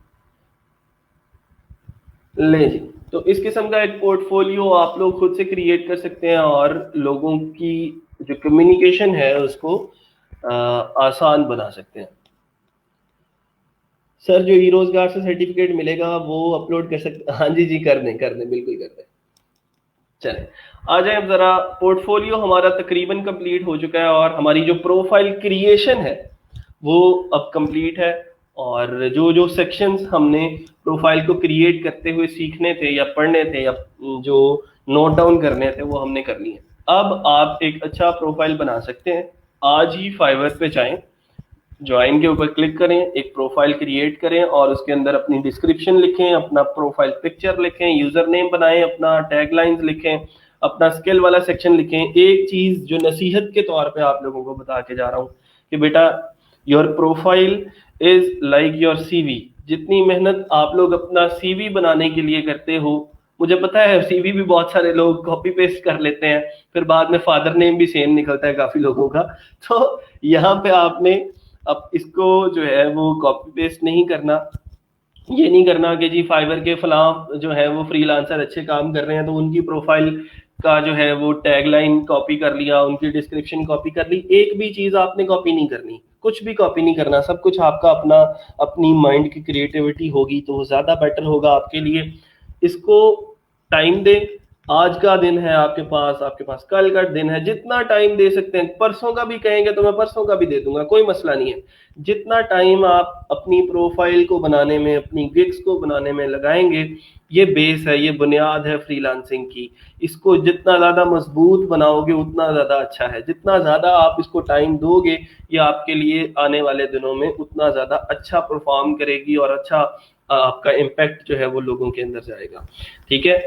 ले जी, तो इस किस्म का एक पोर्टफोलियो आप लोग खुद से क्रिएट कर सकते हैं और लोगों की जो कम्युनिकेशन है उसको आसान बना सकते हैं। सर जो ई रोजगार से सर्टिफिकेट मिलेगा वो अपलोड कर सकते, हाँ जी जी कर दें बिल्कुल कर दें। चलें आ जाए अब जरा, पोर्टफोलियो हमारा तकरीबन कंप्लीट हो चुका है और हमारी जो प्रोफाइल क्रिएशन है वो अब कंप्लीट है, और जो जो सेक्शंस हमने प्रोफाइल को क्रिएट करते हुए सीखने थे या पढ़ने थे या जो नोट डाउन करने थे वो हमने कर लिए। अब आप एक अच्छा प्रोफाइल बना सकते हैं। आज ही फाइवर पे जाएं, ज्वाइन के ऊपर क्लिक करें, एक प्रोफाइल क्रिएट करें और उसके अंदर अपनी डिस्क्रिप्शन लिखें, अपना प्रोफाइल पिक्चर लिखें, यूजर नेम बनाएं, अपना टैगलाइंस लिखें, अपना स्किल वाला सेक्शन लिखें। एक चीज जो नसीहत के तौर पे आप लोगों को बता के जा रहा हूं कि बेटा your profile is like your CV. जितनी मेहनत आप लोग अपना सीवी बनाने के लिए करते हो, मुझे पता है सीवी भी बहुत सारे लोग कॉपी पेस्ट कर लेते हैं, फिर बाद में फादर नेम भी सेम निकलता है काफी लोगों का। तो यहाँ पे आपने अब इसको जो है वो कॉपी पेस्ट नहीं करना। ये नहीं करना कि जी फाइवर के फलां जो है वो फ्रीलांसर अच्छे काम कर रहे हैं तो उनकी प्रोफाइल का जो है वो टैगलाइन कॉपी कर लिया, उनकी डिस्क्रिप्शन कॉपी कर ली। एक भी चीज आपने कॉपी नहीं करनी, कुछ भी कॉपी नहीं करना, सब कुछ आपका अपना, अपनी माइंड की क्रिएटिविटी होगी तो ज्यादा बेटर होगा आपके लिए। इसको टाइम दें, आज का दिन है आपके पास कल का दिन है, जितना टाइम दे सकते हैं। परसों का भी कहेंगे तो मैं परसों का भी दे दूंगा, कोई मसला नहीं है। जितना टाइम आप अपनी प्रोफाइल को बनाने में, अपनी गिग्स को बनाने में लगाएंगे, ये बेस है, ये बुनियाद है फ्रीलांसिंग की। इसको जितना ज्यादा मजबूत बनाओगे उतना ज्यादा अच्छा है। जितना ज्यादा आप इसको टाइम दोगे ये आपके लिए आने वाले दिनों में उतना ज्यादा अच्छा परफॉर्म करेगी और अच्छा आपका इम्पैक्ट जो है वो लोगों के अंदर जाएगा। ठीक है,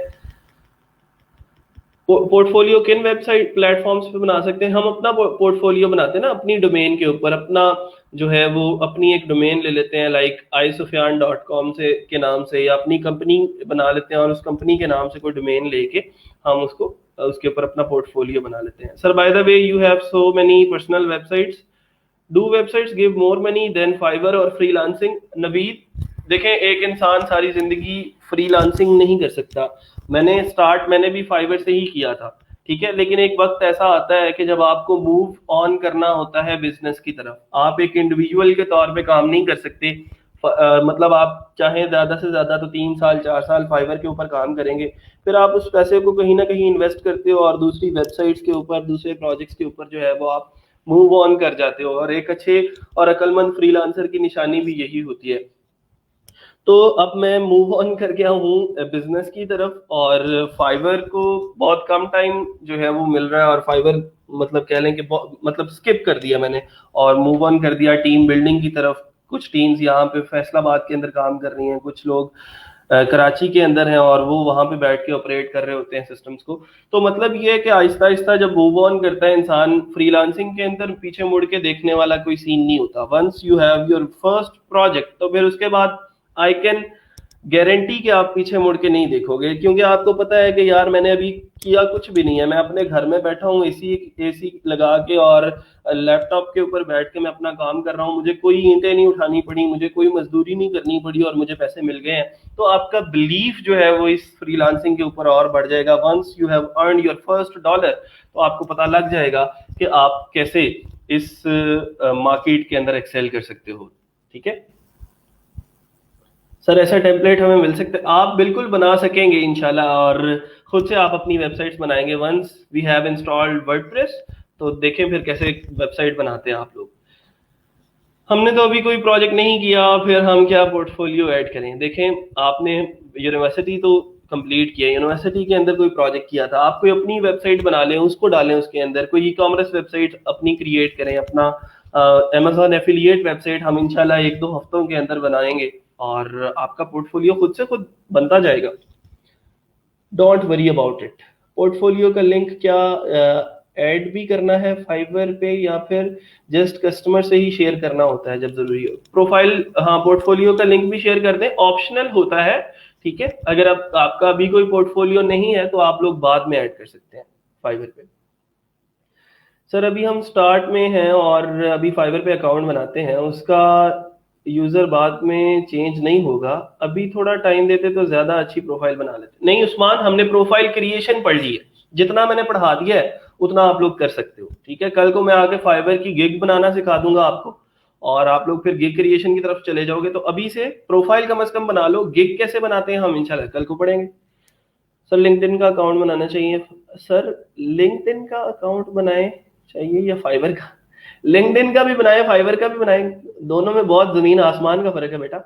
पोर्टफोलियो किन वेबसाइट प्लेटफॉर्म्स पे बना सकते हैं हम? अपना पोर्टफोलियो बनाते हैं ना अपनी डोमेन के ऊपर, अपना जो है वो अपनी एक डोमेन ले लेते हैं लाइक isufyan.com से के नाम से, या अपनी कंपनी बना लेते हैं और उस कंपनी के नाम से कोई डोमेन लेके हम उसको उसके ऊपर अपना पोर्टफोलियो बना लेते हैं। Sir by the way you have so many personal websites, do websites give more money than Fiverr और फ्रीलांसिंग? नवीद देखें, एक इंसान सारी जिंदगी फ्रीलांसिंग नहीं कर सकता। मैंने भी फाइवर से ही किया था, ठीक है, लेकिन एक वक्त ऐसा आता है कि जब आपको मूव ऑन करना होता है बिजनेस की तरफ। आप एक इंडिविजुअल के तौर पे काम नहीं कर सकते। मतलब आप चाहे ज्यादा से ज्यादा तो 3 साल 4 साल फाइवर के ऊपर काम करेंगे, फिर आप उस पैसे को कहीं ना कहीं इन्वेस्ट करते हो और दूसरी वेबसाइट्स के ऊपर, दूसरे प्रोजेक्ट्स के ऊपर जो है वो आप मूव ऑन कर जाते हो। और एक अच्छे और अक्लमंद फ्रीलांसर की निशानी भी यही होती है। तो अब मैं मूव ऑन कर गया हूँ बिजनेस की तरफ, और फाइवर को बहुत कम टाइम जो है वो मिल रहा है, और फाइवर मतलब कह लें कि मतलब स्किप कर दिया मैंने और मूव ऑन कर दिया टीम बिल्डिंग की तरफ। कुछ टीम्स यहाँ पे फैसलाबाद के अंदर काम कर रही हैं, कुछ लोग कराची के अंदर हैं और वो वहां पे बैठ के ऑपरेट कर रहे होते हैं सिस्टम्स को। तो मतलब ये है कि आहिस्ता आहिस्ता जब मूव ऑन करता है इंसान, फ्रीलांसिंग के अंदर पीछे मुड़ के देखने वाला कोई सीन नहीं होता। Once you have your first project तो फिर उसके बाद आई कैन गारंटी कि आप पीछे मुड़ के नहीं देखोगे, क्योंकि आपको पता है कि यार मैंने अभी किया कुछ भी नहीं है, मैं अपने घर में बैठा हूँ एसी लगा के और लैपटॉप के ऊपर बैठ के मैं अपना काम कर रहा हूँ, मुझे कोई ईंटें नहीं उठानी पड़ी, मुझे कोई मजदूरी नहीं करनी पड़ी और मुझे पैसे मिल गए हैं। तो आपका बिलीफ जो है वो इस फ्रीलांसिंग के ऊपर और बढ़ जाएगा। Once you have earn your first dollar तो आपको पता लग जाएगा कि आप कैसे इस मार्केट के अंदर एक्सेल कर सकते हो। ठीक है सर, ऐसा टेम्पलेट हमें मिल सकता है? आप बिल्कुल बना सकेंगे इंशाल्लाह, और खुद से आप अपनी वेबसाइट्स बनाएंगे once we have installed WordPress. तो देखें फिर कैसे वेबसाइट बनाते हैं आप लोग। हमने तो अभी कोई प्रोजेक्ट नहीं किया, फिर हम क्या पोर्टफोलियो ऐड करें? देखें, आपने यूनिवर्सिटी तो कंप्लीट किया, यूनिवर्सिटी के अंदर कोई प्रोजेक्ट किया था, आप कोई अपनी वेबसाइट बना लें, उसको डालें उसके अंदर, कोई ई कॉमर्स वेबसाइट अपनी क्रिएट करें, अपना अमेजोन एफिलिएट वेबसाइट हम इंशाल्लाह 1-2 हफ्तों के अंदर बनाएंगे और आपका पोर्टफोलियो खुद से खुद बनता जाएगा। Don't worry about it. Portfolio का लिंक क्या ऐड भी करना है फाइवर पे या फिर जस्ट कस्टमर से ही शेयर करना होता है जब जरूरी हो? प्रोफाइल, हाँ, पोर्टफोलियो का लिंक भी शेयर कर दें, ऑप्शनल होता है। ठीक है, अगर आपका अभी कोई पोर्टफोलियो नहीं है तो आप लोग बाद में ऐड कर सकते हैं फाइवर पे। सर अभी हम स्टार्ट में हैं और अभी फाइवर पे अकाउंट बनाते हैं, उसका यूजर बाद में चेंज नहीं होगा। अभी थोड़ा टाइम देते तो ज्यादा अच्छी प्रोफाइल बना लेते। नहीं उस्मान, हमने प्रोफाइल क्रिएशन पढ़ ली है, जितना मैंने पढ़ा दिया है उतना आप लोग कर सकते हो। ठीक है, कल को मैं आके फाइवर की गिग बनाना सिखा दूंगा आपको, और आप लोग फिर गिग क्रिएशन की तरफ चले जाओगे। तो अभी से प्रोफाइल कम से कम बना लो। गिग कैसे बनाते हैं हम इंशाल्लाह कल को पढ़ेंगे। सर लिंक्डइन का अकाउंट बनाना चाहिए। सर लिंक्डइन का अकाउंट बनाए चाहिए या फाइवर का? लिंक्डइन का भी बनाए, फाइवर का भी बनाए, दोनों में बहुत जमीन आसमान का फर्क है बेटा।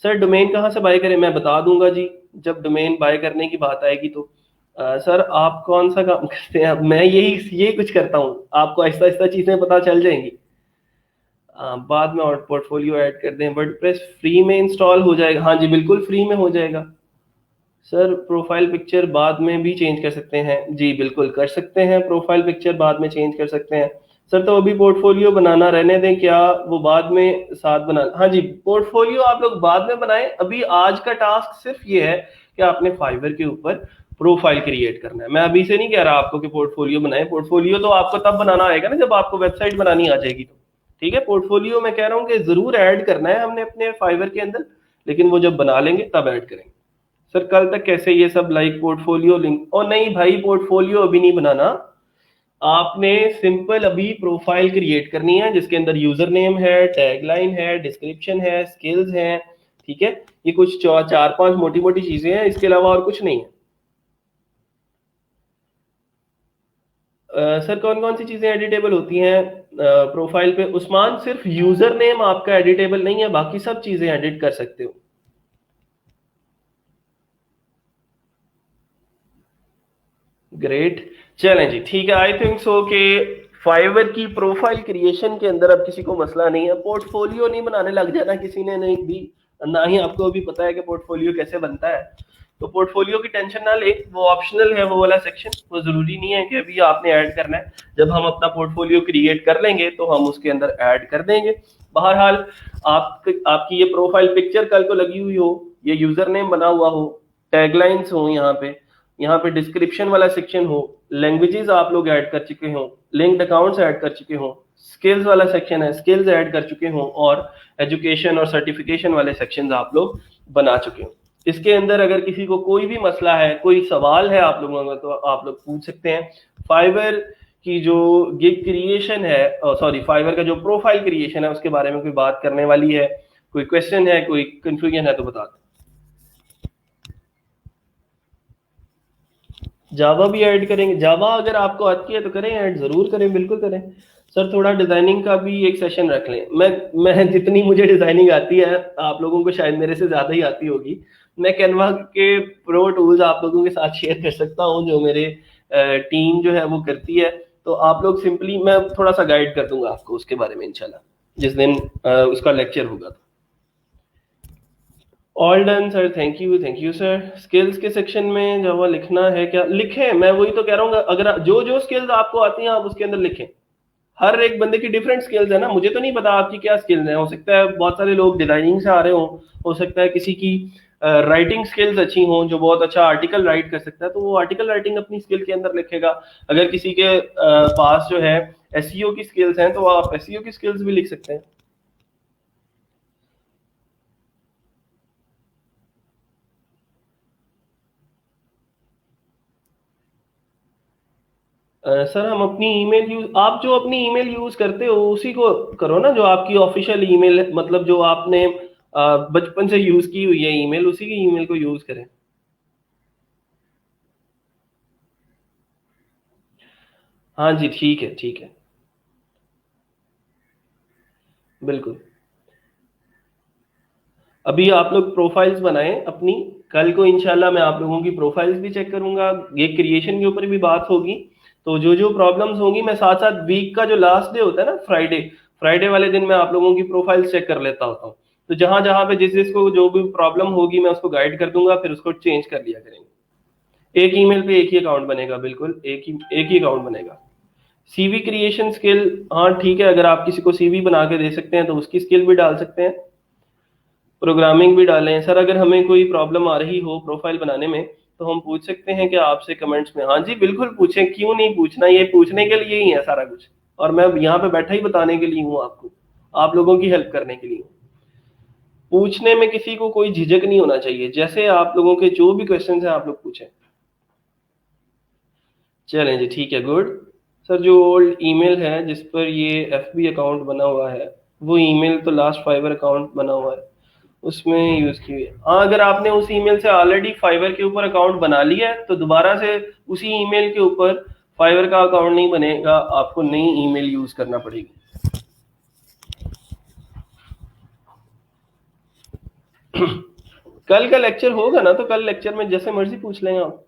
सर डोमेन कहाँ से बाय करें? मैं बता दूंगा जी, जब डोमेन बाय करने की बात आएगी तो। सर आप कौन सा काम करते हैं? अब मैं यही कुछ करता हूँ, आपको आहिस्ता आहिस्ता चीजें पता चल जाएंगी। बाद में और पोर्टफोलियो ऐड कर दें। वर्डप्रेस फ्री में इंस्टॉल हो जाएगा? हाँ जी बिल्कुल फ्री में हो जाएगा। सर प्रोफाइल पिक्चर बाद में भी चेंज कर सकते हैं? जी बिल्कुल कर सकते हैं, प्रोफाइल पिक्चर बाद में चेंज कर सकते हैं। सर तो अभी पोर्टफोलियो बनाना रहने दें, क्या वो बाद में साथ बना? हाँ जी, पोर्टफोलियो आप लोग बाद में बनाएं। अभी आज का टास्क सिर्फ ये है कि आपने फाइवर के ऊपर प्रोफाइल क्रिएट करना है। मैं अभी से नहीं कह रहा आपको कि पोर्टफोलियो बनाएं। पोर्टफोलियो तो आपको तब बनाना आएगा ना जब आपको वेबसाइट बनानी आ जाएगी तो। ठीक है, पोर्टफोलियो मैं कह रहा हूँ कि जरूर ऐड करना है हमने अपने फाइवर के अंदर, लेकिन वो जब बना लेंगे तब ऐड करेंगे। सर कल तक कैसे ये सब लाइक पोर्टफोलियो लिंक? और नहीं भाई, पोर्टफोलियो अभी नहीं बनाना। आपने सिंपल अभी प्रोफाइल क्रिएट करनी है जिसके अंदर यूजर नेम है, टैगलाइन है, डिस्क्रिप्शन है, स्किल्स हैं। ठीक है, ये कुछ चार पांच मोटी मोटी चीजें हैं, इसके अलावा और कुछ नहीं है। सर कौन कौन सी चीजें एडिटेबल होती हैं प्रोफाइल पे? उस्मान सिर्फ यूजर नेम आपका एडिटेबल नहीं है, बाकी सब चीजें एडिट कर सकते हो। ग्रेट, चलें जी, ठीक है। आई थिंक सो कि फाइवर की प्रोफाइल क्रिएशन के अंदर अब किसी को मसला नहीं है। पोर्टफोलियो नहीं बनाने लग जाना किसी ने, नहीं भी ना ही आपको अभी पता है कि पोर्टफोलियो कैसे बनता है। तो पोर्टफोलियो की टेंशन ना ले, वो ऑप्शनल है वो वाला सेक्शन, वो जरूरी नहीं है कि अभी आपने ऐड करना है। जब हम अपना पोर्टफोलियो क्रिएट कर लेंगे तो हम उसके अंदर ऐड कर देंगे। बहरहाल आपकी ये प्रोफाइल पिक्चर कल को लगी हुई हो, ये यूजर नेम बना हुआ हो, टैगलाइंस हो, यहाँ पे डिस्क्रिप्शन वाला सेक्शन हो, लैंग्वेजेस आप लोग ऐड कर चुके हो, लिंक्ड अकाउंट्स ऐड कर चुके हो, स्किल्स वाला सेक्शन है, स्किल्स ऐड कर चुके हो, और एजुकेशन और सर्टिफिकेशन वाले सेक्शंस आप लोग बना चुके हो। इसके अंदर अगर किसी को कोई भी मसला है, कोई सवाल है आप लोगों का, तो आप लोग पूछ सकते हैं। फाइवर की जो गिग क्रिएशन है, सॉरी फाइवर का जो प्रोफाइल क्रिएशन है उसके बारे में कोई बात करने वाली है, कोई क्वेश्चन है, कोई कंफ्यूजन है तो बता दो। जावा भी ऐड करेंगे? जावा अगर आपको आती है तो करें, ऐड जरूर करें, बिल्कुल करें। सर थोड़ा डिजाइनिंग का भी एक सेशन रख लें। मैं जितनी मुझे डिजाइनिंग आती है, आप लोगों को शायद मेरे से ज्यादा ही आती होगी। मैं कैनवा के प्रो टूल्स आप लोगों के साथ शेयर कर सकता हूँ जो मेरे टीम जो है वो करती है। तो आप लोग सिंपली, मैं थोड़ा सा गाइड कर दूंगा आपको उसके बारे में इंशाल्लाह जिस दिन उसका लेक्चर होगा। All done sir, thank you sir. Skills के सेक्शन में जावा लिखना है क्या? लिखें, मैं वही तो कह रहा हूँ, अगर जो जो स्किल्स आपको आती हैं आप उसके अंदर लिखें। हर एक बंदे की डिफरेंट स्किल्स है ना, मुझे तो नहीं पता आपकी क्या स्किल्स हैं। हो सकता है बहुत सारे लोग डिजाइनिंग से आ रहे हो सकता है किसी की राइटिंग स्किल्स अच्छी हों, जो बहुत अच्छा आर्टिकल राइट कर सकता है, तो वो आर्टिकल राइटिंग अपनी स्किल के अंदर लिखेगा। अगर किसी के पास जो है एसईओ की स्किल्स हैं तो आप एसईओ की स्किल्स भी लिख सकते हैं। सर हम अपनी ईमेल यूज, आप जो अपनी ईमेल यूज करते हो उसी को करो ना, जो आपकी ऑफिशियल ईमेल है, मतलब जो आपने बचपन से यूज की हुई है ईमेल, उसी की ईमेल को यूज करें। हाँ जी ठीक है, ठीक है, बिल्कुल। अभी आप लोग प्रोफाइल्स बनाएं अपनी, कल को इंशाल्लाह मैं आप लोगों की प्रोफाइल्स भी चेक करूंगा, ये क्रिएशन के ऊपर भी बात होगी। तो जो जो प्रॉब्लम्स होंगी, मैं साथ साथ वीक का जो लास्ट डे होता है ना, फ्राइडे, फ्राइडे वाले दिन मैं आप लोगों की प्रोफाइल्स चेक कर लेता होता हूँ। तो जहां जहां पे जिस जिसको जो भी प्रॉब्लम होगी मैं उसको गाइड कर दूंगा, फिर उसको चेंज कर लिया करेंगे। एक ईमेल पे एक ही अकाउंट बनेगा, बिल्कुल एक ही अकाउंट बनेगा। सीवी क्रिएशन स्किल, हाँ ठीक है, अगर आप किसी को सीवी बना के दे सकते हैं तो उसकी स्किल भी डाल सकते हैं। प्रोग्रामिंग भी डालें। सर अगर हमें कोई प्रॉब्लम आ रही हो प्रोफाइल बनाने में तो हम पूछ सकते हैं कि आपसे कमेंट्स में। हाँ जी बिल्कुल पूछें, क्यों नहीं पूछना, ये पूछने के लिए ही है सारा कुछ, और मैं यहाँ पे बैठा ही बताने के लिए हूँ आपको, आप लोगों की हेल्प करने के लिए हूँ। पूछने में किसी को कोई झिझक नहीं होना चाहिए, जैसे आप लोगों के जो भी क्वेश्चंस हैं आप लोग पूछें। चलें जी, ठीक है, गुड। सर जो ओल्ड ईमेल है जिस पर ये एफबी अकाउंट बना हुआ है, वो ईमेल तो लास्ट फाइवर अकाउंट बना हुआ है, उसमें यूज की हुई है। हाँ, अगर आपने उस ईमेल से ऑलरेडी फाइवर के ऊपर अकाउंट बना लिया है तो दोबारा से उसी ईमेल के ऊपर फाइवर का अकाउंट नहीं बनेगा, आपको नई ईमेल यूज करना पड़ेगी। कल का लेक्चर होगा ना, तो कल लेक्चर में जैसे मर्जी पूछ लेंगे आप।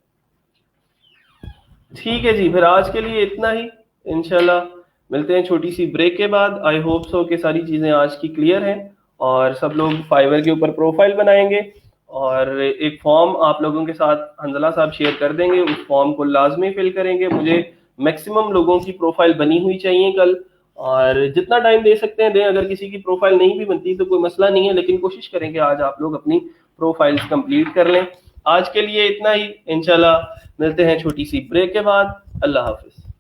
ठीक है जी, फिर आज के लिए इतना ही। इंशाल्लाह मिलते हैं छोटी सी ब्रेक के बाद। आई होप सो कि सारी चीज़ें आज की क्लियर हैं और सब लोग फाइवर के ऊपर प्रोफाइल बनाएंगे, और एक फॉर्म आप लोगों के साथ हंजला साहब शेयर कर देंगे, उस फॉर्म को लाजमी फिल करेंगे। मुझे मैक्सिमम लोगों की प्रोफाइल बनी हुई चाहिए कल, और जितना टाइम दे सकते हैं दें। अगर किसी की प्रोफाइल नहीं भी बनती तो कोई मसला नहीं है, लेकिन कोशिश करेंगे आज आप लोग अपनी प्रोफाइल्स कंप्लीट कर लें। आज के लिए इतना ही, इंशाल्लाह मिलते हैं छोटी सी ब्रेक के बाद। अल्लाह हाफिज।